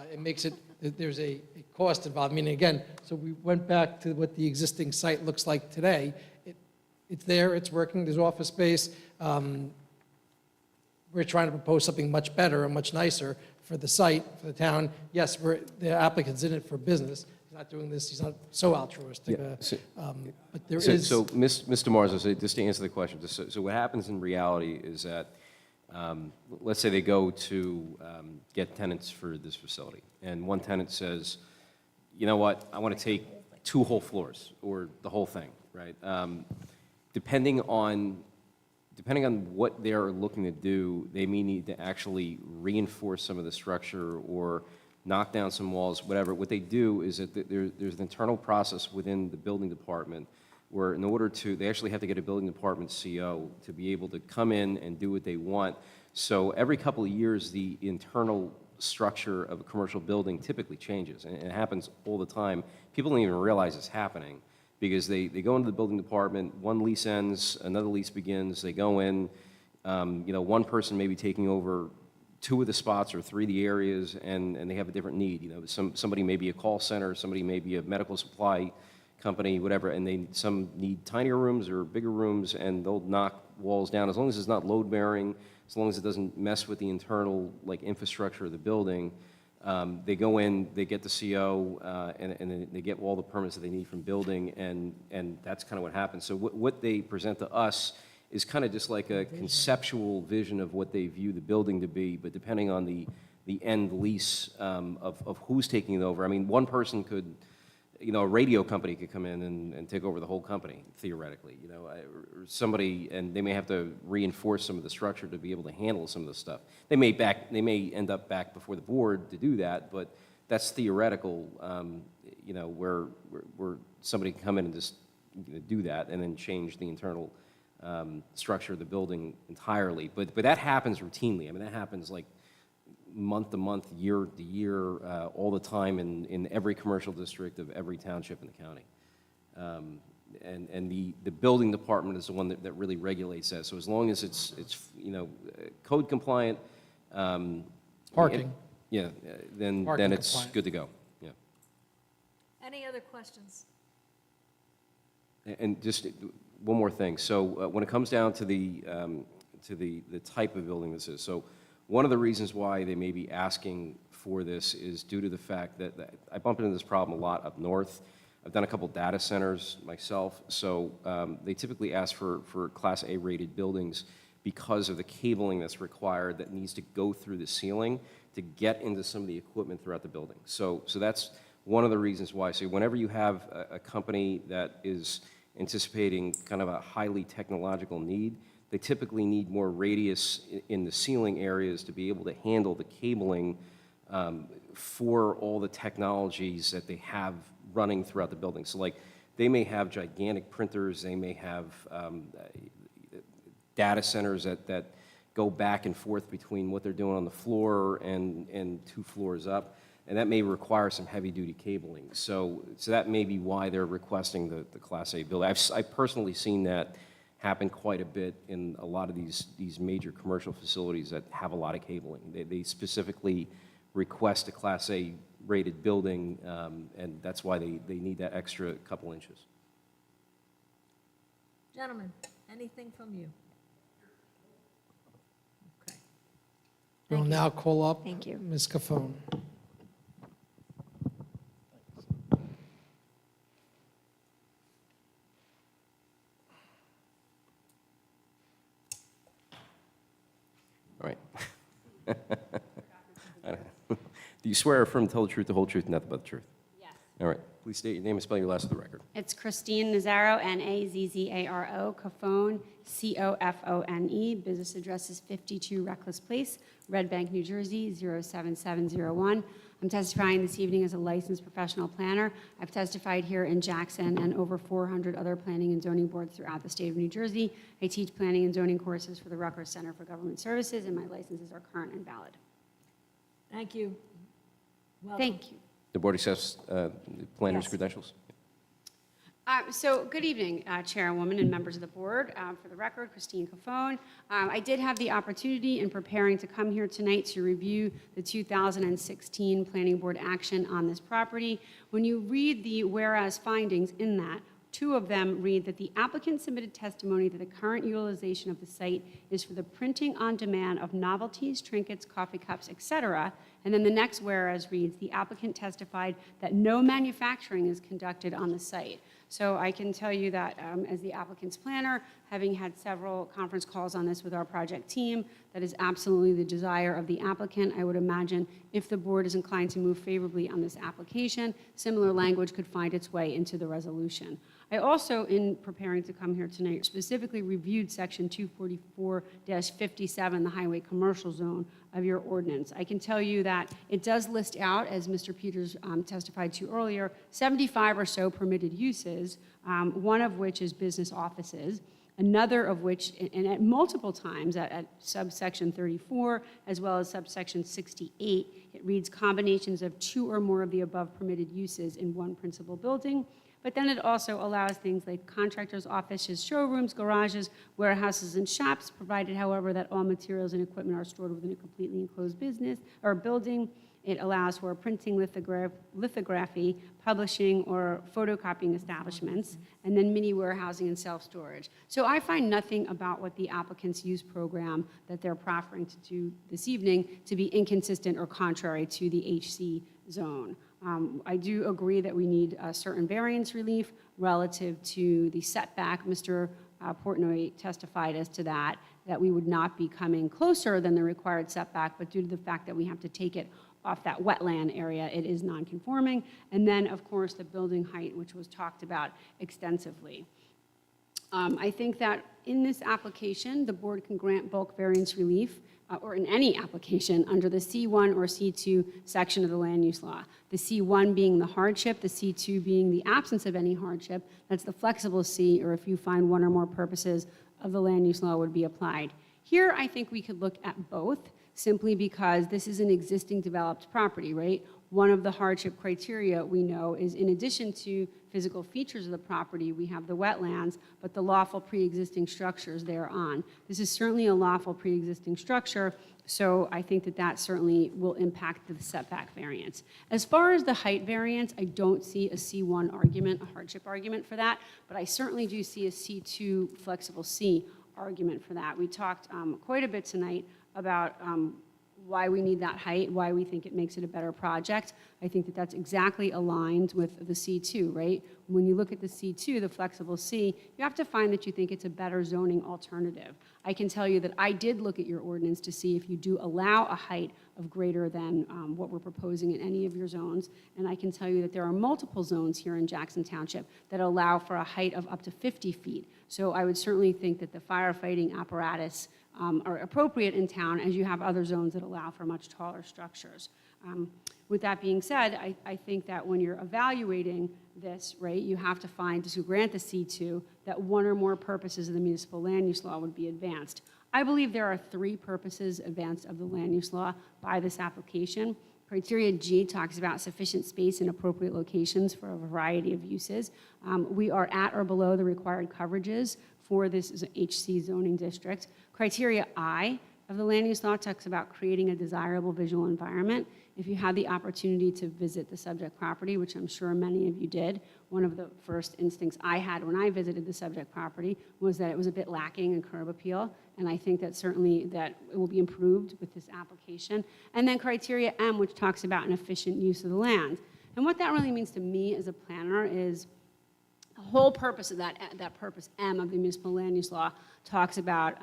it makes it, there's a cost involved. I mean, again, so we went back to what the existing site looks like today. It's there, it's working, there's office space. We're trying to propose something much better and much nicer for the site, for the town. Yes, the applicant's in it for business. He's not doing this, he's not so altruistic. Yeah, But there So, is. Mr. Marzo, just to answer the question, so what happens in reality is that, let's say they go to get tenants for this facility, and one tenant says, you know what, I want to take 2 whole floors, or the whole thing, right? Depending on what they're looking to do, they may need to actually reinforce some of the structure or knock down some walls, whatever. What they do is that there's an internal process within the building department where in order to, they actually have to get a building department CO to be able to come in and do what they want. So every couple of years, the internal structure of a commercial building typically changes, and it happens all the time. People don't even realize it's happening because they go into the building department, one lease ends, another lease begins, they go in, one person may be taking over 2 of the spots or 3 of the areas, and they have a different need. You know, somebody may be a call center, somebody may be a medical supply company, whatever, and some need tinier rooms or bigger rooms, and they'll knock walls down as long as it's not load bearing, as long as it doesn't mess with the internal like infrastructure of the building. They go in, they get the CO, and then they get all the permits that they need from building, and that's kind of what happens. So what they present to us is kind of just like a conceptual vision of what they view the building to be, but depending on the end lease of who's taking it over. I mean, one person could, you know, a radio company could come in and take over the whole company, theoretically, you know, or somebody, and they may have to reinforce some of the structure to be able to handle some of the stuff. They may end up back before the board to do that, but that's theoretical, you know, where somebody can come in and just, you know, do that and then change the internal structure of the building entirely. But that happens routinely. I mean, that happens like month to month, year to year, all the time in every commercial district of every township in the county. And the building department is the one that really regulates that. So as long as it's you know, code compliant. Parking. Yeah, then Parking it's compliant. good to go, yeah. Any other questions? And just one more thing. So when it comes down to the type of building this is, so one of the reasons why they may be asking for this is due to the fact that I bump into this problem a lot up north. I've done a couple data centers myself, so they typically ask for Class A rated buildings because of the cabling that's required that needs to go through the ceiling to get into some of the equipment throughout the building. So that's one of the reasons why. So whenever you have a company that is anticipating kind of a highly technological need, they typically need more radius in the ceiling areas to be able to handle the cabling for all the technologies that they have running throughout the building. So like they may have gigantic printers, they may have data centers that go back and forth between what they're doing on the floor and 2 floors up. And that may require some heavy-duty cabling. So that may be why they're requesting the Class A building. I've personally seen that happen quite a bit in a lot of these major commercial facilities that have a lot of cabling. They specifically request a Class A rated building, and that's why they need that extra couple inches. Gentlemen, anything from you? Okay. We'll Thank you. now call up Thank you. Ms. Cafone. All right. Do you swear or affirm to tell the truth, the whole truth, and nothing but the truth? Yes. All right. Please state your name and spell your last for the record. It's Christine Nazzaro, Nazzaro, Cofone, Cofone. Business address is 52 Reckless Place, Red Bank, New Jersey, 07701. I'm testifying this evening as a licensed professional planner. I've testified here in Jackson and over 400 other planning and zoning boards throughout the state of New Jersey. I teach planning and zoning courses for the Rutgers Center for Government Services, and my licenses are current and valid. Thank you. Welcome. Thank you. The board accepts the planner's Yes. credentials? So, good evening, Chairwoman and members of the board. For the record, Christine Cofone. I did have the opportunity in preparing to come here tonight to review the 2016 Planning Board action on this property. When you read the whereas findings in that, 2 of them read that the applicant submitted testimony that the current utilization of the site is for the printing on demand of novelties, trinkets, coffee cups, etc. And then the next whereas reads, the applicant testified that no manufacturing is conducted on the site. So I can tell you that as the applicant's planner, having had several conference calls on this with our project team, that is absolutely the desire of the applicant. I would imagine if the board is inclined to move favorably on this application, similar language could find its way into the resolution. I also, in preparing to come here tonight, specifically reviewed section 244-57, the highway commercial zone of your ordinance. I can tell you that it does list out, as Mr. Peters testified to earlier, 75 or so permitted uses, one of which is business offices, another of which, and at multiple times at subsection 34, as well as subsection 68, it reads combinations of 2 or more of the above permitted uses in one principal building. but then it also allows things like contractors' offices, showrooms, garages, warehouses, and shops, provided, however, that all materials and equipment are stored within a completely enclosed business or building. It allows for printing, lithography, publishing, or photocopying establishments, and then mini warehousing and self-storage. So I find nothing about what the applicant's use program that they're proffering to do this evening to be inconsistent or contrary to the HC zone. I do agree that we need a certain variance relief relative to the setback. Mr. Portnoy testified as to that we would not be coming closer than the required setback, but due to the fact that we have to take it off that wetland area, it is non-conforming. And then, of course, the building height, which was talked about extensively. I think that in this application, the board can grant bulk variance relief, or in any application, under the C1 or C2 section of the land use law. The C1 being the hardship, the C2 being the absence of any hardship. That's the flexible C, or if you find one or more purposes of the land use law would be applied. Here, I think we could look at both, simply because this is an existing developed property, right? One of the hardship criteria we know is, in addition to physical features of the property, we have the wetlands, but the lawful pre-existing structures thereon. This is certainly a lawful pre-existing structure, so I think that that certainly will impact the setback variance. As far as the height variance, I don't see a C1 argument, a hardship argument for that, but I certainly do see a C2 flexible C argument for that. We talked quite a bit tonight about why we need that height, why we think it makes it a better project. I think that that's exactly aligned with the C2, right? When you look at the C2, the flexible C, you have to find that you think it's a better zoning alternative. I can tell you that I did look at your ordinance to see if you do allow a height of greater than what we're proposing in any of your zones, and I can tell you that there are multiple zones here in Jackson Township that allow for a height of up to 50 feet. So I would certainly think that the firefighting apparatus are appropriate in town, as you have other zones that allow for much taller structures. With that being said, I think that when you're evaluating this, right, you have to find, to grant the C2, that one or more purposes of the municipal land use law would be advanced. I believe there are 3 purposes advanced of the land use law by this application. Criteria G talks about sufficient space in appropriate locations for a variety of uses. We are at or below the required coverages for this HC zoning district. Criteria I of the land use law talks about creating a desirable visual environment. If you had the opportunity to visit the subject property, which I'm sure many of you did, one of the first instincts I had when I visited the subject property was that it was a bit lacking in curb appeal, and I think that certainly that it will be improved with this application. And then criteria M, which talks about an efficient use of the land. And what that really means to me as a planner is the whole purpose of that purpose M of the municipal land use law talks about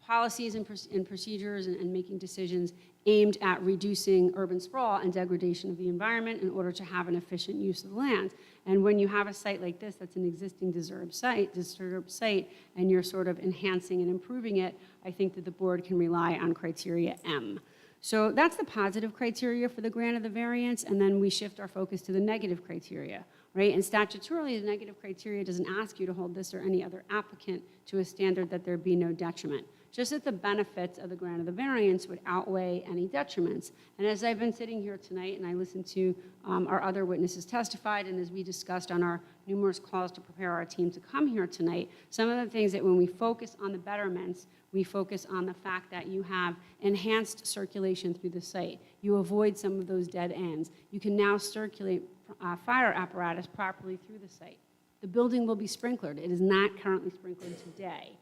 policies and procedures and making decisions aimed at reducing urban sprawl and degradation of the environment in order to have an efficient use of the land. And when you have a site like this that's an existing disturbed site, and you're sort of enhancing and improving it, I think that the board can rely on criteria M. So that's the positive criteria for the grant of the variance, and then we shift our focus to the negative criteria, right? And statutorily, the negative criteria doesn't ask you to hold this or any other applicant to a standard that there be no detriment. Just that the benefits of the grant of the variance would outweigh any detriments. And as I've been sitting here tonight and I listened to our other witnesses testified, and as we discussed on our numerous calls to prepare our team to come here tonight, some of the things that when we focus on the betterments, we focus on the fact that you have enhanced circulation through the site. You avoid some of those dead ends. You can now circulate fire apparatus properly through the site. The building will be sprinklered. It is not currently sprinkled today.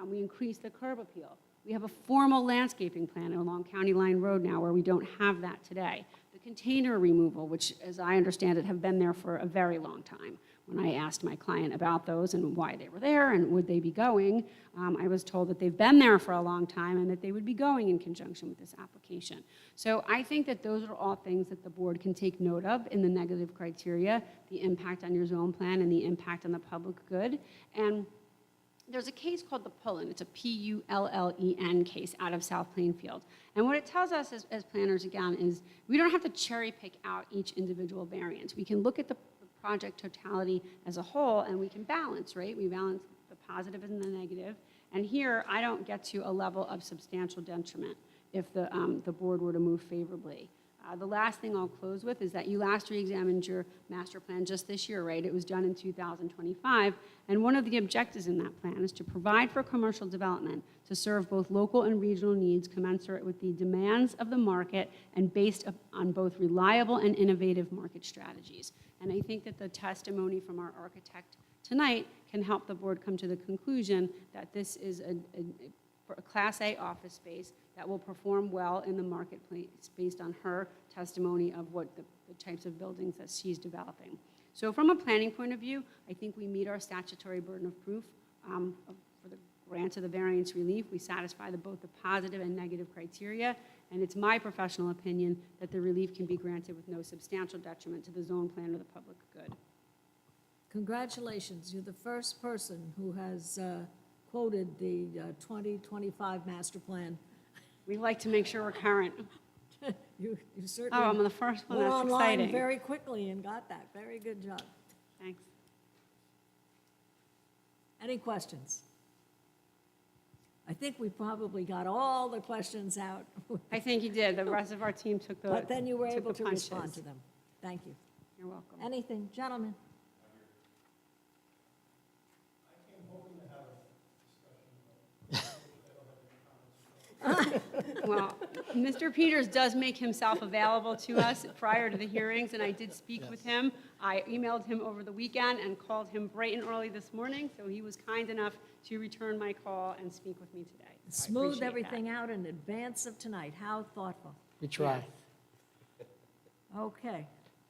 We increase the curb appeal. We have a formal landscaping plan along County Line Road now where we don't have that today. The container removal, which, as I understand it, have been there for a very long time. When I asked my client about those and why they were there and would they be going, I was told that they've been there for a long time and that they would be going in conjunction with this application. So I think that those are all things that the board can take note of in the negative criteria, the impact on your zone plan and the impact on the public good. And there's a case called the Pullen. It's a Pullen case out of South Plainfield. And what it tells us as planners, again, is we don't have to cherry pick out each individual variance. We can look at the project totality as a whole, and we can balance, right? We balance the positive and the negative. And here, I don't get to a level of substantial detriment if the board were to move favorably. The last thing I'll close with is that you last re-examined your master plan just this year, right? It was done in 2025, and one of the objectives in that plan is to provide for commercial development to serve both local and regional needs commensurate with the demands of the market and based on both reliable and innovative market strategies. And I think that the testimony from our architect tonight can help the board come to the conclusion that this is a Class A office space that will perform well in the marketplace based on her testimony of what the types of buildings that she's developing. So from a planning point of view, I think we meet our statutory burden of proof for the grant of the variance relief. We satisfy both the positive and negative criteria, and it's my professional opinion that the relief can be granted with no substantial detriment to the zone plan or the public good. Congratulations, you're the first person who has quoted the 2025 master plan. We like to make sure we're current. You certainly. Oh, I'm the first one, went that's online exciting. very quickly and got that. Very good job. Thanks. Any questions? I think we probably got all the questions out, I think you did. The rest of our team took the but then you were took able the to respond punches. to them. Thank you. You're welcome. Anything, gentlemen? Well, Mr. Peters does make himself available to us prior to the hearings, and I did speak with him. I emailed him over the weekend and called him bright and early this morning, so he was kind enough to return my call and speak with me today. I Smooth appreciate everything that. out in advance of tonight. How thoughtful. We try. Okay.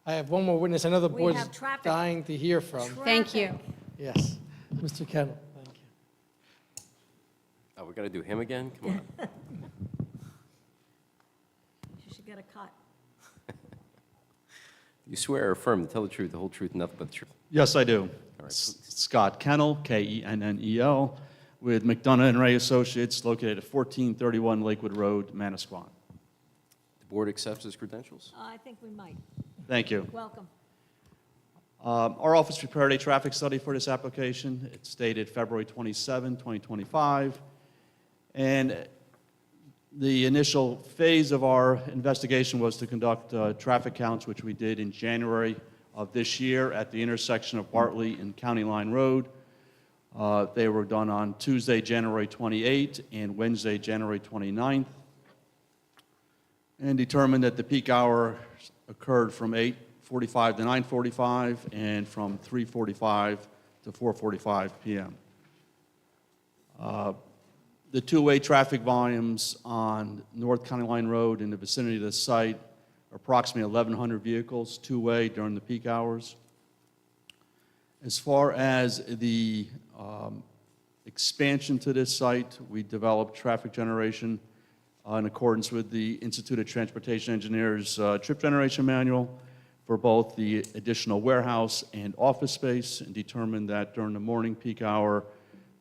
I have one more witness. I know the We board's have traffic. dying to hear from. Thank you. Traffic. Yes, Mr. Kennel, thank you. Oh, we got to do him again? Come on. You should get a cut. You swear or affirm to tell the truth, the whole truth, and nothing but the truth. Yes, I do. All right, please. Scott Kennel, Kennel, with McDonough and Ray Associates, located at 1431 Lakewood Road, Manasquan. The board accepts his credentials? I think we might. Thank you. Welcome. Our office prepared a traffic study for this application. It's dated February 27, 2025. And the initial phase of our investigation was to conduct traffic counts, which we did in January of this year at the intersection of Bartley and County Line Road. They were done on Tuesday, January 28, and Wednesday, January 29th, and determined that the peak hour occurred from 8:45 to 9:45 and from 3:45 to 4:45 p.m. The two-way traffic volumes on North County Line Road in the vicinity of the site are approximately 1,100 vehicles, two-way during the peak hours. As far as the expansion to this site, we developed traffic generation in accordance with the Institute of Transportation Engineers trip generation manual for both the additional warehouse and office space, and determined that during the morning peak hour,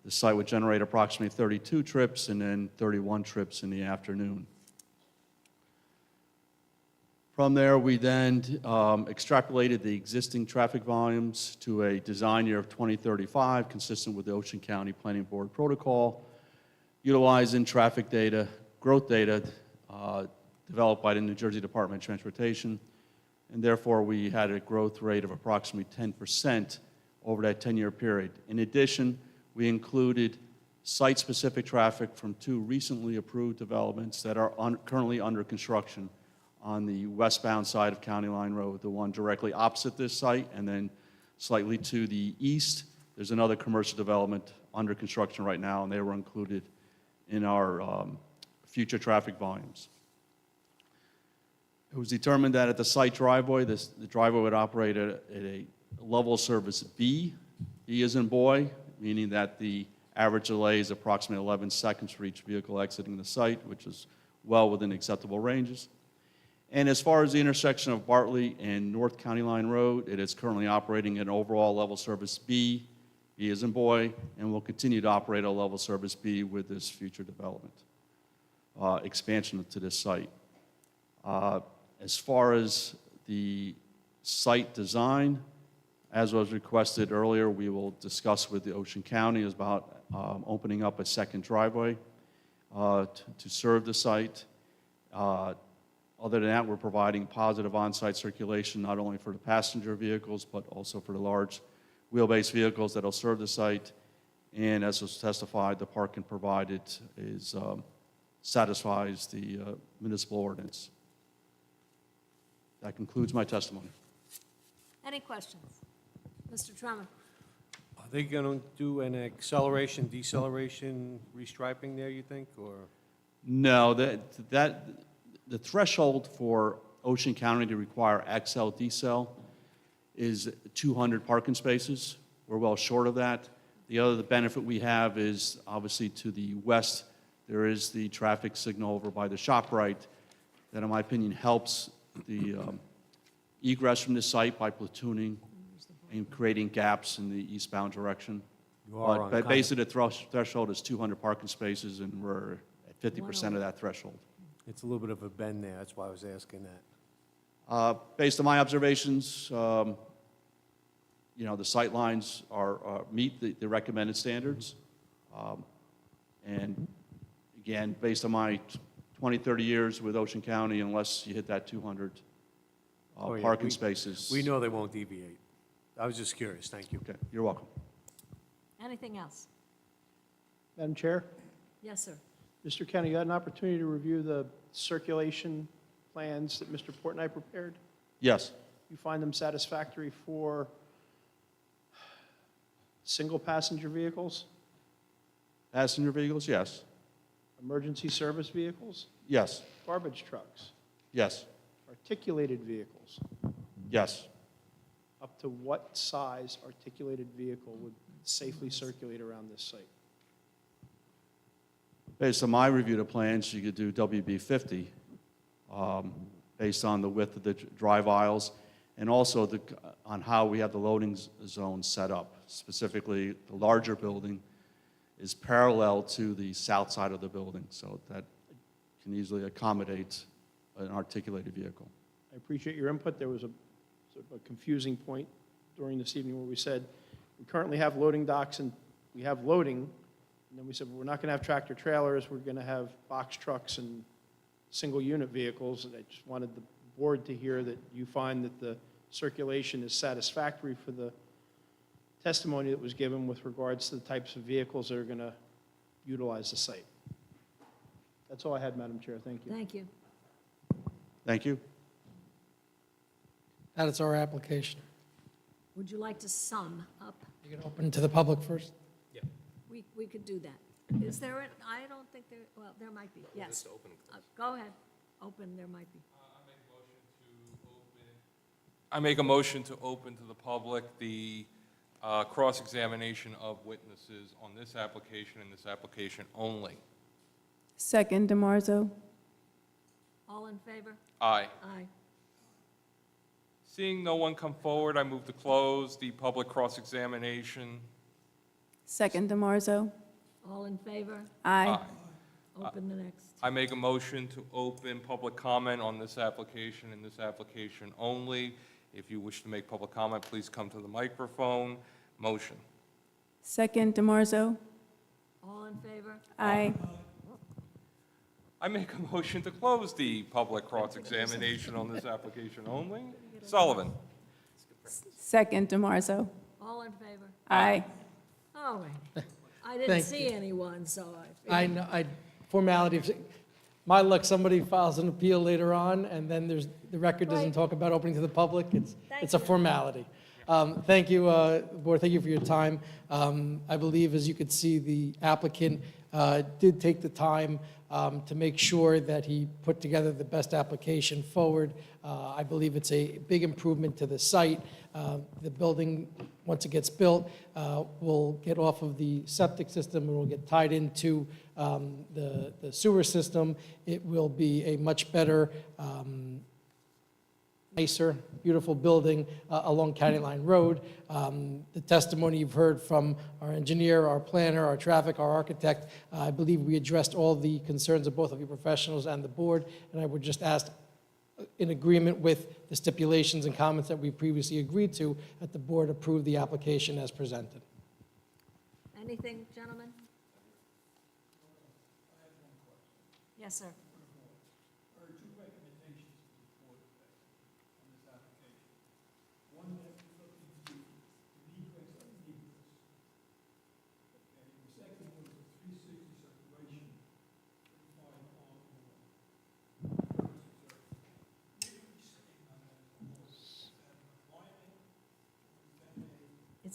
the site would generate approximately 32 trips and then 31 trips in the afternoon. From there, we then extrapolated the existing traffic volumes to a design year of 2035, consistent with the Ocean County Planning Board protocol, utilizing traffic data, growth data developed by the New Jersey Department of Transportation, and therefore we had a growth rate of approximately 10% over that 10-year period. In addition, we included site-specific traffic from two recently approved developments that are currently under construction on the westbound side of County Line Road, the one directly opposite this site, and then slightly to the east, there's another commercial development under construction right now, and they were included in our future traffic volumes. It was determined that at the site driveway, the driveway would operate at a level of service B. B as in boy, meaning that the average delay is approximately 11 seconds for each vehicle exiting the site, which is well within acceptable ranges. And as far as the intersection of Bartley and North County Line Road, it is currently operating at an overall level service B, B as in boy, and will continue to operate at a level service B with this future development, expansion to this site. As far as the site design, as was requested earlier, we will discuss with the Ocean County about opening up a second driveway to serve the site. Other than that, we're providing positive on-site circulation, not only for the passenger vehicles, but also for the large wheelbase vehicles that'll serve the site. And as was testified, the parking provided is, satisfies the municipal ordinance. That concludes my testimony. Any questions? Mr. Trummer? Are they going to do an acceleration, deceleration, restriping there, you think, or? No, the threshold for Ocean County to require XL decel is 200 parking spaces. We're well short of that. The other benefit we have is obviously to the west, there is the traffic signal over by the ShopRite that, in my opinion, helps the egress from the site by platooning and creating gaps in the eastbound direction. But basically, the threshold is 200 parking spaces, and we're at 50% of that threshold. It's a little bit of a bend there, that's why I was asking that. Based on my observations, the sight lines meet the recommended standards. And again, based on my 20, 30 years with Ocean County, unless you hit that 200 Oh, yeah, parking spaces. We know they won't deviate. I was just curious, thank you. Okay, you're welcome. Anything else? Madam Chair, Yes, sir. Mr. Kenny, you had an opportunity to review the circulation plans that Mr. Portnoy prepared. Yes, You find them satisfactory for single passenger vehicles, passenger vehicles, yes. emergency service vehicles, Yes, garbage trucks, yes, articulated vehicles? yes. Up to what size articulated vehicle would safely circulate around this site? Based on my review of plans, you could do WB 50, based on the width of the drive aisles, and also on how we have the loading zone set up. Specifically, the larger building is parallel to the south side of the building, so that can easily accommodate an articulated vehicle. I appreciate your input. There was a sort of a confusing point during this evening where we said, we currently have loading docks and we have loading, and then we said, well, we're not going to have tractor trailers, we're going to have box trucks and single unit vehicles. And I just wanted the board to hear that you find that the circulation is satisfactory for the testimony that was given with regards to the types of vehicles that are going to utilize the site. That's all I had, Madam Chair. Thank you. Thank you. Thank you. That is our application. Would you like to sum up? You can open to the public first. We could do that. Is there, I don't think there, well, there might be, yes. Go ahead. Open, there might be. I make a motion to open to the public the cross-examination of witnesses on this application and this application only. Second, DiMarzo. All in favor? Aye. Aye. Seeing no one come forward, I move to close the public cross-examination. Second, DiMarzo. All in favor? Aye. Open the next. I make a motion to open public comment on this application and this application only. If you wish to make public comment, please come to the microphone. Motion. Second, DiMarzo. All in favor? Aye. I make a motion to close the public cross-examination on this application only. Sullivan. Second, DiMarzo. All in favor? Aye. All right. I didn't Thank see anyone, so I know, formality, my luck, somebody files an appeal later on, and then the record doesn't Right. talk about opening to the public. It's Thank a you. formality. Thank you, Board, thank you for your time. I believe, as you could see, the applicant did take the time to make sure that he put together the best application forward. I believe it's a big improvement to the site. The building, once it gets built, will get off of the septic system and will get tied into the sewer system. It will be a much better, nicer, beautiful building along County Line Road. The testimony you've heard from our engineer, our planner, our traffic, our architect, I believe we addressed all the concerns of both of you professionals and the board, and I would just ask, in agreement with the stipulations and comments that we previously agreed to, that the board approve the application as presented. anything, gentlemen? Yes, sir. There are two recommendations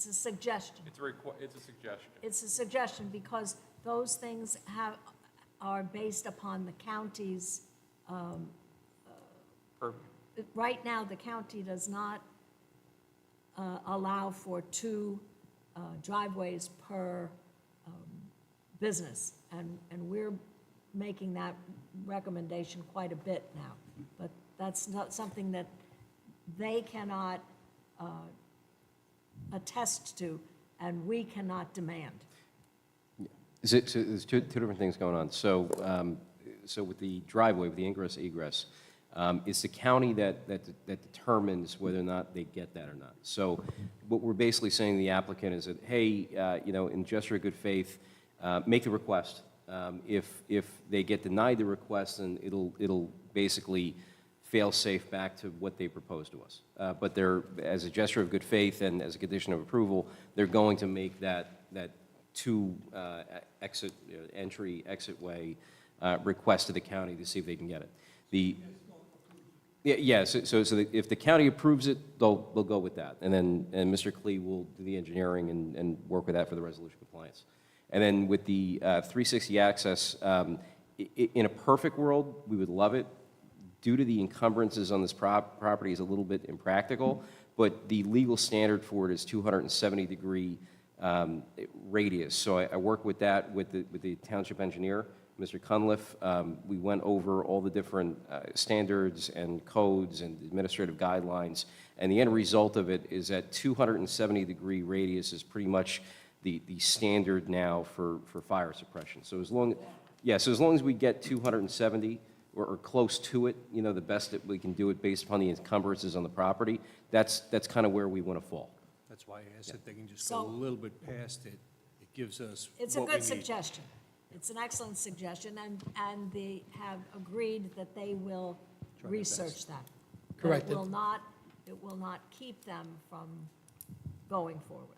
a suggestion. It's a suggestion. It's a suggestion because those things are based upon the county's, Perfect. right now, the county does not allow for 2 driveways per business, and we're making that recommendation quite a bit now. But that's not something that they cannot attest to, and we cannot demand. So there's two different things going on. So, so with the driveway, with the ingress egress, it's the county that determines whether or not they get that or not. So what we're basically saying to the applicant is that, hey, you know, in gesture of good faith, make the request. If they get denied the request, then it'll basically fail safe back to what they proposed to us. But they're, as a gesture of good faith and as a condition of approval, they're going to make that 2 entry exit way request to the county to see if they can get it. So if the county approves it, they'll go with that, and Mr. Klee will do the engineering and work with that for the resolution compliance. And then with the 360 access, in a perfect world, we would love it. Due to the encumbrances on this property is a little bit impractical, but the legal standard for it is 270-degree radius. So I work with that with the township engineer, Mr. Cunliffe. We went over all the different standards and codes and administrative guidelines, and the end result of it is that 270-degree radius is pretty much the standard now for fire suppression. So as long as we get 270 or close to it, you know, the best that we can do it based upon the encumbrances on the property, that's kind of where we want to fall. That's why I asked if they can just go a little bit past it. It gives us It's a what we good need. suggestion. It's an excellent suggestion, and they have agreed that they will research that. But Correct. It will not keep them from going forward.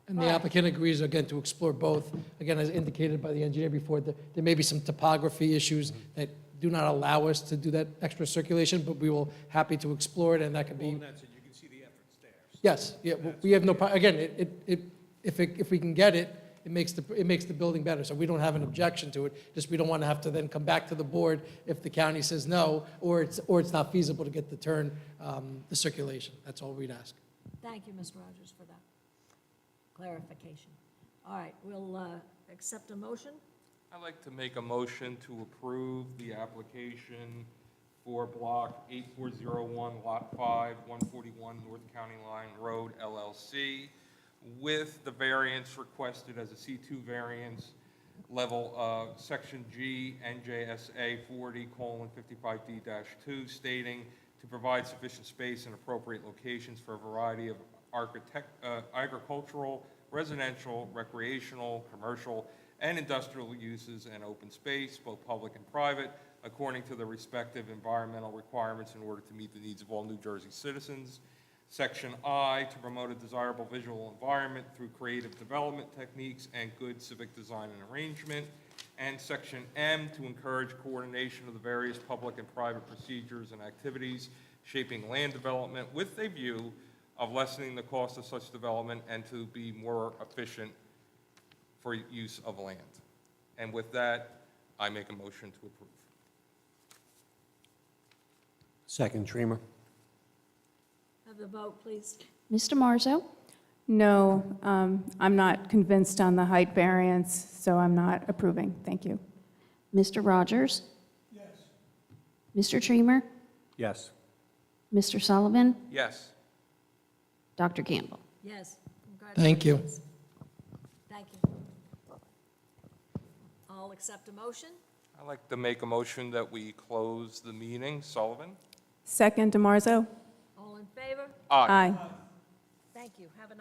And the applicant agrees, again, to explore both. Again, as indicated by the engineer before, there may be some topography issues that do not allow us to do that extra circulation, but we will happy to explore it, and that could be. Well, that's it, you can see the efforts there. Yes, yeah, we have no, again, if we can get it, it makes the building better. So we don't have an objection to it, just we don't want to have to then come back to the board if the county says no, or it's not feasible to get the circulation. That's all we'd ask. Thank you, Mr. Rogers, for that clarification. All right, we'll accept a motion. I'd like to make a motion to approve the application for Block 8401, Lot 5, 141 North County Line Road, LLC, with the variance requested as a C2 variance, level Section G, NJSA 40:55D-2, stating to provide sufficient space and appropriate locations for a variety of agricultural, residential, recreational, commercial, and industrial uses and open space, both public and private, according to the respective environmental requirements in order to meet the needs of all New Jersey citizens. Section I, to promote a desirable visual environment through creative development techniques and good civic design and arrangement. And Section M, to encourage coordination of the various public and private procedures and activities shaping land development with a view of lessening the cost of such development and to be more efficient for use of land. And with that, I make a motion to approve. Second, Dreamer. Have the vote, please. Mr. Marzo? No, I'm not convinced on the height variance, so I'm not approving. Thank you. Mr. Rogers? Yes. Mr. Treamer? Yes. Mr. Sullivan? Yes. Dr. Campbell? Yes. Thank you. Congratulations. Thank you. I'll accept a motion. I'd like to make a motion that we close the meeting. Sullivan? Second, DeMarzo? All in favor? Aye. Thank you. Have a nice